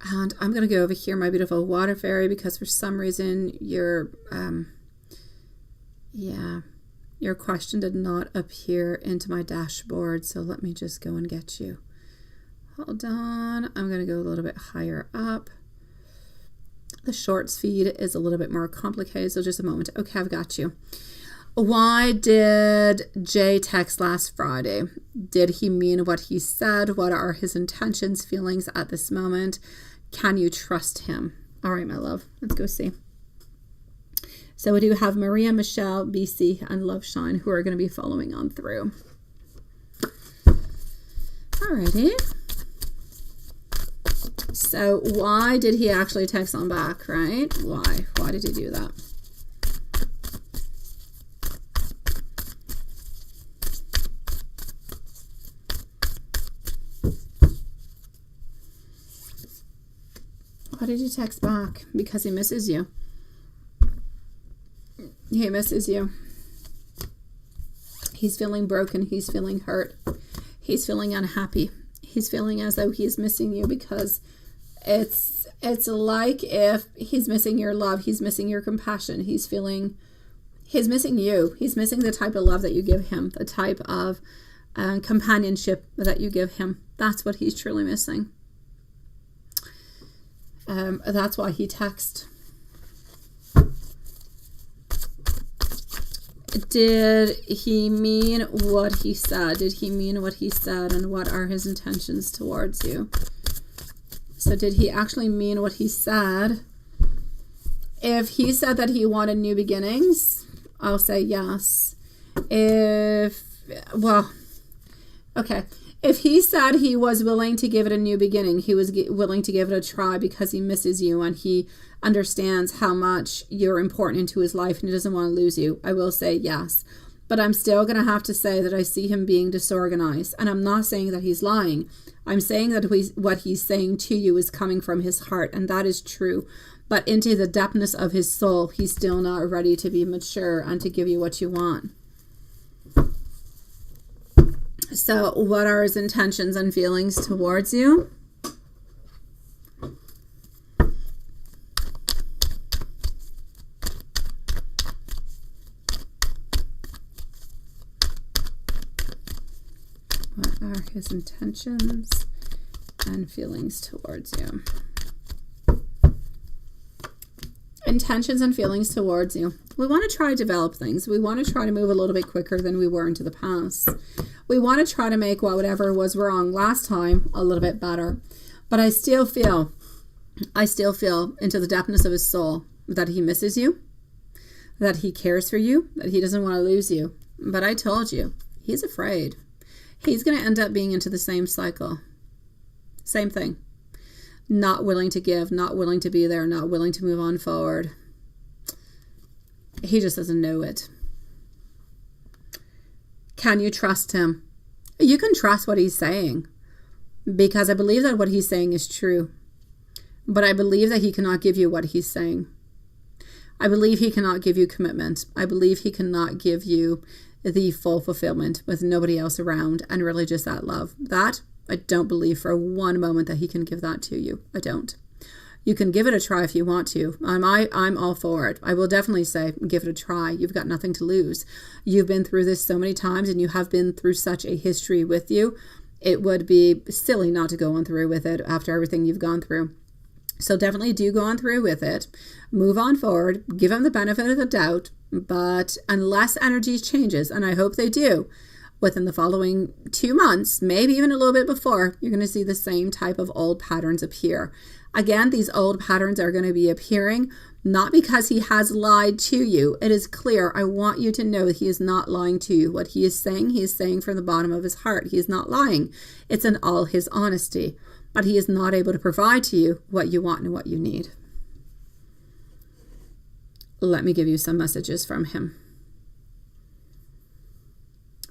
And I'm going to go over here, my beautiful Water Fairy, because for some reason your question did not appear into my dashboard. So let me just go and get you. Hold on. I'm going to go a little bit higher up. The shorts feed is a little bit more complicated. So just a moment. Okay, I've got you. Why did Jay text last Friday? Did he mean what he said? What are his intentions, feelings at this moment? Can you trust him? All right, my love. Let's go see. So we do have Maria, Michelle, BC, and Love Shine who are going to be following on through. Alrighty. So why did he actually text on back, right? Why? Why did he do that? Why did you text back? Because he misses you. He misses you. He's feeling broken. He's feeling hurt. He's feeling unhappy. He's feeling as though he's missing you because it's like if he's missing your love. He's missing your compassion. He's missing you. He's missing the type of love that you give him, the type of companionship that you give him. That's what he's truly missing. That's why he texted. Did he mean what he said? Did he mean what he said? And what are his intentions towards you? So did he actually mean what he said? If he said that he wanted new beginnings, I'll say yes. If he said he was willing to give it a new beginning, he was willing to give it a try because he misses you and he understands how much you're important into his life and he doesn't want to lose you, I will say yes. But I'm still going to have to say that I see him being disorganized. And I'm not saying that he's lying. I'm saying that what he's saying to you is coming from his heart, and that is true. But into the depthness of his soul, he's still not ready to be mature and to give you what you want. So what are his intentions and feelings towards you? What are his intentions and feelings towards you? Intentions and feelings towards you. We want to try to develop things. We want to try to move a little bit quicker than we were into the past. We want to try to make whatever was wrong last time a little bit better. But I still feel into the depthness of his soul that he misses you, that he cares for you, that he doesn't want to lose you. But I told you, he's afraid. He's going to end up being into the same cycle. Same thing. Not willing to give, not willing to be there, not willing to move on forward. He just doesn't know it. Can you trust him? You can trust what he's saying, because I believe that what he's saying is true. But I believe that he cannot give you what he's saying. I believe he cannot give you commitment. I believe he cannot give you the full fulfillment with nobody else around and really just that love. That, I don't believe for one moment that he can give that to you. I don't. You can give it a try if you want to. I'm all for it. I will definitely say, give it a try. You've got nothing to lose. You've been through this so many times and you have been through such a history with you. It would be silly not to go on through with it after everything you've gone through. So definitely do go on through with it. Move on forward. Give him the benefit of the doubt. But unless energies changes, and I hope they do, within the following 2 months, maybe even a little bit before, you're going to see the same type of old patterns appear. Again, these old patterns are going to be appearing not because he has lied to you. It is clear. I want you to know that he is not lying to you. What he is saying from the bottom of his heart. He is not lying. It's in all his honesty. But he is not able to provide to you what you want and what you need. Let me give you some messages from him.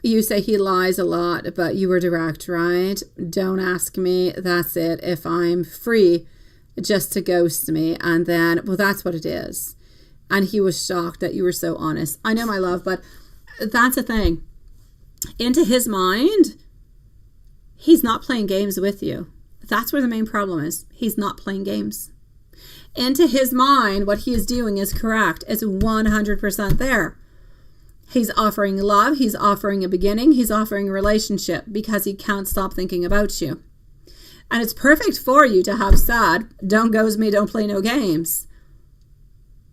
You say he lies a lot, but you were direct, right? Don't ask me. That's it. If I'm free, just to ghost me. And then, well, that's what it is. And he was shocked that you were so honest. I know, my love, but that's the thing. Into his mind, he's not playing games with you. That's where the main problem is. He's not playing games. Into his mind, what he is doing is correct. It's 100% there. He's offering love. He's offering a beginning. He's offering a relationship because he can't stop thinking about you. And it's perfect for you to have said, don't ghost me, don't play no games.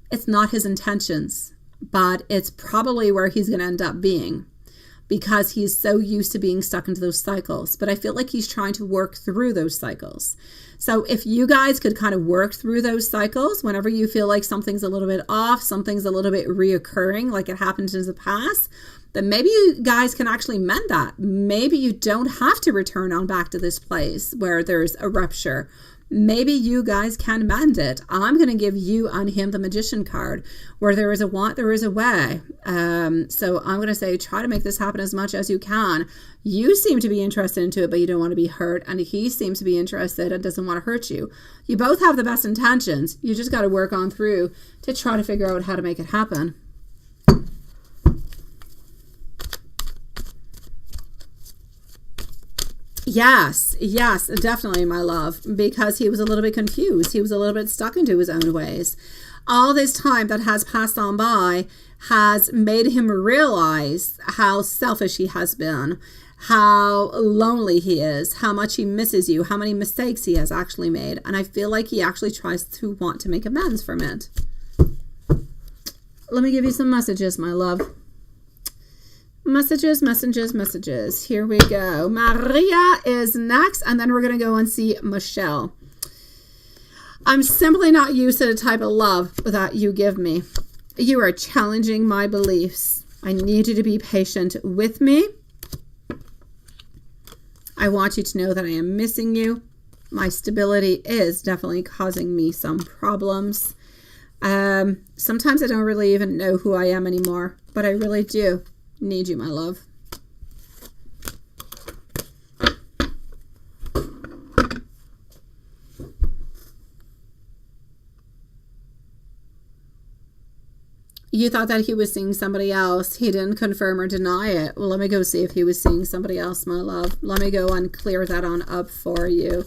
It's not his intentions, but it's probably where he's going to end up being because he's so used to being stuck into those cycles. But I feel like he's trying to work through those cycles. So if you guys could kind of work through those cycles, whenever you feel like something's a little bit off, something's a little bit reoccurring, like it happened in the past, then maybe you guys can actually mend that. Maybe you don't have to return on back to this place where there's a rupture. Maybe you guys can mend it. I'm going to give you and him the Magician card. Where there is a want, there is a way. So I'm going to say, try to make this happen as much as you can. You seem to be interested into it, but you don't want to be hurt. And he seems to be interested and doesn't want to hurt you. You both have the best intentions. You just got to work on through to try to figure out how to make it happen. Yes, definitely, my love, because he was a little bit confused. He was a little bit stuck into his own ways. All this time that has passed on by has made him realize how selfish he has been, how lonely he is, how much he misses you, how many mistakes he has actually made. And I feel like he actually tries to want to make amends from it. Let me give you some messages, my love. Messages, messages, messages. Here we go. Maria is next, and then we're going to go and see Michelle. I'm simply not used to the type of love that you give me. You are challenging my beliefs. I need you to be patient with me. I want you to know that I am missing you. My stability is definitely causing me some problems. Sometimes I don't really even know who I am anymore, but I really do need you, my love. You thought that he was seeing somebody else. He didn't confirm or deny it. Well, let me go see if he was seeing somebody else, my love. Let me go and clear that on up for you.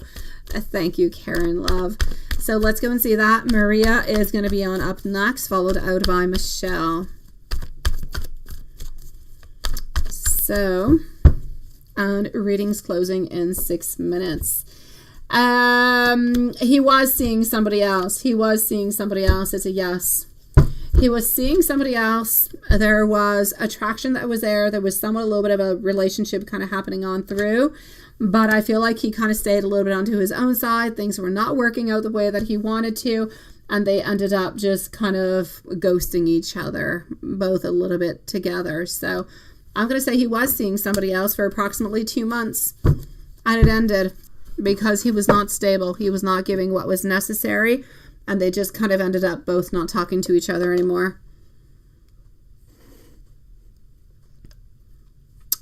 Thank you, Karen, love. So let's go and see that. Maria is going to be on up next, followed out by Michelle. So, and readings closing in 6 minutes. He was seeing somebody else. He was seeing somebody else. It's a yes. He was seeing somebody else. There was attraction that was there. There was somewhat a little bit of a relationship kind of happening on through. But I feel like he kind of stayed a little bit onto his own side. Things were not working out the way that he wanted to. And they ended up just kind of ghosting each other, both a little bit together. So I'm going to say he was seeing somebody else for approximately 2 months. And it ended because he was not stable. He was not giving what was necessary. And they just kind of ended up both not talking to each other anymore.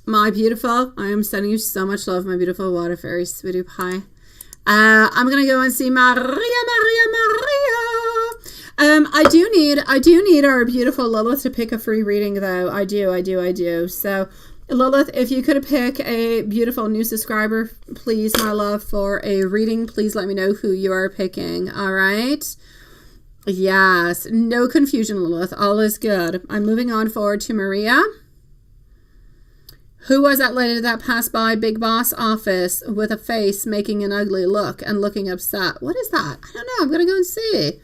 My beautiful, I am sending you so much love, my beautiful water fairy, sweetie pie. I'm going to go and see Maria. I do need our beautiful Lilith to pick a free reading, though. I do. So, Lilith, if you could pick a beautiful new subscriber, please, my love, for a reading, please let me know who you are picking. All right? Yes. No confusion, Lilith. All is good. I'm moving on forward to Maria. Who was that lady that passed by Big Boss office with a face making an ugly look and looking upset? What is that? I don't know. I'm going to go and see.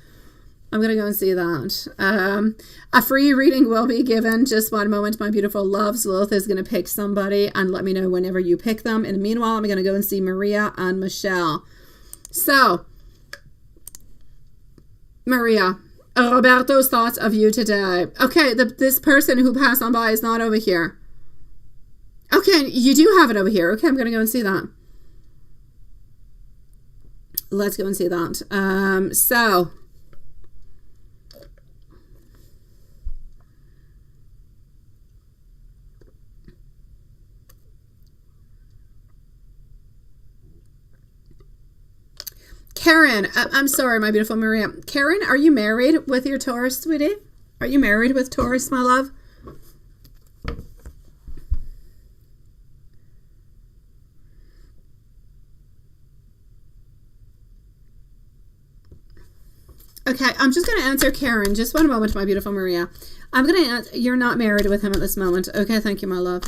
that. A free reading will be given. Just one moment, my beautiful loves. Lilith is going to pick somebody and let me know whenever you pick them. And meanwhile, I'm going to go and see Maria and Michelle. So, Maria, Roberto's thoughts of you today. Okay, this person who passed on by is not over here. Okay, you do have it over here. Okay, I'm going to go and see that. Let's go and see that. So, Karen, I'm sorry, my beautiful Maria. Karen, are you married with your Taurus, sweetie? Are you married with Taurus, my love? Okay, I'm just going to answer Karen. Just one moment, my beautiful Maria. I'm going to answer. You're not married with him at this moment. Okay, thank you, my love.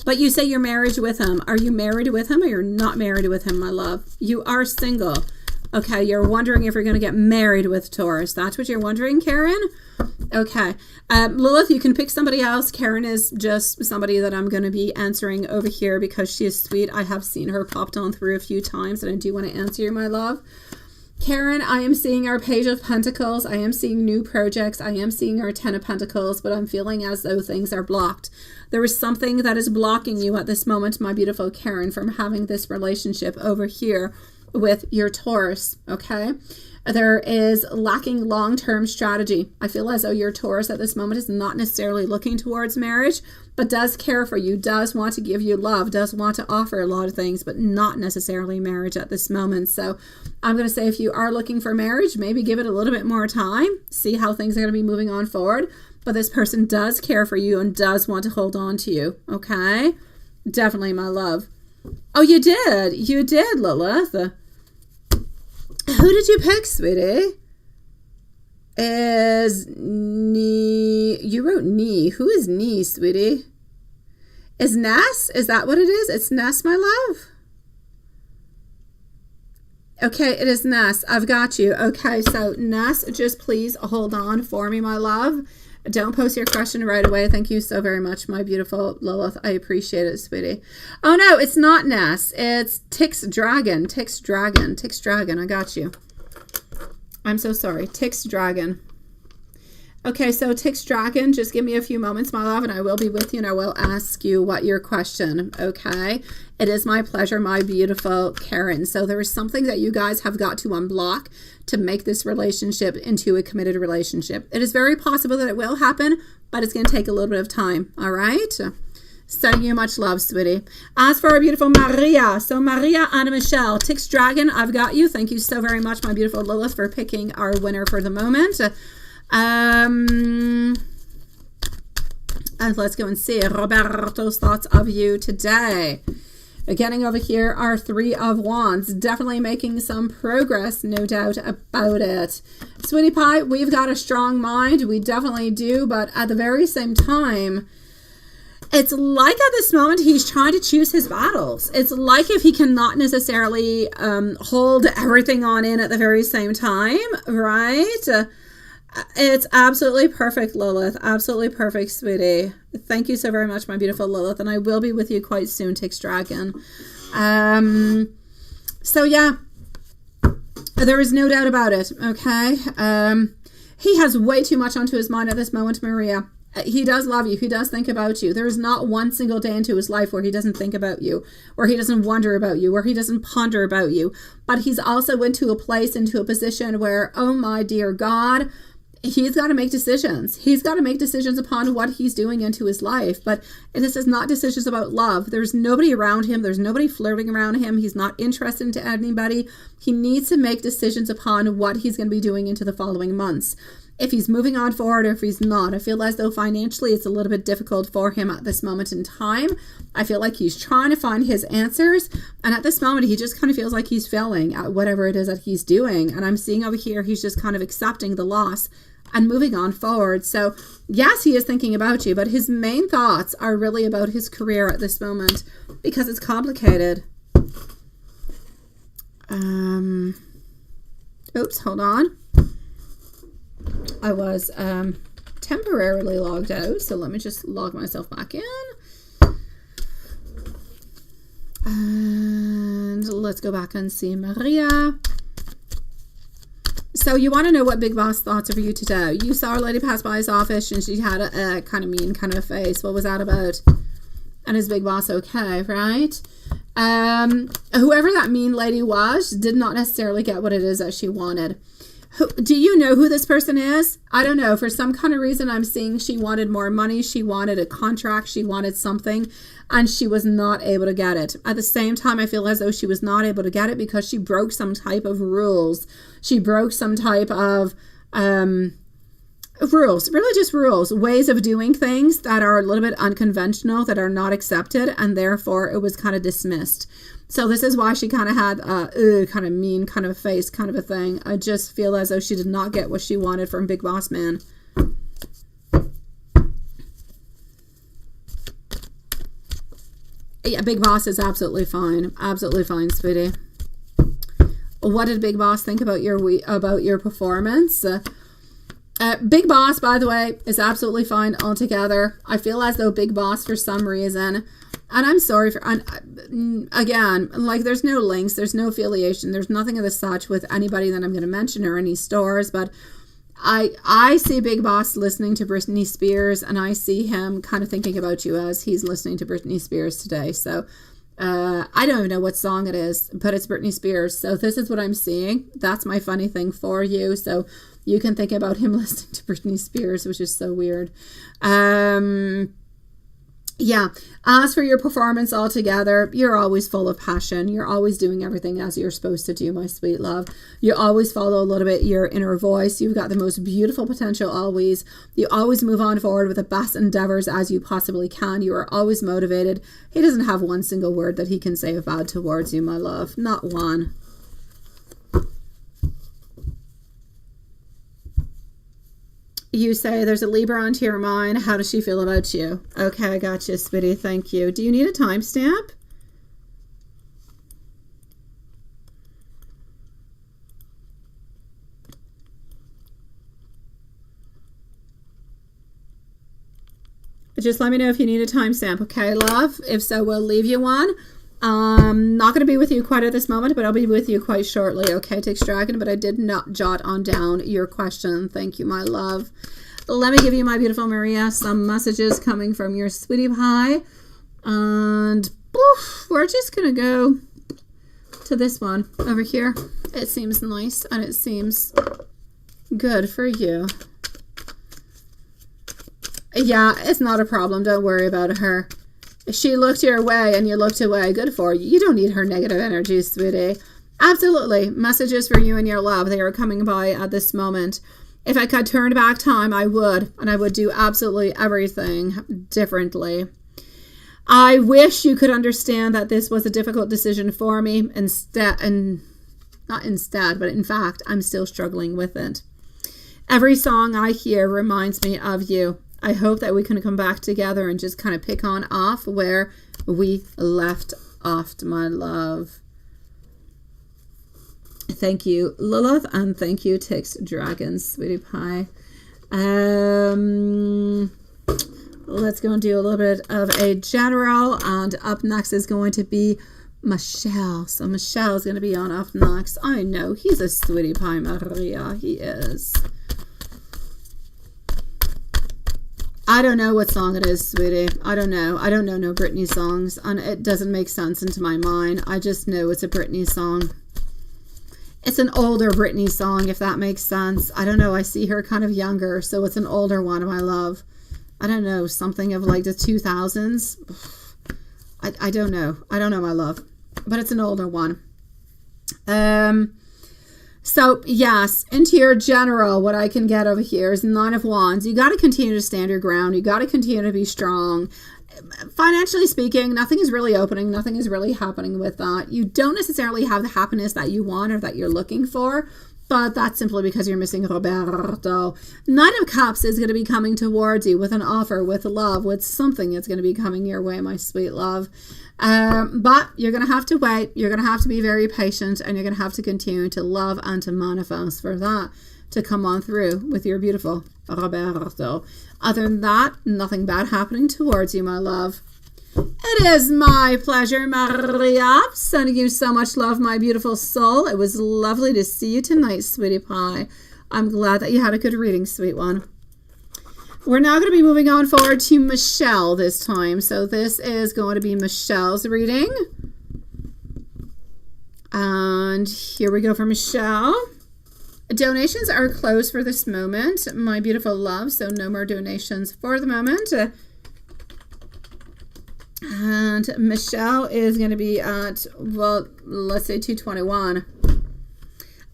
But you say you're married with him. Are you married with him or you're not married with him, my love? You are single. Okay, you're wondering if you're going to get married with Taurus. That's what you're wondering, Karen? Okay. Lilith, you can pick somebody else. Karen is just somebody that I'm going to be answering over here because she is sweet. I have seen her popped on through a few times and I do want to answer you, my love. Karen, I am seeing our Page of Pentacles. I am seeing new projects. I am seeing our Ten of Pentacles, but I'm feeling as though things are blocked. There is something that is blocking you at this moment, my beautiful Karen, from having this relationship over here with your Taurus, okay? There is lacking long-term strategy. I feel as though your Taurus at this moment is not necessarily looking towards marriage, but does care for you, does want to give you love, does want to offer a lot of things, but not necessarily marriage at this moment. So I'm going to say if you are looking for marriage, maybe give it a little bit more time, see how things are going to be moving on forward. But this person does care for you and does want to hold on to you, okay? Definitely, my love. Oh, you did. You did, Lilith. Who did you pick, sweetie? Is Nee. You wrote Nee. Who is Nee, sweetie? Is Ness? Is that what it is? It's Ness, my love. Okay, it is Ness. I've got you. Okay, so Ness, just please hold on for me, my love. Don't post your question right away. Thank you so very much, my beautiful Lilith. I appreciate it, sweetie. Oh, no, it's not Ness. It's Tix Dragon. Tix Dragon. Tix Dragon. I got you. I'm so sorry. Tix Dragon. Okay, so Tix Dragon, just give me a few moments, my love, and I will be with you, and I will ask you what your question, okay? It is my pleasure, my beautiful Karen. So there is something that you guys have got to unblock to make this relationship into a committed relationship. It is very possible that it will happen, but it's going to take a little bit of time, all right? Sending you much love, sweetie. As for our beautiful Maria, so Maria and Michelle, Tix Dragon, I've got you. Thank you so very much, my beautiful Lilith, for picking our winner for the moment. And let's go and see Roberto's thoughts of you today. Getting over here are 3 of Wands. Definitely making some progress, no doubt about it. Sweetie Pie, we've got a strong mind. We definitely do. But at the very same time, it's like at this moment, he's trying to choose his battles. It's like if he cannot necessarily hold everything on in at the very same time, right? It's absolutely perfect, Lilith. Absolutely perfect, sweetie. Thank you so very much, my beautiful Lilith. And I will be with you quite soon, Tix Dragon. So, yeah. There is no doubt about it, okay? He has way too much onto his mind at this moment, Maria. He does love you. He does think about you. There is not one single day into his life where he doesn't think about you, where he doesn't wonder about you, where he doesn't ponder about you. But he's also into a position where, oh my dear God, he's got to make decisions. He's got to make decisions upon what he's doing into his life. But this is not decisions about love. There's nobody around him. There's nobody flirting around him. He's not interested into anybody. He needs to make decisions upon what he's going to be doing into the following months. If he's moving on forward or if he's not. I feel as though financially it's a little bit difficult for him at this moment in time. I feel like he's trying to find his answers. And at this moment, he just kind of feels like he's failing at whatever it is that he's doing. And I'm seeing over here, he's just kind of accepting the loss and moving on forward. So yes, he is thinking about you, but his main thoughts are really about his career at this moment because it's complicated. Oops, hold on. I was temporarily logged out, so let me just log myself back in. And let's go back and see Maria. So you want to know what Big Boss thoughts are for you today. You saw a lady pass by his office and she had a kind of mean kind of face. What was that about? And is Big Boss okay, right? Whoever that mean lady was did not necessarily get what it is that she wanted. Do you know who this person is? I don't know. For some kind of reason, I'm seeing she wanted more money. She wanted a contract. She wanted something, and she was not able to get it. At the same time, I feel as though she was not able to get it because she broke some type of rules. She broke some type of rules, religious rules, ways of doing things that are a little bit unconventional, that are not accepted, and therefore it was kind of dismissed. So this is why she kind of had a kind of mean kind of face kind of a thing. I just feel as though she did not get what she wanted from Big Boss Man. Yeah, Big Boss is absolutely fine. Absolutely fine, sweetie. What did Big Boss think about your performance? Big Boss, by the way, is absolutely fine altogether. I feel as though Big Boss, for some reason, and I'm sorry for, again, like there's no links, there's no affiliation, there's nothing of the such with anybody that I'm going to mention or any stores, but I see Big Boss listening to Britney Spears, and I see him kind of thinking about you as he's listening to Britney Spears today. So I don't even know what song it is, but it's Britney Spears. So this is what I'm seeing. That's my funny thing for you. So you can think about him listening to Britney Spears, which is so weird. Yeah, as for your performance altogether, you're always full of passion. You're always doing everything as you're supposed to do, my sweet love. You always follow a little bit your inner voice. You've got the most beautiful potential always. You always move on forward with the best endeavors as you possibly can. You are always motivated. He doesn't have one single word that he can say bad towards you, my love. Not one. You say there's a Libra onto your mind. How does she feel about you? Okay, I got you, sweetie. Thank you. Do you need a timestamp? Just let me know if you need a timestamp, okay, love? If so, we'll leave you one. Not going to be with you quite at this moment, but I'll be with you quite shortly, okay, Takes Dragon? But I did not jot on down your question. Thank you, my love. Let me give you, my beautiful Maria, some messages coming from your sweetie pie. And we're just going to go to this one over here. It seems nice and it seems good for you. Yeah, it's not a problem. Don't worry about her. She looked your way and you looked away. Good for you. You don't need her negative energy, sweetie. Absolutely. Messages for you and your love. They are coming by at this moment. If I could turn back time, I would. And I would do absolutely everything differently. I wish you could understand that this was a difficult decision for me. But in fact, I'm still struggling with it. Every song I hear reminds me of you. I hope that we can come back together and just kind of pick on off where we left off, my love. Thank you, Lilith, and thank you, Takes Dragon, sweetie pie. Let's go and do a little bit of a general, and up next is going to be Michelle. So Michelle is going to be on up next. I know, he's a sweetie pie, Maria. He is. I don't know what song it is, sweetie. I don't know. I don't know no Britney songs, and it doesn't make sense into my mind. I just know it's a Britney song. It's an older Britney song, if that makes sense. I don't know. I see her kind of younger, so it's an older one, my love. I don't know. Something of like the 2000s. I don't know. I don't know, my love. But it's an older one. So, yes, into your general, what I can get over here is 9 of Wands. You got to continue to stand your ground. You got to continue to be strong. Financially speaking, nothing is really opening. Nothing is really happening with that. You don't necessarily have the happiness that you want or that you're looking for, but that's simply because you're missing Roberto. 9 of Cups is going to be coming towards you with an offer, with love, with something that's going to be coming your way, my sweet love. But you're going to have to wait. You're going to have to be very patient, and you're going to have to continue to love and to manifest for that to come on through with your beautiful Roberto. Other than that, nothing bad happening towards you, my love. It is my pleasure, Maria. Sending you so much love, my beautiful soul. It was lovely to see you tonight, sweetie pie. I'm glad that you had a good reading, sweet one. We're now going to be moving on forward to Michelle this time. So this is going to be Michelle's reading. And here we go for Michelle. Donations are closed for this moment, my beautiful love. So no more donations for the moment. And Michelle is going to be at, well, let's say 221.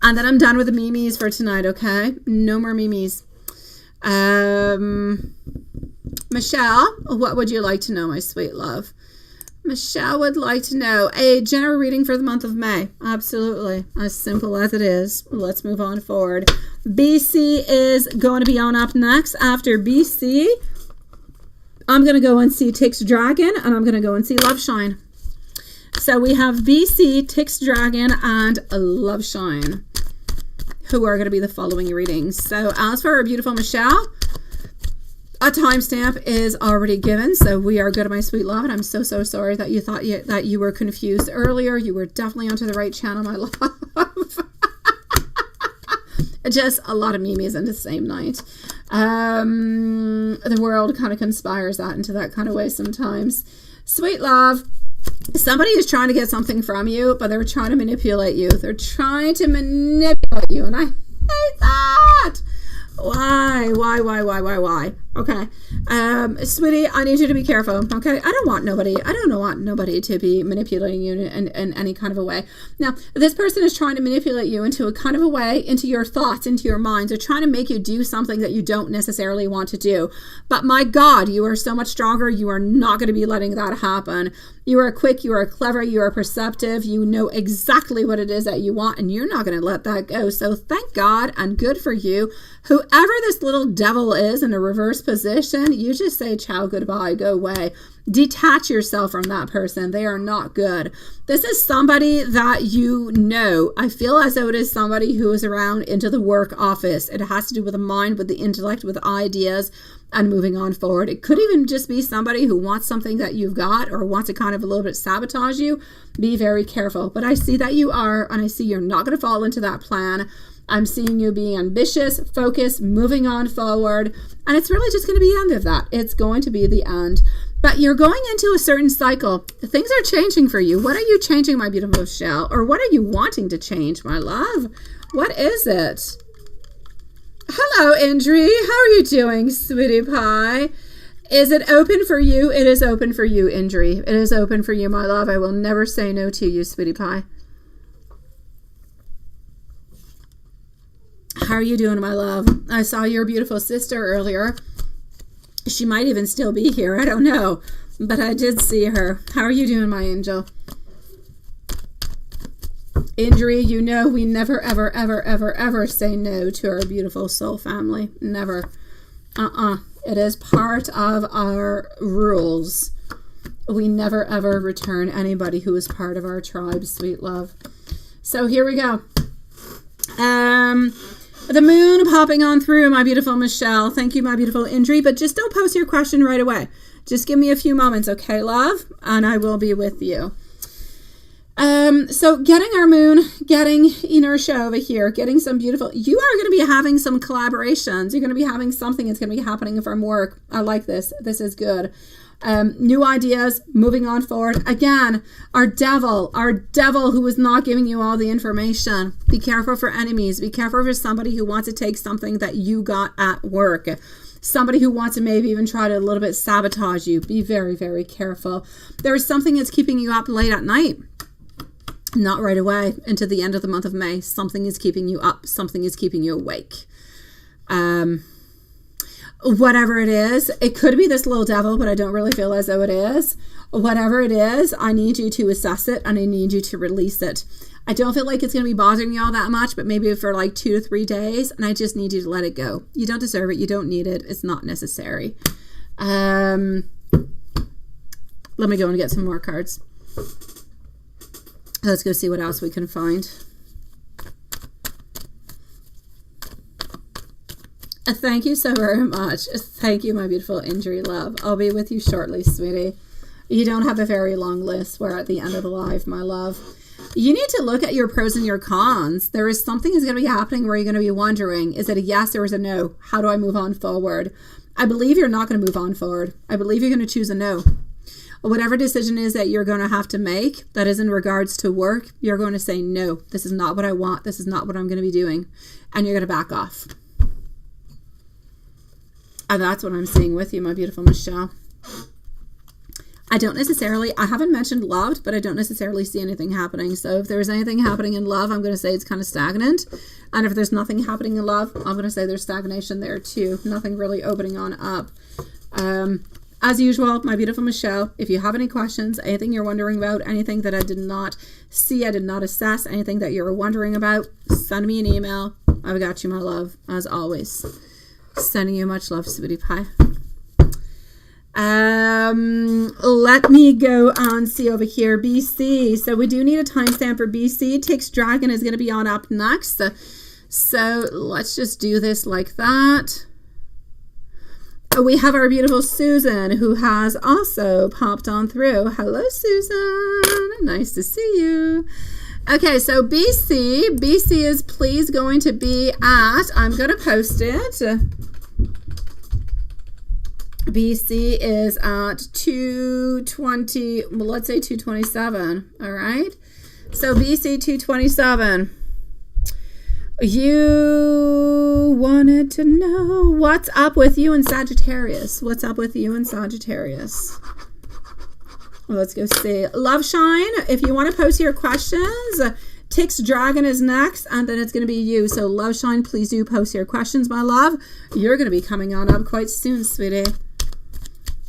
And then I'm done with the memes for tonight, okay? No more memes. Michelle, what would you like to know, my sweet love? Michelle would like to know a general reading for the month of May. Absolutely. As simple as it is. Let's move on forward. BC is going to be on up next. After BC, I'm going to go and see Takes Dragon, and I'm going to go and see Love Shine. So we have BC, Takes Dragon, and Love Shine, who are going to be the following readings. So as for our beautiful Michelle, a timestamp is already given, so we are good, my sweet love, and I'm so sorry that you thought that you were confused earlier. You were definitely onto the right channel, my love. Just a lot of memes in the same night. The world kind of conspires that into that kind of way sometimes. Sweet love, somebody is trying to get something from you, but they're trying to manipulate you. They're trying to manipulate you, and I hate that. Why? Okay. Sweetie, I need you to be careful, okay? I don't want nobody to be manipulating you in any kind of a way. Now, this person is trying to manipulate you into a kind of a way, into your thoughts, into your minds. They're trying to make you do something that you don't necessarily want to do. But my God, you are so much stronger. You are not going to be letting that happen. You are quick, you are clever, you are perceptive, you know exactly what it is that you want, and you're not going to let that go. So thank God, and good for you. Whoever this little devil is in a reverse position, you just say ciao, goodbye, go away. Detach yourself from that person. They are not good. This is somebody that you know. I feel as though it is somebody who is around into the work office. It has to do with the mind, with the intellect, with ideas, and moving on forward. It could even just be somebody who wants something that you've got or wants to kind of a little bit sabotage you. Be very careful. But I see that you are, and I see you're not going to fall into that plan. I'm seeing you being ambitious, focused, moving on forward. And it's really just going to be the end of that. It's going to be the end. But you're going into a certain cycle. Things are changing for you. What are you changing, my beautiful Michelle? Or what are you wanting to change, my love? What is it? Hello, Indri. How are you doing, sweetie pie? Is it open for you? It is open for you, Indri. It is open for you, my love. I will never say no to you, sweetie pie. How are you doing, my love? I saw your beautiful sister earlier. She might even still be here. I don't know. But I did see her. How are you doing, my angel? Indri, you know we never, ever, ever, ever, ever say no to our beautiful soul family. Never. It is part of our rules. We never, ever return anybody who is part of our tribe, sweet love. So here we go. The moon popping on through, my beautiful Michelle. Thank you, my beautiful Indri. But just don't post your question right away. Just give me a few moments, okay, love? And I will be with you. So getting our moon, getting inertia over here, getting some beautiful, you are going to be having some collaborations. You're going to be having something that's going to be happening from work. I like this. This is good. New ideas, moving on forward. Again, our devil who is not giving you all the information. Be careful for enemies. Be careful for somebody who wants to take something that you got at work. Somebody who wants to maybe even try to a little bit sabotage you. Be very, very careful. There is something that's keeping you up late at night. Not right away into the end of the month of May. Something is keeping you up. Something is keeping you awake. Whatever it is, it could be this little devil, but I don't really feel as though it is. Whatever it is, I need you to assess it and I need you to release it. I don't feel like it's going to be bothering you all that much, but maybe for like 2 to 3 days, and I just need you to let it go. You don't deserve it. You don't need it. It's not necessary. Let me go and get some more cards. Let's go see what else we can find. Thank you so very much. Thank you, my beautiful Indri love. I'll be with you shortly, sweetie. You don't have a very long list. We're at the end of the live, my love. You need to look at your pros and your cons. There is something that's going to be happening where you're going to be wondering, is it a yes or is it a no? How do I move on forward? I believe you're not going to move on forward. I believe you're going to choose a no. Whatever decision is that you're going to have to make that is in regards to work, you're going to say, no, this is not what I want. This is not what I'm going to be doing. And you're going to back off. And that's what I'm seeing with you, my beautiful Michelle. I haven't mentioned loved, but I don't necessarily see anything happening. So if there's anything happening in love, I'm going to say it's kind of stagnant. And if there's nothing happening in love, I'm going to say there's stagnation there too. Nothing really opening on up. As usual, my beautiful Michelle, if you have any questions, anything you're wondering about, anything that I did not see, I did not assess, anything that you're wondering about, send me an email. I've got you, my love, as always. Sending you much love, sweetie pie. Let me go on, see over here, BC. So we do need a timestamp for BC. Takes Dragon is going to be on up next. So let's just do this like that. We have our beautiful Susan, who has also popped on through. Hello, Susan. Nice to see you. Okay, so BC is please going to be at, I'm going to post it. BC is at 220, well, let's say 227, all right? So BC 227. You wanted to know what's up with you and Sagittarius. What's up with you and Sagittarius? Well, let's go see. Love Shine, if you want to post your questions, Tix Dragon is next, and then it's going to be you. So Love Shine, please do post your questions, my love. You're going to be coming on up quite soon, sweetie.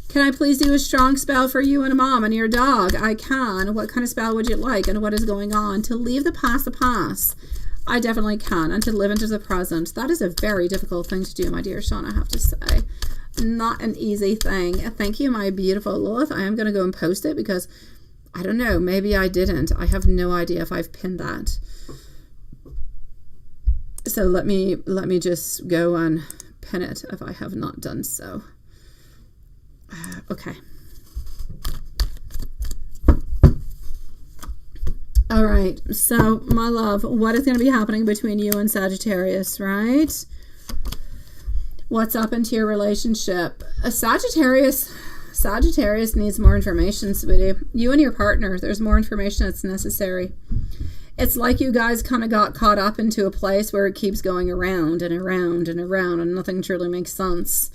Can I please do a strong spell for you and a mom and your dog? I can. What kind of spell would you like, and what is going on? To leave the past the past. I definitely can. And to live into the present. That is a very difficult thing to do, my dear Sean, I have to say. Not an easy thing. Thank you, my beautiful Lilith. I am going to go and post it because I don't know. Maybe I didn't. I have no idea if I've pinned that. So let me just go and pin it if I have not done so. Okay. All right. So, my love, what is going to be happening between you and Sagittarius, right? What's up into your relationship? Sagittarius needs more information, sweetie. You and your partner, there's more information that's necessary. It's like you guys kind of got caught up into a place where it keeps going around and around and around and nothing truly makes sense.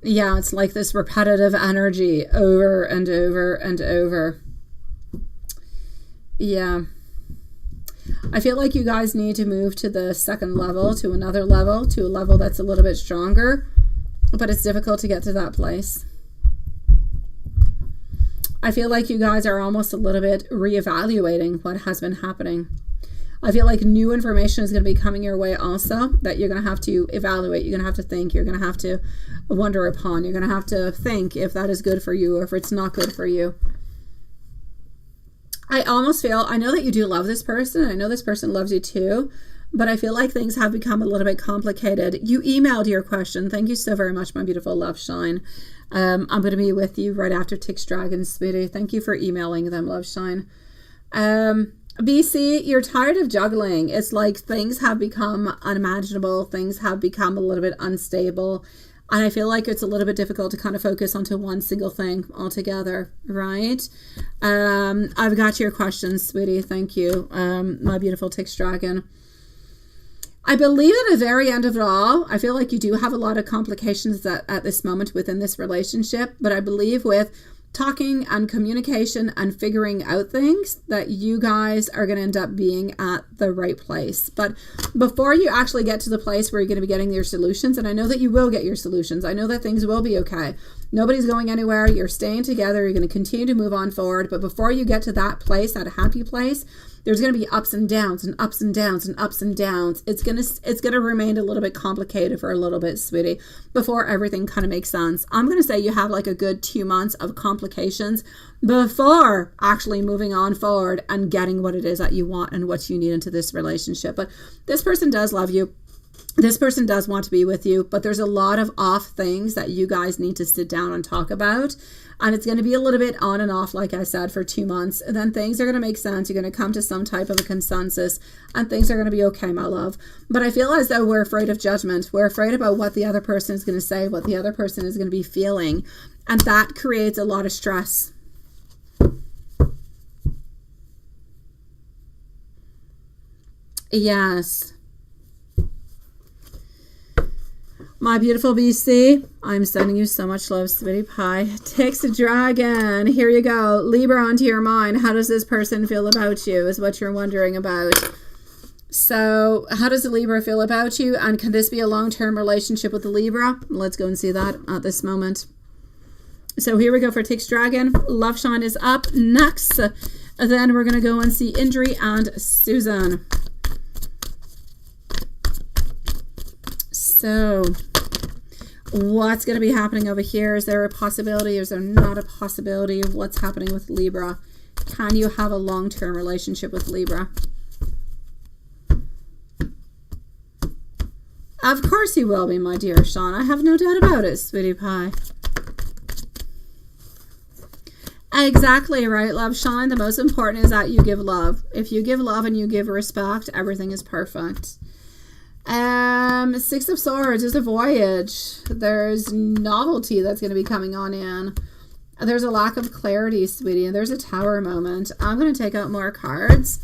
Yeah, it's like this repetitive energy over and over and over. Yeah. I feel like you guys need to move to the second level, to another level, to a level that's a little bit stronger, but it's difficult to get to that place. I feel like you guys are almost a little bit reevaluating what has been happening. I feel like new information is going to be coming your way also that you're going to have to evaluate. You're going to have to think. You're going to have to wonder upon. You're going to have to think if that is good for you or if it's not good for you. I almost feel, I know that you do love this person. I know this person loves you too. But I feel like things have become a little bit complicated. You emailed your question. Thank you so very much, my beautiful Love Shine. I'm going to be with you right after Tix Dragon, sweetie. Thank you for emailing them, Love Shine. BC, you're tired of juggling. It's like things have become unimaginable. Things have become a little bit unstable. And I feel like it's a little bit difficult to kind of focus onto one single thing altogether, right? I've got your questions, sweetie. Thank you, my beautiful Tix Dragon. I believe at the very end of it all, I feel like you do have a lot of complications at this moment within this relationship, but I believe with talking and communication and figuring out things that you guys are going to end up being at the right place. But before you actually get to the place where you're going to be getting your solutions, and I know that you will get your solutions, I know that things will be okay. Nobody's going anywhere. You're staying together. You're going to continue to move on forward. But before you get to that place, that happy place, there's going to be ups and downs and ups and downs and ups and downs. It's going to remain a little bit complicated for a little bit, sweetie, before everything kind of makes sense. I'm going to say you have like a good 2 months of complications before actually moving on forward and getting what it is that you want and what you need into this relationship. But this person does love you. This person does want to be with you, but there's a lot of off things that you guys need to sit down and talk about. And it's going to be a little bit on and off, like I said, for 2 months. And then things are going to make sense. You're going to come to some type of a consensus and things are going to be okay, my love. But I feel as though we're afraid of judgment. We're afraid about what the other person is going to say, what the other person is going to be feeling. And that creates a lot of stress. Yes. My beautiful BC, I'm sending you so much love, sweetie pie. Takes a dragon. Here you go. Libra onto your mind. How does this person feel about you is what you're wondering about. So how does the Libra feel about you? And can this be a long-term relationship with the Libra? Let's go and see that at this moment. So here we go for Tix Dragon. Love Shine is up next. Then we're going to go and see Indri and Susan. So what's going to be happening over here? Is there a possibility? Is there not a possibility of what's happening with Libra? Can you have a long-term relationship with Libra? Of course you will be, my dear Sean. I have no doubt about it, sweetie pie. Exactly right, Love Sean. The most important is that you give love. If you give love and you give respect, everything is perfect. Six of Swords is a voyage. There's novelty that's going to be coming on in. There's a lack of clarity, sweetie, and there's a Tower moment. I'm going to take out more cards.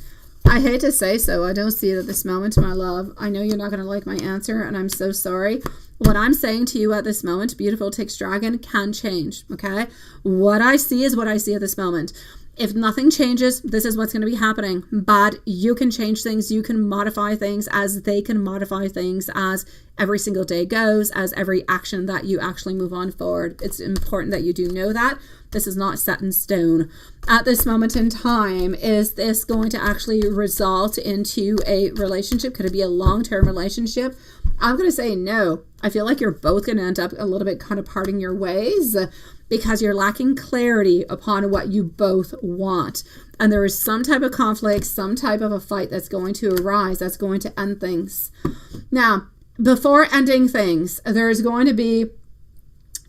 I hate to say so. I don't see it at this moment, my love. I know you're not going to like my answer, and I'm so sorry. What I'm saying to you at this moment, beautiful Tix Dragon, can change, okay? What I see is what I see at this moment. If nothing changes, this is what's going to be happening. But you can change things. You can modify things as they can modify things as every single day goes, as every action that you actually move on forward. It's important that you do know that. This is not set in stone. At this moment in time, is this going to actually result into a relationship? Could it be a long-term relationship? I'm going to say no. I feel like you're both going to end up a little bit kind of parting your ways because you're lacking clarity upon what you both want. And there is some type of conflict, some type of a fight that's going to arise, that's going to end things. Now, before ending things, there's going to be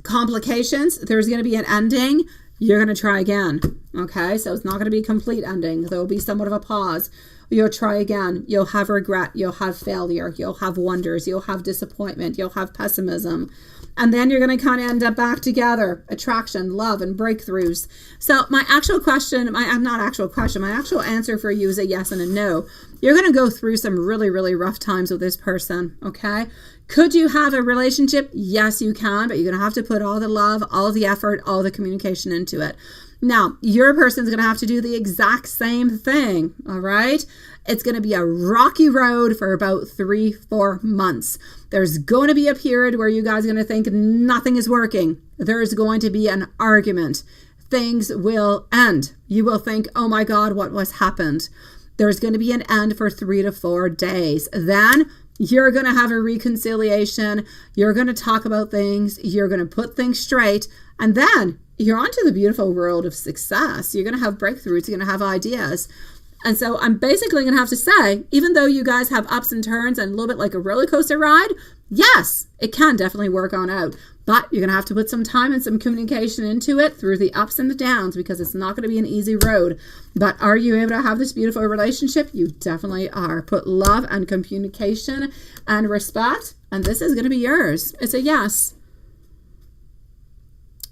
complications. There's going to be an ending. You're going to try again. Okay, so it's not going to be a complete ending. There will be somewhat of a pause. You'll try again. You'll have regret. You'll have failure. You'll have wonders. You'll have disappointment. You'll have pessimism. And then you're going to kind of end up back together. Attraction, love, and breakthroughs. So my actual answer for you is a yes and a no. You're going to go through some really, really rough times with this person, okay? Could you have a relationship? Yes, you can, but you're going to have to put all the love, all the effort, all the communication into it. Now, your person's going to have to do the exact same thing, all right? It's going to be a rocky road for about 3-4 months. There's going to be a period where you guys are going to think nothing is working. There's going to be an argument. Things will end. You will think, oh my God, what was happened? There's going to be an end for 3 to 4 days. Then you're going to have a reconciliation. You're going to talk about things. You're going to put things straight. And then you're onto the beautiful world of success. You're going to have breakthroughs. You're going to have ideas. And so I'm basically going to have to say, even though you guys have ups and turns and a little bit like a roller coaster ride, yes, it can definitely work on out. But you're going to have to put some time and some communication into it through the ups and the downs because it's not going to be an easy road. But are you able to have this beautiful relationship? You definitely are. Put love and communication and respect, and this is going to be yours. It's a yes.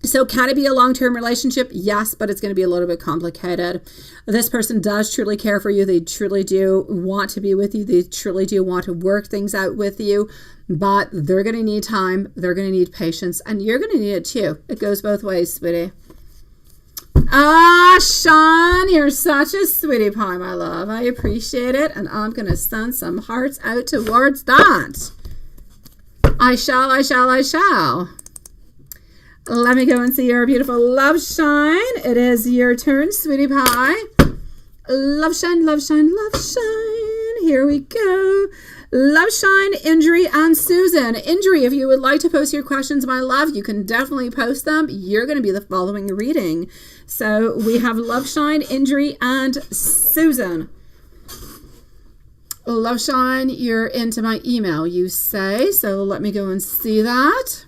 So can it be a long-term relationship? Yes, but it's going to be a little bit complicated. This person does truly care for you. They truly do want to be with you. They truly do want to work things out with you, but they're going to need time. They're going to need patience, and you're going to need it too. It goes both ways, sweetie. Ah, Sean, you're such a sweetie pie, my love. I appreciate it, and I'm going to send some hearts out towards that. I shall. Let me go and see your beautiful love shine. It is your turn, sweetie pie. Love shine, love shine, love shine. Here we go. Love shine, Injury, and Susan. Injury, if you would like to post your questions, my love, you can definitely post them. You're going to be the following reading. So we have Love shine, Injury, and Susan. Love shine, you're into my email, you say. So let me go and see that.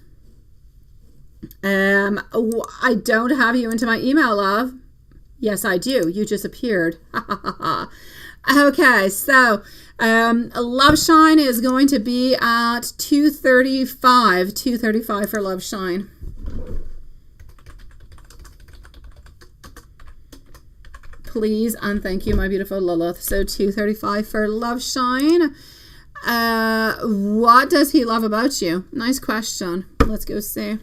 I don't have you into my email, love. Yes, I do. You just appeared. Okay, so Love Shine is going to be at 2:35. 2:35 for Love Shine. Please and thank you, my beautiful Lilith. So 2:35 for Love Shine. What does he love about you? Nice question. Let's go see.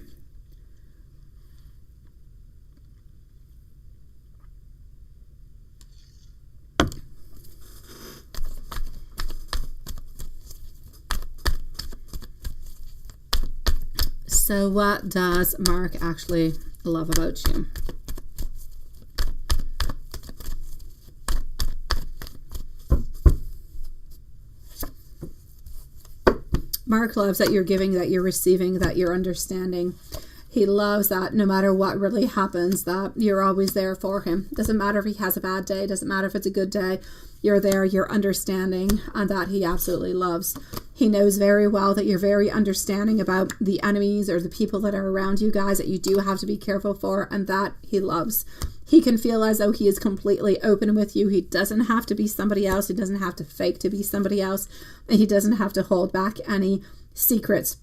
So what does Mark actually love about you? Mark loves that you're giving, that you're receiving, that you're understanding. He loves that no matter what really happens, that you're always there for him. Doesn't matter if he has a bad day, doesn't matter if it's a good day. You're there, you're understanding, and that he absolutely loves. He knows very well that you're very understanding about the enemies or the people that are around you guys that you do have to be careful for, and that he loves. He can feel as though he is completely open with you. He doesn't have to be somebody else. He doesn't have to fake to be somebody else. And he doesn't have to hold back any secrets.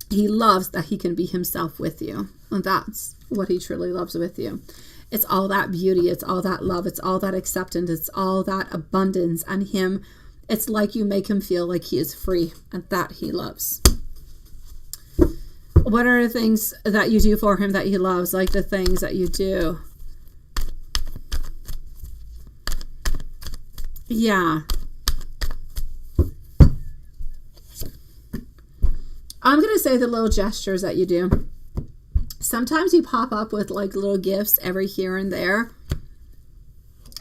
He loves that he can be himself with you. And that's what he truly loves with you. It's all that beauty. It's all that love. It's all that acceptance. It's all that abundance. And him, it's like you make him feel like he is free, and that he loves. What are the things that you do for him that he loves? Like the things that you do. Yeah. I'm going to say the little gestures that you do. Sometimes you pop up with like little gifts every here and there,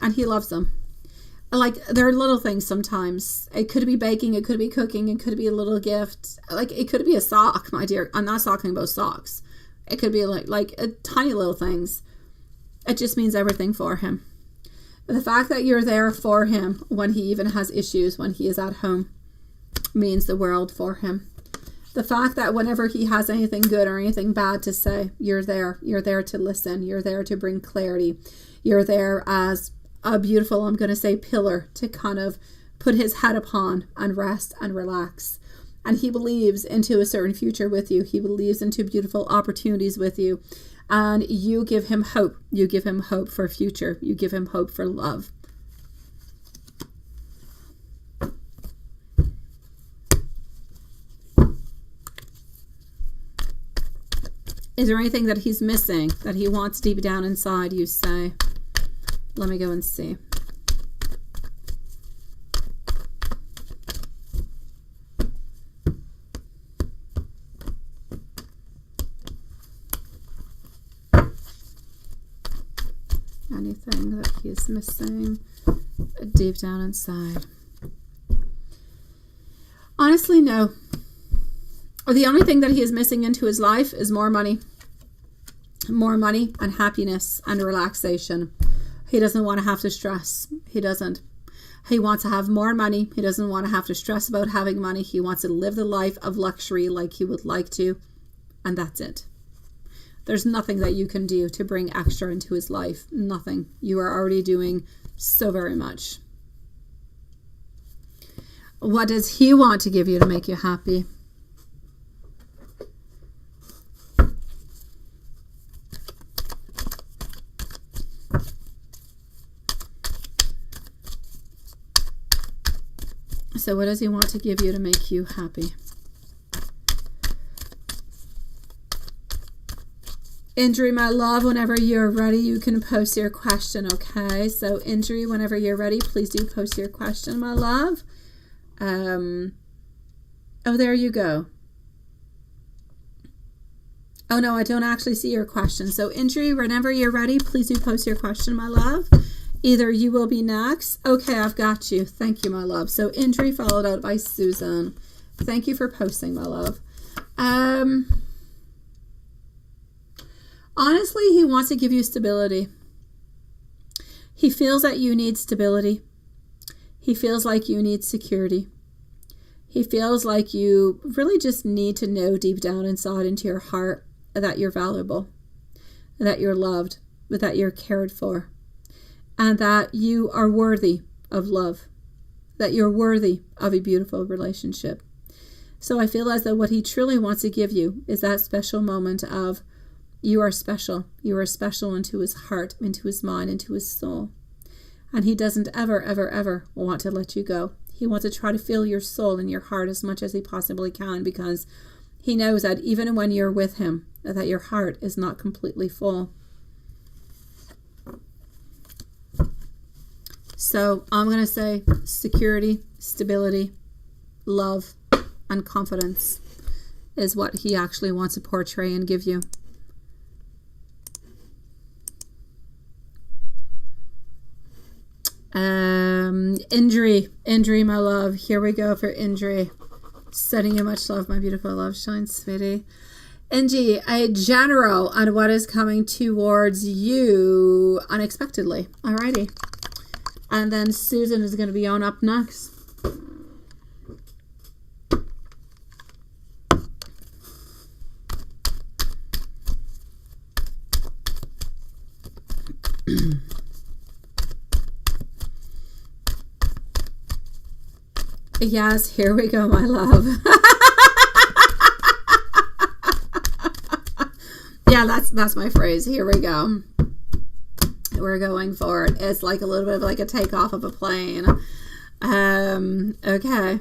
and he loves them. Like, there are little things sometimes. It could be baking, it could be cooking, it could be a little gift. Like, it could be a sock, my dear. I'm not talking about socks. It could be like tiny little things. It just means everything for him. The fact that you're there for him when he even has issues, when he is at home, means the world for him. The fact that whenever he has anything good or anything bad to say, you're there. You're there to listen. You're there to bring clarity. You're there as a beautiful, I'm going to say, pillar to kind of put his head upon and rest and relax. And he believes into a certain future with you. He believes into beautiful opportunities with you. And you give him hope. You give him hope for future. You give him hope for love. Is there anything that he's missing, that he wants deep down inside, you say? Let me go and see. Anything that he's missing deep down inside? Honestly, no. The only thing that he is missing into his life is more money. More money and happiness and relaxation. He doesn't want to have to stress. He doesn't. He wants to have more money. He doesn't want to have to stress about having money. He wants to live the life of luxury like he would like to. And that's it. There's nothing that you can do to bring extra into his life. Nothing. You are already doing so very much. What does he want to give you to make you happy? So what does he want to give you to make you happy? Injury, my love, whenever you're ready, you can post your question, okay? So Injury, whenever you're ready, please do post your question, my love. Oh, there you go. Oh, no, I don't actually see your question. So Injury, whenever you're ready, please do post your question, my love. Either you will be next. Okay, I've got you. Thank you, my love. So Injury followed out by Susan. Thank you for posting, my love. Honestly, he wants to give you stability. He feels that you need stability. He feels like you need security. He feels like you really just need to know deep down inside into your heart that you're valuable, that you're loved, that you're cared for. And that you are worthy of love, that you're worthy of a beautiful relationship. So I feel as though what he truly wants to give you is that special moment of you are special. You are special into his heart, into his mind, into his soul. And he doesn't ever, ever, ever want to let you go. He wants to try to fill your soul and your heart as much as he possibly can, because he knows that even when you're with him, that your heart is not completely full. So I'm going to say security, stability, love, and confidence is what he actually wants to portray and give you. Injury, my love. Here we go for Injury. Sending you much love, my beautiful love shine, sweetie. Ingy, a general on what is coming towards you unexpectedly. Alrighty. And then Susan is going to be on up next. Yes, here we go, my love. Yeah, that's my phrase. Here we go. We're going for it. It's like a little bit of like a takeoff of a plane. Okay.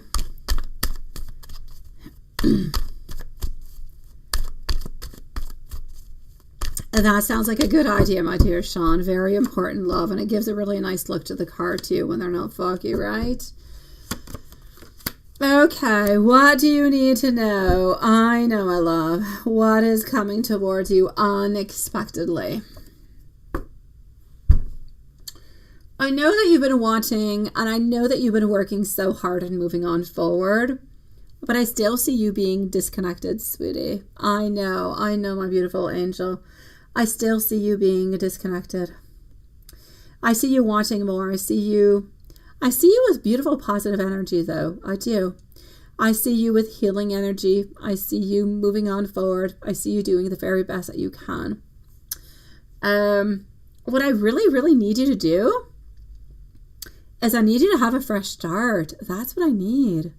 That sounds like a good idea, my dear Sean. Very important, love. And it gives a really nice look to the card, too, when they're not foggy, right? Okay, what do you need to know? I know, my love. What is coming towards you unexpectedly? I know that you've been wanting, and I know that you've been working so hard and moving on forward, but I still see you being disconnected, sweetie. I know, my beautiful angel. I still see you being disconnected. I see you wanting more. I see you with beautiful positive energy, though. I do. I see you with healing energy. I see you moving on forward. I see you doing the very best that you can. What I really, really need you to do is I need you to have a fresh start. That's what I need.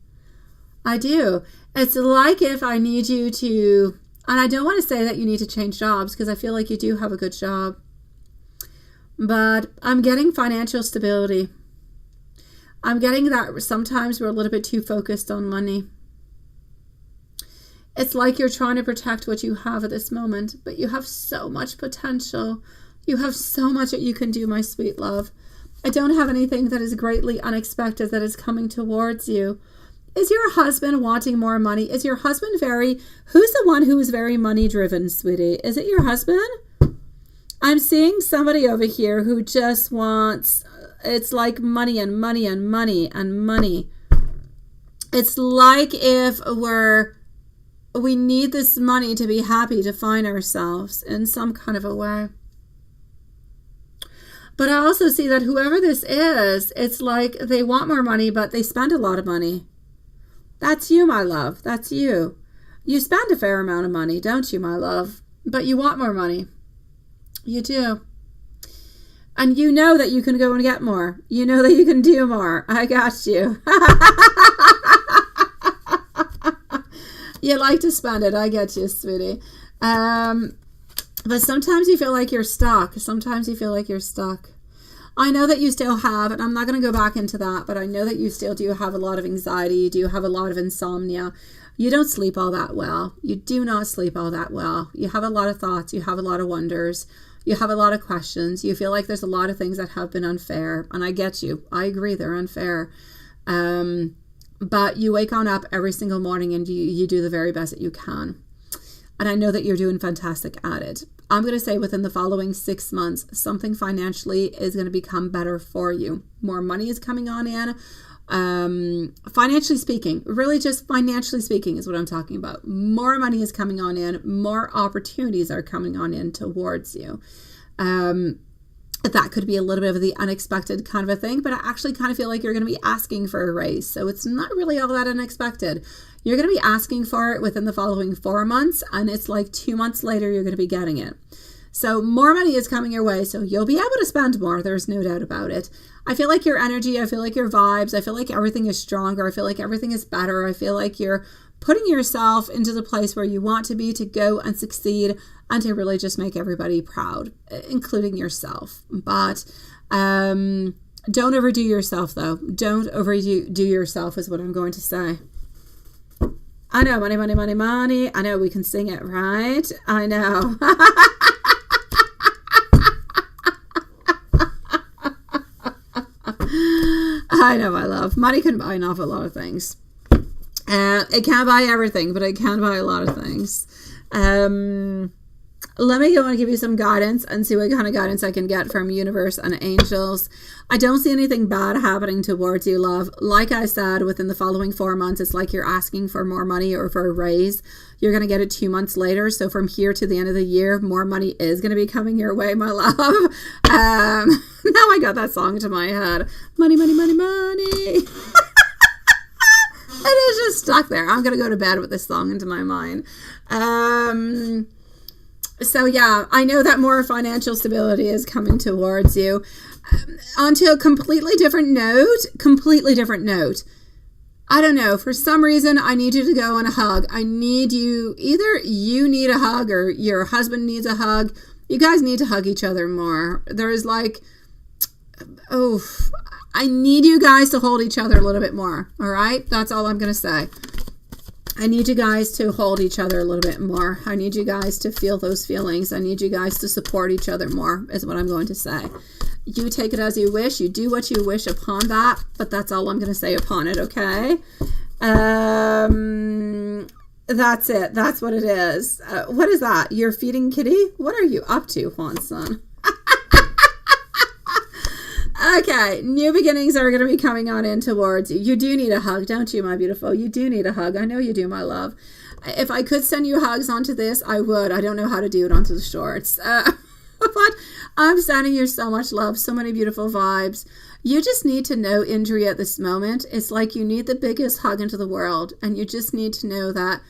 I do. It's like if I need you to, and I don't want to say that you need to change jobs because I feel like you do have a good job, but I'm getting financial stability. I'm getting that sometimes we're a little bit too focused on money. It's like you're trying to protect what you have at this moment, but you have so much potential. You have so much that you can do, my sweet love. I don't have anything that is greatly unexpected that is coming towards you. Is your husband wanting more money? Is your husband who's the one who is very money driven, sweetie? Is it your husband? I'm seeing somebody over here who just wants, it's like money and money and money and money. It's like if we need this money to be happy, to find ourselves in some kind of a way. But I also see that whoever this is, it's like they want more money, but they spend a lot of money. That's you, my love. That's you. You spend a fair amount of money, don't you, my love? But you want more money. You do. And you know that you can go and get more. You know that you can do more. I got you. You like to spend it. I get you, sweetie. But sometimes you feel like you're stuck. Sometimes you feel like you're stuck. I know that you still have, and I'm not going to go back into that, but I know that you still do have a lot of anxiety. You do have a lot of insomnia. You don't sleep all that well. You do not sleep all that well. You have a lot of thoughts. You have a lot of wonders. You have a lot of questions. You feel like there's a lot of things that have been unfair. And I get you. I agree. They're unfair. But you wake on up every single morning and you do the very best that you can. And I know that you're doing fantastic at it. I'm going to say within the following 6 months, something financially is going to become better for you. More money is coming on in. Financially speaking, really just financially speaking is what I'm talking about. More money is coming on in. More opportunities are coming on in towards you. That could be a little bit of the unexpected kind of a thing, but I actually kind of feel like you're going to be asking for a raise. So it's not really all that unexpected. You're going to be asking for it within the following 4 months, and it's like 2 months later, you're going to be getting it. So more money is coming your way, so you'll be able to spend more. There's no doubt about it. I feel like your energy, I feel like your vibes, I feel like everything is stronger. I feel like everything is better. I feel like you're putting yourself into the place where you want to be to go and succeed and to really just make everybody proud, including yourself. But don't overdo yourself, though. Don't overdo yourself is what I'm going to say. I know, money, money, money, money. I know, we can sing it, right? I know. I know, my love. Money can buy an awful lot of things. It can't buy everything, but it can buy a lot of things. Let me go and give you some guidance and see what kind of guidance I can get from universe and angels. I don't see anything bad happening towards you, love. Like I said, within the following 4 months, it's like you're asking for more money or for a raise. You're going to get it 2 months later. So from here to the end of the year, more money is going to be coming your way, my love. Now I got that song into my head. Money, money, money, money. It is just stuck there. I'm going to go to bed with this song into my mind. So yeah, I know that more financial stability is coming towards you. Onto a completely different note. I don't know, for some reason, I need you to go on a hug. I need you, either you need a hug or your husband needs a hug. You guys need to hug each other more. There's like, I need you guys to hold each other a little bit more. All right? That's all I'm going to say. I need you guys to hold each other a little bit more. I need you guys to feel those feelings. I need you guys to support each other more, is what I'm going to say. You take it as you wish. You do what you wish upon that, but that's all I'm going to say upon it, okay? That's it. That's what it is. What is that? You're feeding kitty? What are you up to, Juan-san? Okay, new beginnings are going to be coming on in towards you. You do need a hug, don't you, my beautiful? You do need a hug. I know you do, my love. If I could send you hugs onto this, I would. I don't know how to do it onto the shorts. But I'm sending you so much love, so many beautiful vibes. You just need to know, Indri, at this moment, it's like you need the biggest hug into the world. And you just need to know that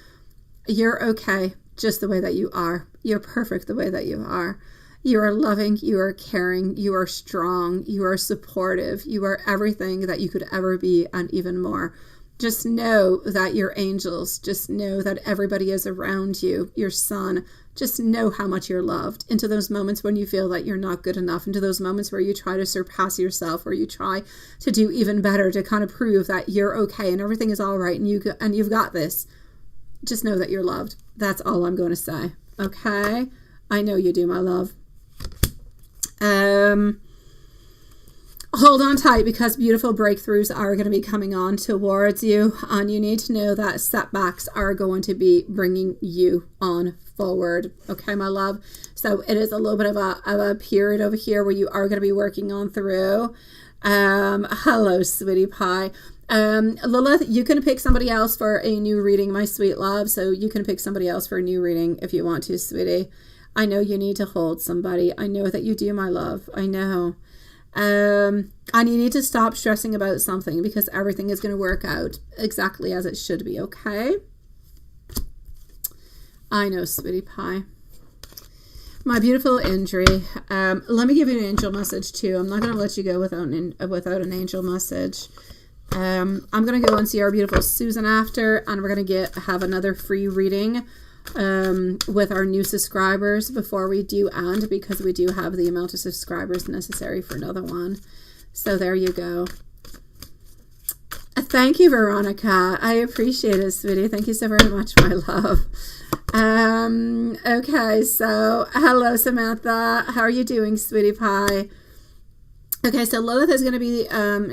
you're okay just the way that you are. You're perfect the way that you are. You are loving, you are caring, you are strong, you are supportive, you are everything that you could ever be and even more. Just know that you're angels. Just know that everybody is around you, your son. Just know how much you're loved. Into those moments when you feel that you're not good enough, into those moments where you try to surpass yourself, where you try to do even better to kind of prove that you're okay and everything is all right and you've got this. Just know that you're loved. That's all I'm going to say. Okay? I know you do, my love. Hold on tight because beautiful breakthroughs are going to be coming on towards you, and you need to know that setbacks are going to be bringing you on forward. Okay, my love. So it is a little bit of a period over here where you are going to be working on through. Hello, sweetie pie. Lilith, you can pick somebody else for a new reading, my sweet love. So you can pick somebody else for a new reading if you want to, sweetie. I know you need to hold somebody. I know that you do, my love. I know. And you need to stop stressing about something because everything is going to work out exactly as it should be, okay? I know, sweetie pie. My beautiful Indri, let me give you an angel message too. I'm not going to let you go without an angel message. I'm going to go and see our beautiful Susan after, and we're going to have another free reading with our new subscribers before we do end, because we do have the amount of subscribers necessary for another one. So there you go. Thank you, Veronica. I appreciate it, sweetie. Thank you so very much, my love. Okay, so hello, Samantha. How are you doing, sweetie pie? Okay, so Lilith is going to be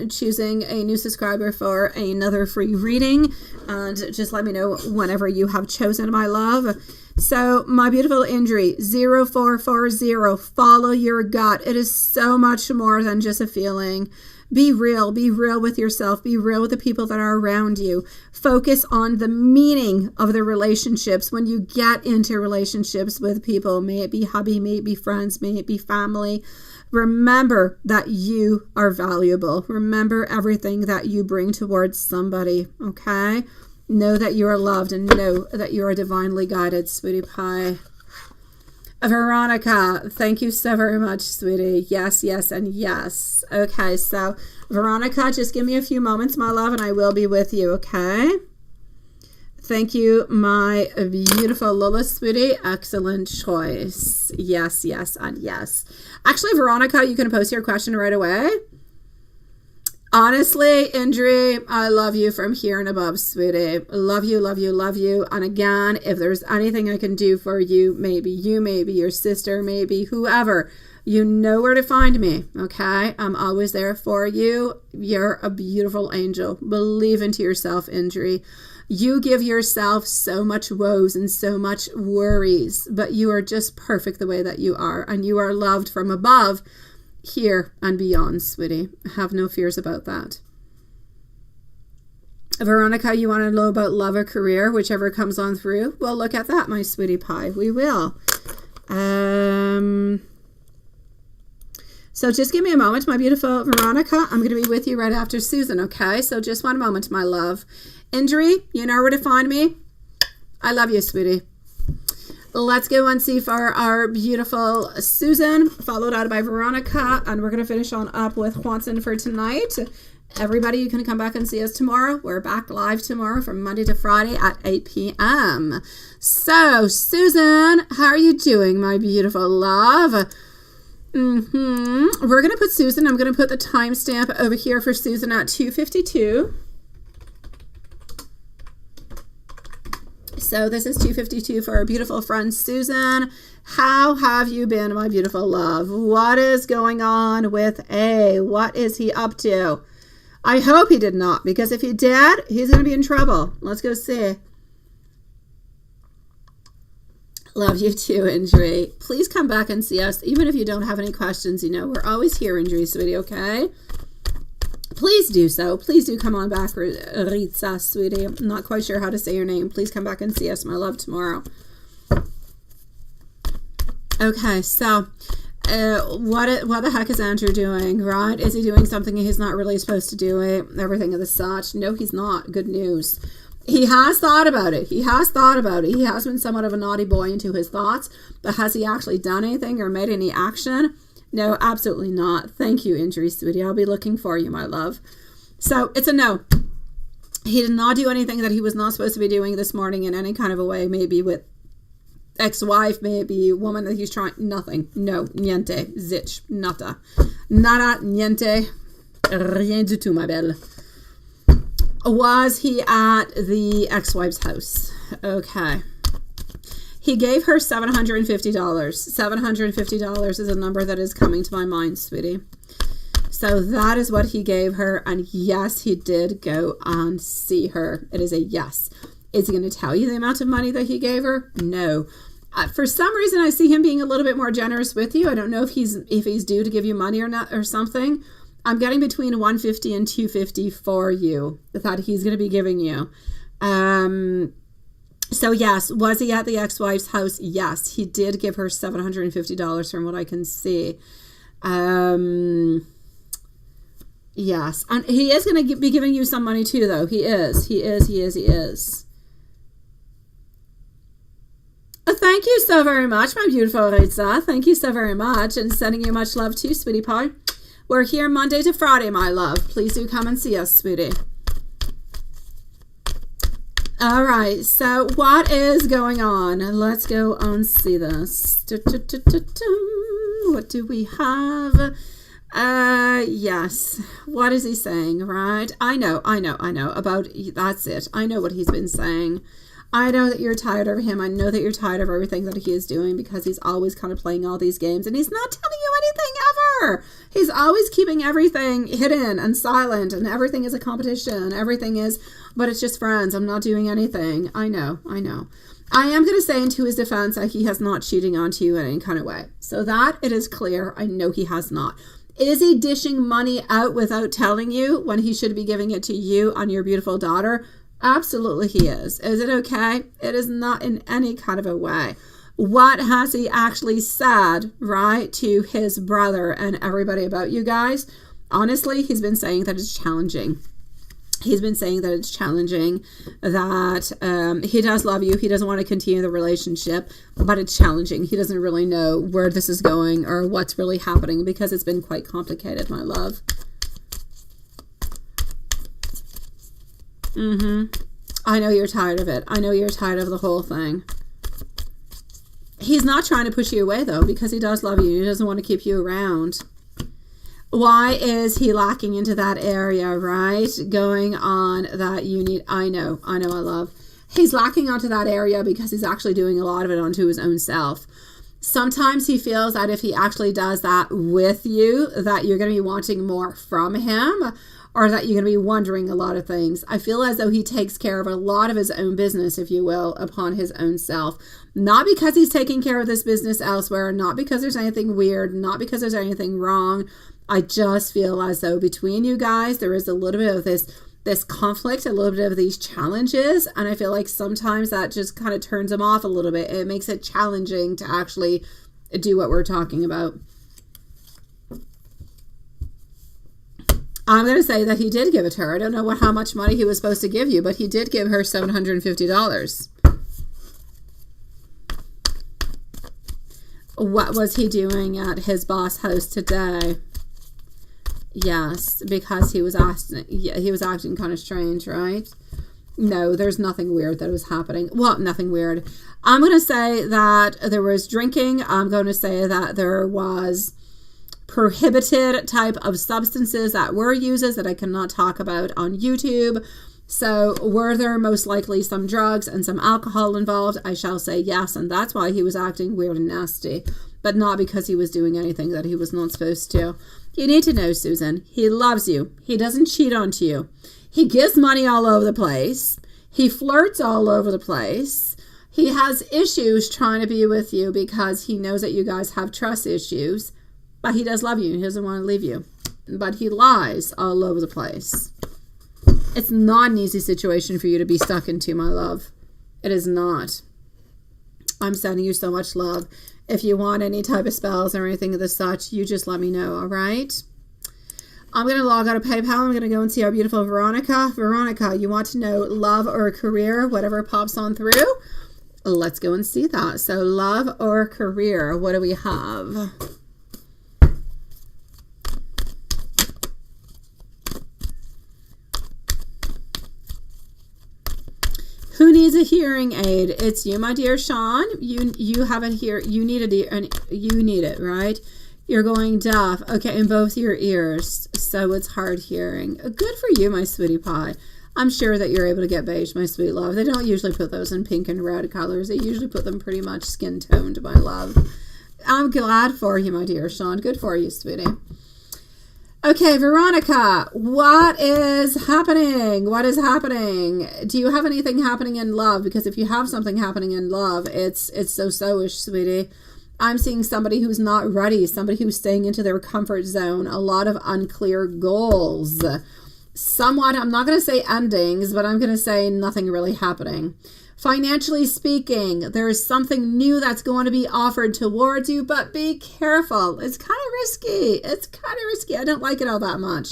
choosing a new subscriber for another free reading. And just let me know whenever you have chosen, my love. So, my beautiful Indri, 0440, follow your gut. It is so much more than just a feeling. Be real with yourself. Be real with the people that are around you. Focus on the meaning of the relationships when you get into relationships with people. May it be hubby, may it be friends, may it be family. Remember that you are valuable. Remember everything that you bring towards somebody, okay? Know that you are loved and know that you are divinely guided, sweetie pie. Veronica, thank you so very much, sweetie. Yes, yes, and yes. Okay, so Veronica, just give me a few moments, my love, and I will be with you, okay? Thank you, my beautiful Lola, sweetie. Excellent choice. Yes, yes, and yes. Actually, Veronica, you can post your question right away. Honestly, Indri, I love you from here and above, sweetie. Love you, love you, love you. And again, if there's anything I can do for you, maybe your sister, maybe whoever, you know where to find me, okay? I'm always there for you. You're a beautiful angel. Believe into yourself, Indri. You give yourself so much woes and so much worries, but you are just perfect the way that you are, and you are loved from above, here and beyond, sweetie. Have no fears about that. Veronica, you want to know about love or career, whichever comes on through? Well, look at that, my sweetie pie. We will. So just give me a moment, my beautiful Veronica. I'm going to be with you right after Susan, okay? So just one moment, my love. Indri, you know where to find me. I love you, sweetie. Let's go and see for our beautiful Susan, followed out by Veronica, and we're going to finish on up with Juanson for tonight. Everybody, you can come back and see us tomorrow. We're back live tomorrow from Monday to Friday at 8 p.m. So, Susan, how are you doing, my beautiful love? We're going to put Susan, I'm going to put the timestamp over here for Susan at 2:52. So this is 2:52 for our beautiful friend Susan. How have you been, my beautiful love? What is going on with A? What is he up to? I hope he did not, because if he did, he's going to be in trouble. Let's go see. Love you too, Injury. Please come back and see us. Even if you don't have any questions, you know, we're always here, Injury, sweetie, okay? Please do so. Please do come on back, Ritza, sweetie. I'm not quite sure how to say your name. Please come back and see us, my love, tomorrow. Okay, so what the heck is Andrew doing, right? Is he doing something he's not really supposed to do? Everything of the such? No, he's not. Good news. He has thought about it. He has thought about it. He has been somewhat of a naughty boy into his thoughts, but has he actually done anything or made any action? No, absolutely not. Thank you, Injury, sweetie. I'll be looking for you, my love. So it's a no. He did not do anything that he was not supposed to be doing this morning in any kind of a way, maybe with ex-wife, maybe woman that he's trying. Nothing. No. Niente. Zitch. Nada. Nada. Niente. Rien du tout, ma belle. Was he at the ex-wife's house? Okay. He gave her $750. $750 is a number that is coming to my mind, sweetie. So that is what he gave her. And yes, he did go and see her. It is a yes. Is he going to tell you the amount of money that he gave her? No. For some reason, I see him being a little bit more generous with you. I don't know if he's due to give you money or not or something. I'm getting between $150 and $250 for you that he's going to be giving you. So yes, was he at the ex-wife's house? Yes, he did give her $750 from what I can see. Yes, and he is going to be giving you some money too, though. He is. Thank you so very much, my beautiful Ritza. Thank you so very much, and sending you much love too, sweetie pie. We're here Monday to Friday, my love. Please do come and see us, sweetie. All right, so what is going on? Let's go and see this. What do we have? Yes. What is he saying, right? I know about, that's it. I know what he's been saying. I know that you're tired of him. I know that you're tired of everything that he is doing because he's always kind of playing all these games and he's not telling you anything ever. He's always keeping everything hidden and silent and everything is a competition. Everything is, but it's just friends. I'm not doing anything. I know. I am going to say into his defense that he has not cheating onto you in any kind of way. So that it is clear. I know he has not. Is he dishing money out without telling you when he should be giving it to you on your beautiful daughter? Absolutely he is. Is it okay? It is not in any kind of a way. What has he actually said, right, to his brother and everybody about you guys? Honestly, he's been saying that it's challenging. He's been saying that it's challenging, that he does love you. He doesn't want to continue the relationship, but it's challenging. He doesn't really know where this is going or what's really happening because it's been quite complicated, my love. I know you're tired of it. I know you're tired of the whole thing. He's not trying to push you away, though, because he does love you. He doesn't want to keep you around. Why is he lacking into that area, right? Going on that you need. I know, I love. He's lacking onto that area because he's actually doing a lot of it onto his own self. Sometimes he feels that if he actually does that with you, that you're going to be wanting more from him, or that you're going to be wondering a lot of things. I feel as though he takes care of a lot of his own business, if you will, upon his own self. Not because he's taking care of this business elsewhere, not because there's anything weird, not because there's anything wrong. I just feel as though between you guys, there is a little bit of this conflict, a little bit of these challenges. And I feel like sometimes that just kind of turns him off a little bit. It makes it challenging to actually do what we're talking about. I'm going to say that he did give it to her. I don't know how much money he was supposed to give you, but he did give her $750. What was he doing at his boss house today? Yes, because he was acting kind of strange, right? No, there's nothing weird that was happening. Well, nothing weird. I'm going to say that there was drinking. I'm going to say that there was prohibited type of substances that were used that I cannot talk about on YouTube. So were there most likely some drugs and some alcohol involved? I shall say yes, and that's why he was acting weird and nasty. but not because he was doing anything that he was not supposed to. You need to know, Susan, he loves you. He doesn't cheat on you. He gives money all over the place. He flirts all over the place. He has issues trying to be with you because he knows that you guys have trust issues, but he does love you. He doesn't want to leave you, but he lies all over the place. It's not an easy situation for you to be stuck into, my love. It is not. I'm sending you so much love. If you want any type of spells or anything of the such, you just let me know, all right? I'm going to log out of PayPal. I'm going to go and see our beautiful Veronica. Veronica, you want to know love or career, whatever pops on through? Let's go and see that. So love or career, what do we have? Who needs a hearing aid? It's you, my dear Sean. You have it here. You need it, right? You're going deaf. Okay, in both your ears. So it's hard hearing. Good for you, my sweetie pie. I'm sure that you're able to get beige, my sweet love. They don't usually put those in pink and red colors. They usually put them pretty much skin toned, my love. I'm glad for you, my dear Sean. Good for you, sweetie. Okay, Veronica, what is happening? What is happening? Do you have anything happening in love? Because if you have something happening in love, it's so-ish, sweetie. I'm seeing somebody who's not ready, somebody who's staying into their comfort zone, a lot of unclear goals. Somewhat, I'm not going to say endings, but I'm going to say nothing really happening. Financially speaking, there is something new that's going to be offered towards you, but be careful. It's kind of risky. I don't like it all that much.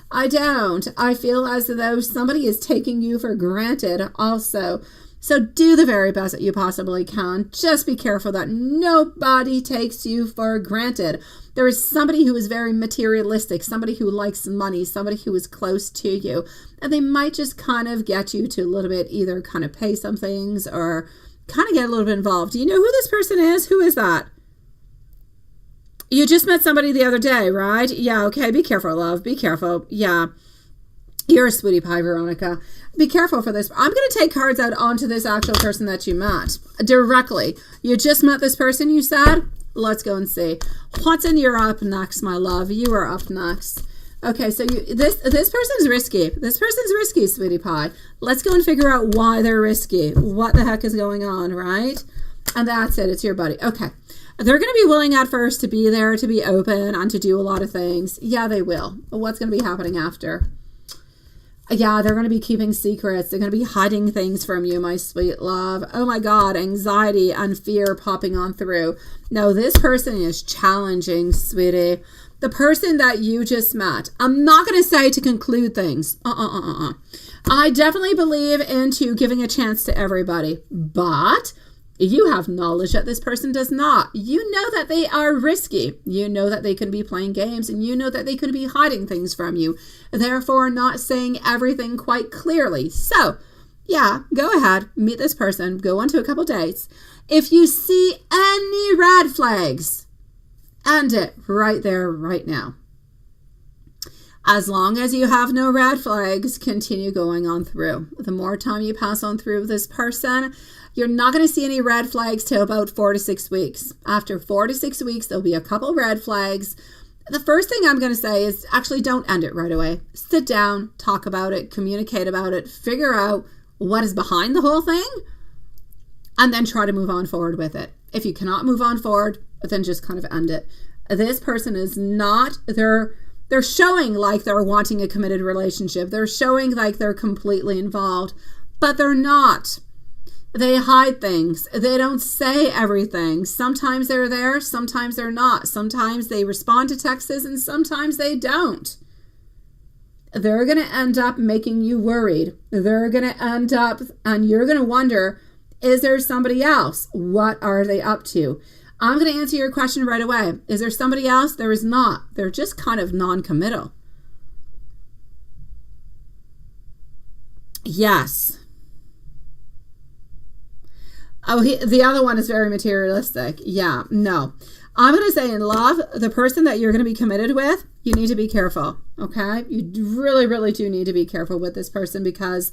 I don't. I feel as though somebody is taking you for granted also. So do the very best that you possibly can. Just be careful that nobody takes you for granted. There is somebody who is very materialistic, somebody who likes money, somebody who is close to you. And they might just kind of get you to a little bit either kind of pay some things or kind of get a little bit involved. Do you know who this person is? Who is that? You just met somebody the other day, right? Yeah, okay. Be careful, love. Be careful. Yeah. You're a sweetie pie, Veronica. Be careful for this. I'm going to take cards out onto this actual person that you met directly. You just met this person, you said? Let's go and see. What's in your up next, my love? You are up next. Okay, so this person's risky. This person's risky, sweetie pie. Let's go and figure out why they're risky. What the heck is going on, right? And that's it. It's your buddy. Okay. They're going to be willing at first to be there, to be open, and to do a lot of things. Yeah, they will. What's going to be happening after? Yeah, they're going to be keeping secrets. They're going to be hiding things from you, my sweet love. Oh my God, anxiety and fear popping on through. No, this person is challenging, sweetie. The person that you just met. I'm not going to say to conclude things. I definitely believe into giving a chance to everybody. But you have knowledge that this person does not. You know that they are risky. You know that they could be playing games, and you know that they could be hiding things from you, therefore not saying everything quite clearly. So, yeah, go ahead, meet this person, go on to a couple dates. If you see any red flags, end it right there, right now. As long as you have no red flags, continue going on through. The more time you pass on through with this person, you're not going to see any red flags till about 4 to 6 weeks. After 4 to 6 weeks, there'll be a couple red flags. The first thing I'm going to say is actually don't end it right away. Sit down, talk about it, communicate about it, figure out what is behind the whole thing, and then try to move on forward with it. If you cannot move on forward, then just kind of end it. This person is not, they're showing like they're wanting a committed relationship. They're showing like they're completely involved, but they're not. They hide things. They don't say everything. Sometimes they're there, sometimes they're not. Sometimes they respond to texts and sometimes they don't. They're going to end up making you worried. They're going to end up, and you're going to wonder, is there somebody else? What are they up to? I'm going to answer your question right away. Is there somebody else? There is not. They're just kind of non-committal. Yes. Oh, the other one is very materialistic. Yeah, no. I'm going to say in love, the person that you're going to be committed with, you need to be careful, okay? You really, really do need to be careful with this person because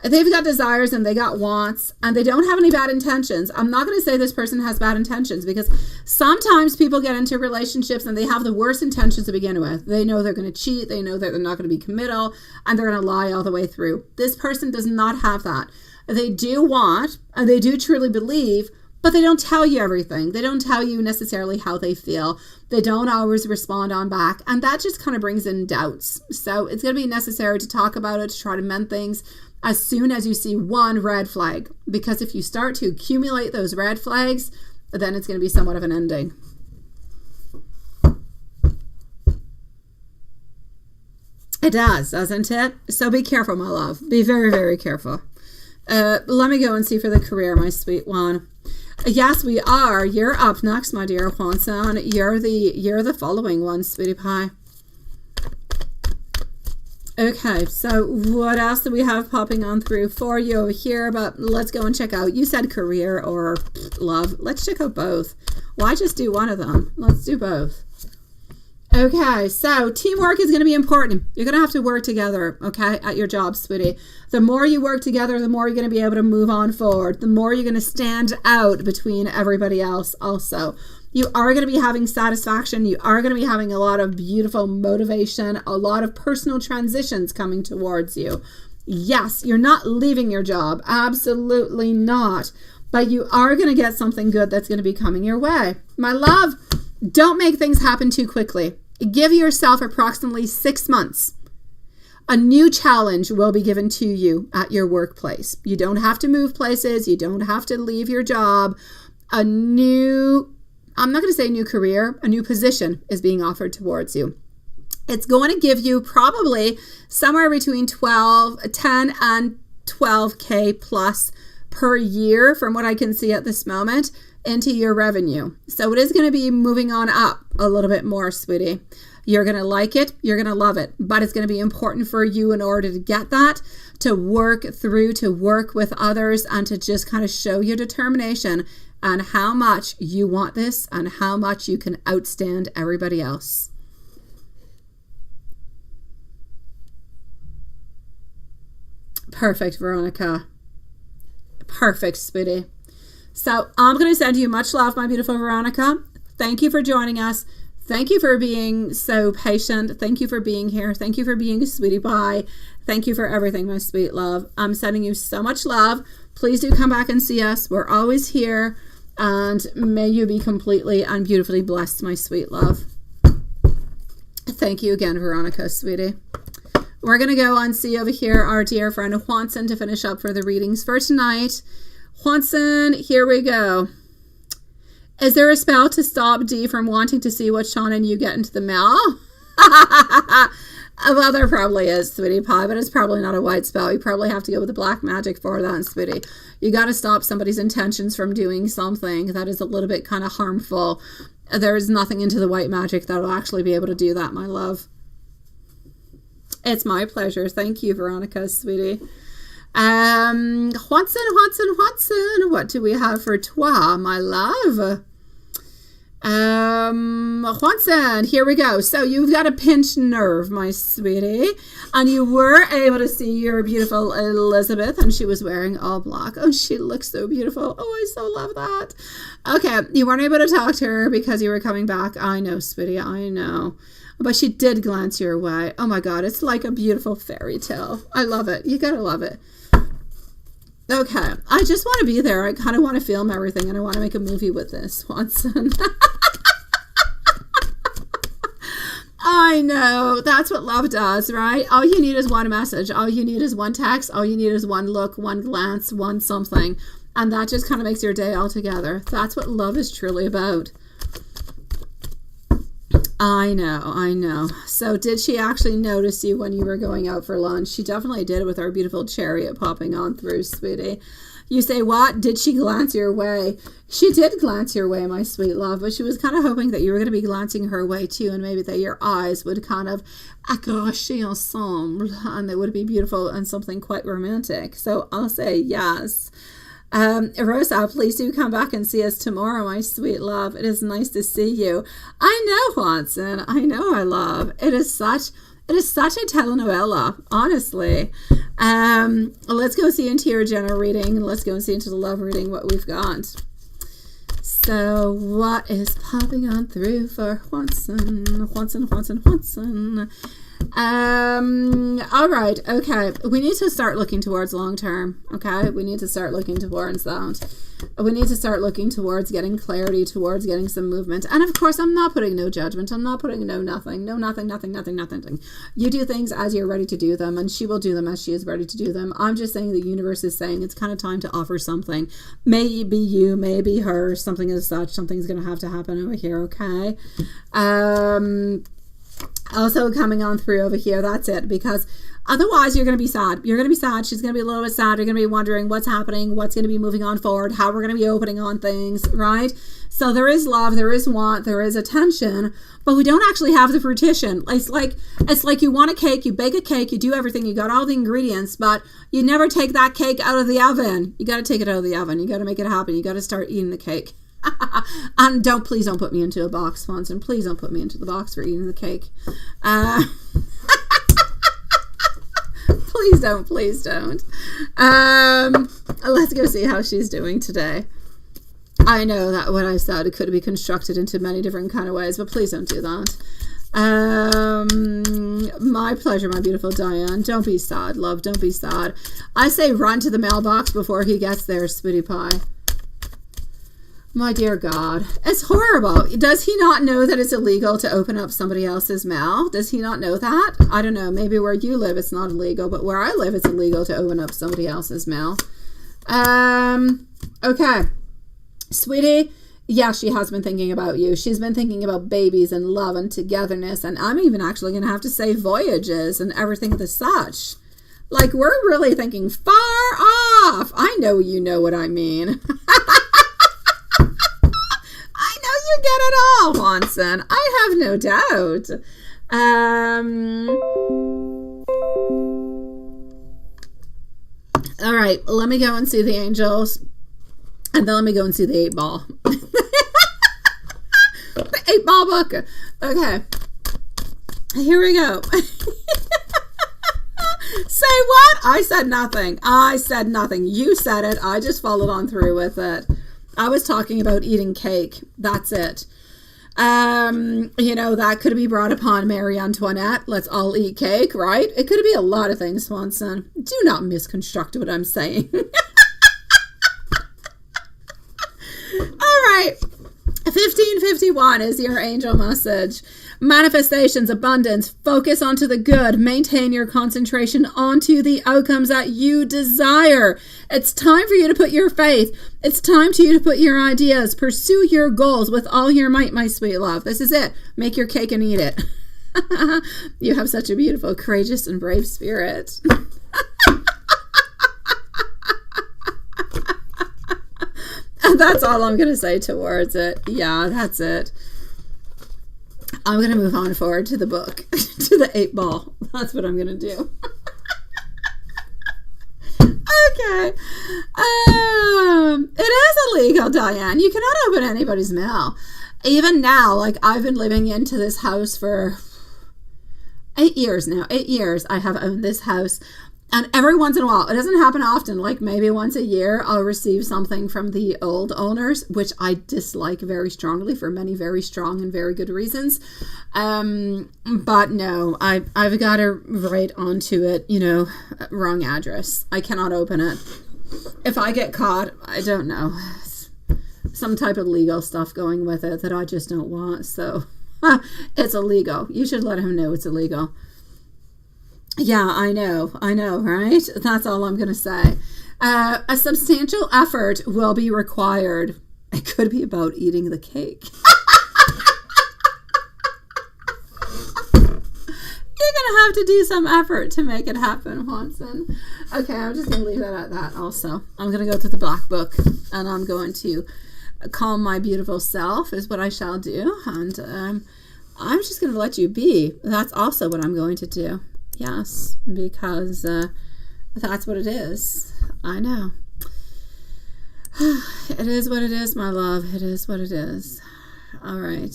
They've got desires and they got wants and they don't have any bad intentions. I'm not going to say this person has bad intentions, because sometimes people get into relationships and they have the worst intentions to begin with. They know they're going to cheat. They know that they're not going to be committal and they're going to lie all the way through. This person does not have that. They do want and they do truly believe, but they don't tell you everything. They don't tell you necessarily how they feel. They don't always respond on back. And that just kind of brings in doubts. So it's going to be necessary to talk about it, to try to mend things as soon as you see one red flag. Because if you start to accumulate those red flags, then it's going to be somewhat of an ending. It does, doesn't it? So be careful, my love. Be very, very careful. Let me go and see for the career, my sweet one. Yes, we are. You're up next, my dear Juan-san. You're the following one, sweetie pie. Okay, so what else do we have popping on through for you over here? But let's go and check out. You said career or love. Let's check out both. Why just do one of them? Let's do both. Okay, so teamwork is going to be important. You're going to have to work together, okay, at your job, sweetie. The more you work together, the more you're going to be able to move on forward. The more you're going to stand out between everybody else also. You are going to be having satisfaction. You are going to be having a lot of beautiful motivation, a lot of personal transitions coming towards you. Yes, you're not leaving your job. Absolutely not. But you are going to get something good that's going to be coming your way. My love, don't make things happen too quickly. Give yourself approximately 6 months. A new challenge will be given to you at your workplace. You don't have to move places. You don't have to leave your job. I'm not going to say new career, a new position is being offered towards you. It's going to give you probably somewhere between 10 and 12K plus per year from what I can see at this moment into your revenue. So it is going to be moving on up a little bit more, sweetie. You're going to like it. You're going to love it. But it's going to be important for you in order to get that, to work through, to work with others, and to just kind of show your determination on how much you want this and how much you can outstand everybody else. Perfect, Veronica. Perfect, sweetie. So I'm going to send you much love, my beautiful Veronica. Thank you for joining us. Thank you for being so patient. Thank you for being here. Thank you for being a sweetie pie. Thank you for everything, my sweet love. I'm sending you so much love. Please do come back and see us. We're always here. And may you be completely and beautifully blessed, my sweet love. Thank you again, Veronica, sweetie. We're going to go and see over here our dear friend Juan-san to finish up for the readings for tonight. Juan-san, here we go. Is there a spell to stop Dee from wanting to see what Sean and you get into the mail? Well, there probably is, sweetie pie, but it's probably not a white spell. You probably have to go with the black magic for that, sweetie. You got to stop somebody's intentions from doing something that is a little bit kind of harmful. There is nothing into the white magic that will actually be able to do that, my love. It's my pleasure. Thank you, Veronica, sweetie. Juan-san, what do we have for toi, my love? Juan-san, here we go. So you've got a pinched nerve, my sweetie, and you were able to see your beautiful Elizabeth, and she was wearing all black. Oh, she looks so beautiful. Oh, I so love that. Okay, you weren't able to talk to her because you were coming back. I know, sweetie, I know. But she did glance your way. Oh my God, it's like a beautiful fairy tale. I love it. You gotta love it. Okay, I just want to be there. I kind of want to film everything, and I want to make a movie with this, Watson. I know. That's what love does, right? All you need is one message. All you need is one text. All you need is one look, one glance, one something. And that just kind of makes your day all together. That's what love is truly about. I know. So did she actually notice you when you were going out for lunch? She definitely did with our beautiful chariot popping on through, sweetie. You say, what? Did she glance your way? She did glance your way, my sweet love, but she was kind of hoping that you were going to be glancing her way too, and maybe that your eyes would kind of accrocher ensemble, and it would be beautiful and something quite romantic. So I'll say yes. Rosa, please do come back and see us tomorrow, my sweet love. It is nice to see you. I know, Watson. I know, I love. It is such a telenovela, honestly. Let's go see into your general reading, and let's go and see into the love reading what we've got. So what is popping on through for Watson? All right, okay. We need to start looking towards long term, okay? We need to start looking towards that. We need to start looking towards getting clarity, towards getting some movement. And of course, I'm not putting no judgment. I'm not putting nothing. You do things as you're ready to do them, and she will do them as she is ready to do them. I'm just saying the universe is saying it's kind of time to offer something. Maybe you, maybe her, something as such. Something's going to happen over here, okay? Also coming on through over here, that's it, because otherwise you're going to be sad. You're going to be sad. She's going to be a little bit sad. You're going to be wondering what's happening, what's going to be moving on forward, how we're going to be opening on things, right? So there is love, there is want, there is attention, but we don't actually have the fruition. It's like you want a cake, you bake a cake, you do everything, you got all the ingredients, but you never take that cake out of the oven. You got to take it out of the oven. You got to make it happen. You got to start eating the cake. And please don't put me into a box, Swanson. Please don't put me into the box for eating the cake. Please don't. Let's go see how she's doing today. I know that what I said, it could be constructed into many different kind of ways, but please don't do that. My pleasure, my beautiful Diane. Don't be sad, love. Don't be sad. I say run to the mailbox before he gets there, sweetie pie. My dear God, it's horrible. Does he not know that it's illegal to open up somebody else's mail? Does he not know that? I don't know. Maybe where you live, it's not illegal, but where I live, it's illegal to open up somebody else's mail. Okay. Sweetie, yeah, she has been thinking about you. She's been thinking about babies and love and togetherness, and I'm even actually going to have to say voyages and everything of the such. Like, we're really thinking far off. I know you know what I mean. You get it all, Watson. I have no doubt. All right, let me go and see the angels, and then let me go and see the 8-ball. The 8-ball book. Okay, here we go. Say what? I said nothing. You said it. I just followed on through with it. I was talking about eating cake. That's it. That could be brought upon Marie Antoinette. Let's all eat cake, right? It could be a lot of things, Swanson. Do not misconstruct what I'm saying. All right. 1551 is your angel message. Manifestations, abundance, focus onto the good, maintain your concentration onto the outcomes that you desire. It's time for you to put your faith. It's time for you to put your ideas, pursue your goals with all your might, my sweet love. This is it. Make your cake and eat it. You have such a beautiful, courageous, and brave spirit. That's all I'm going to say towards it. Yeah, that's it. I'm going to move on forward to the book, to the 8-ball. That's what I'm going to do. Okay. It is illegal, Diane. You cannot open anybody's mail. Even now, like, I've been living into this house for 8 years now. 8 years I have owned this house. And every once in a while, it doesn't happen often, like maybe once a year, I'll receive something from the old owners, which I dislike very strongly for many very strong and very good reasons. But no, I've got to write onto it, wrong address. I cannot open it. If I get caught, I don't know, some type of legal stuff going with it that I just don't want. So it's illegal. You should let him know it's illegal. Yeah, I know, right? That's all I'm going to say. A substantial effort will be required. It could be about eating the cake. You're going to have to do some effort to make it happen, Watson. Okay, I'm just going to leave that at that also. I'm going to go to the black book, and I'm going to calm my beautiful self is what I shall do. And I'm just going to let you be. That's also what I'm going to do. Yes, because that's what it is. I know. It is what it is, my love. It is what it is. All right.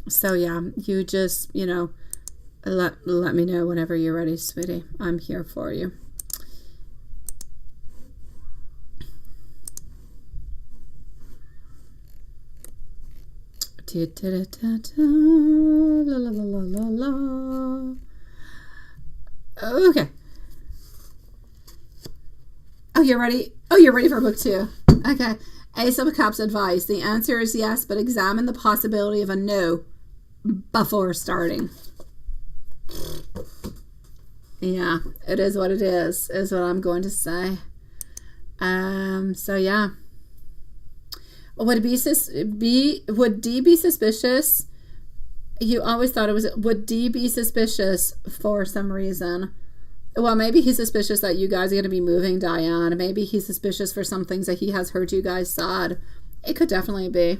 So yeah, you just, Let me know whenever you're ready, sweetie. I'm here for you. La, la, la, la, la, la. Okay. Oh, you're ready? Oh, you're ready for book 2. Okay. Ace of Cups advice. The answer is yes, but examine the possibility of a no before starting. Yeah, it is what it is what I'm going to say. So yeah. Would D be suspicious? You always thought it was. Would D be suspicious for some reason? Well, maybe he's suspicious that you guys are going to be moving, Diane. Maybe he's suspicious for some things that he has heard you guys said. It could definitely be.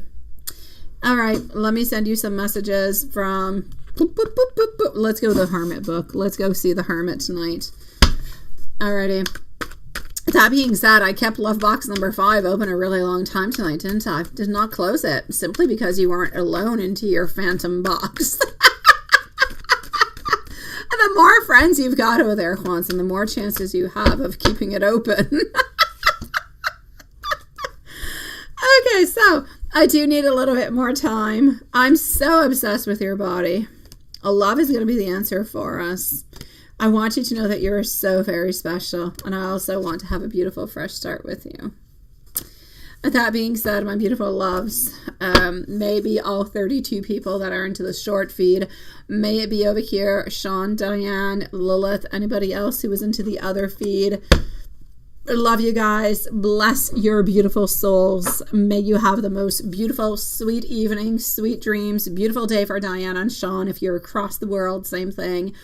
All right, let me send you some messages from... Let's go to the Hermit book. Let's go see the Hermit tonight. Alrighty. That being said, I kept love box number 5 open a really long time tonight, didn't I? Did not close it, simply because you weren't alone into your phantom box. The more friends you've got over there, Juanson, the more chances you have of keeping it open. Okay, so I do need a little bit more time. I'm so obsessed with your body. Love is going to be the answer for us. I want you to know that you're so very special, and I also want to have a beautiful fresh start with you. That being said, my beautiful loves, maybe all 32 people that are into the short feed, may it be over here, Sean, Diane, Lilith, anybody else who was into the other feed. Love you guys. Bless your beautiful souls. May you have the most beautiful, sweet evening, sweet dreams. Beautiful day for Diane and Sean. If you're across the world, same thing.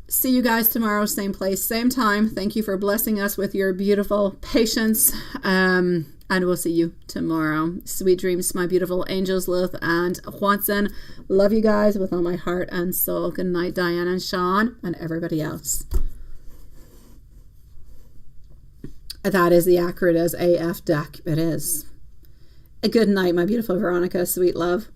See you guys tomorrow, same place, same time. Thank you for blessing us with your beautiful patience. And we'll see you tomorrow. Sweet dreams, my beautiful angels, Lilith and Juanson. Love you guys with all my heart and soul. Good night, Diane and Sean, and everybody else. That is the accurate as AF deck. It is. A good night, my beautiful Veronica, sweet love.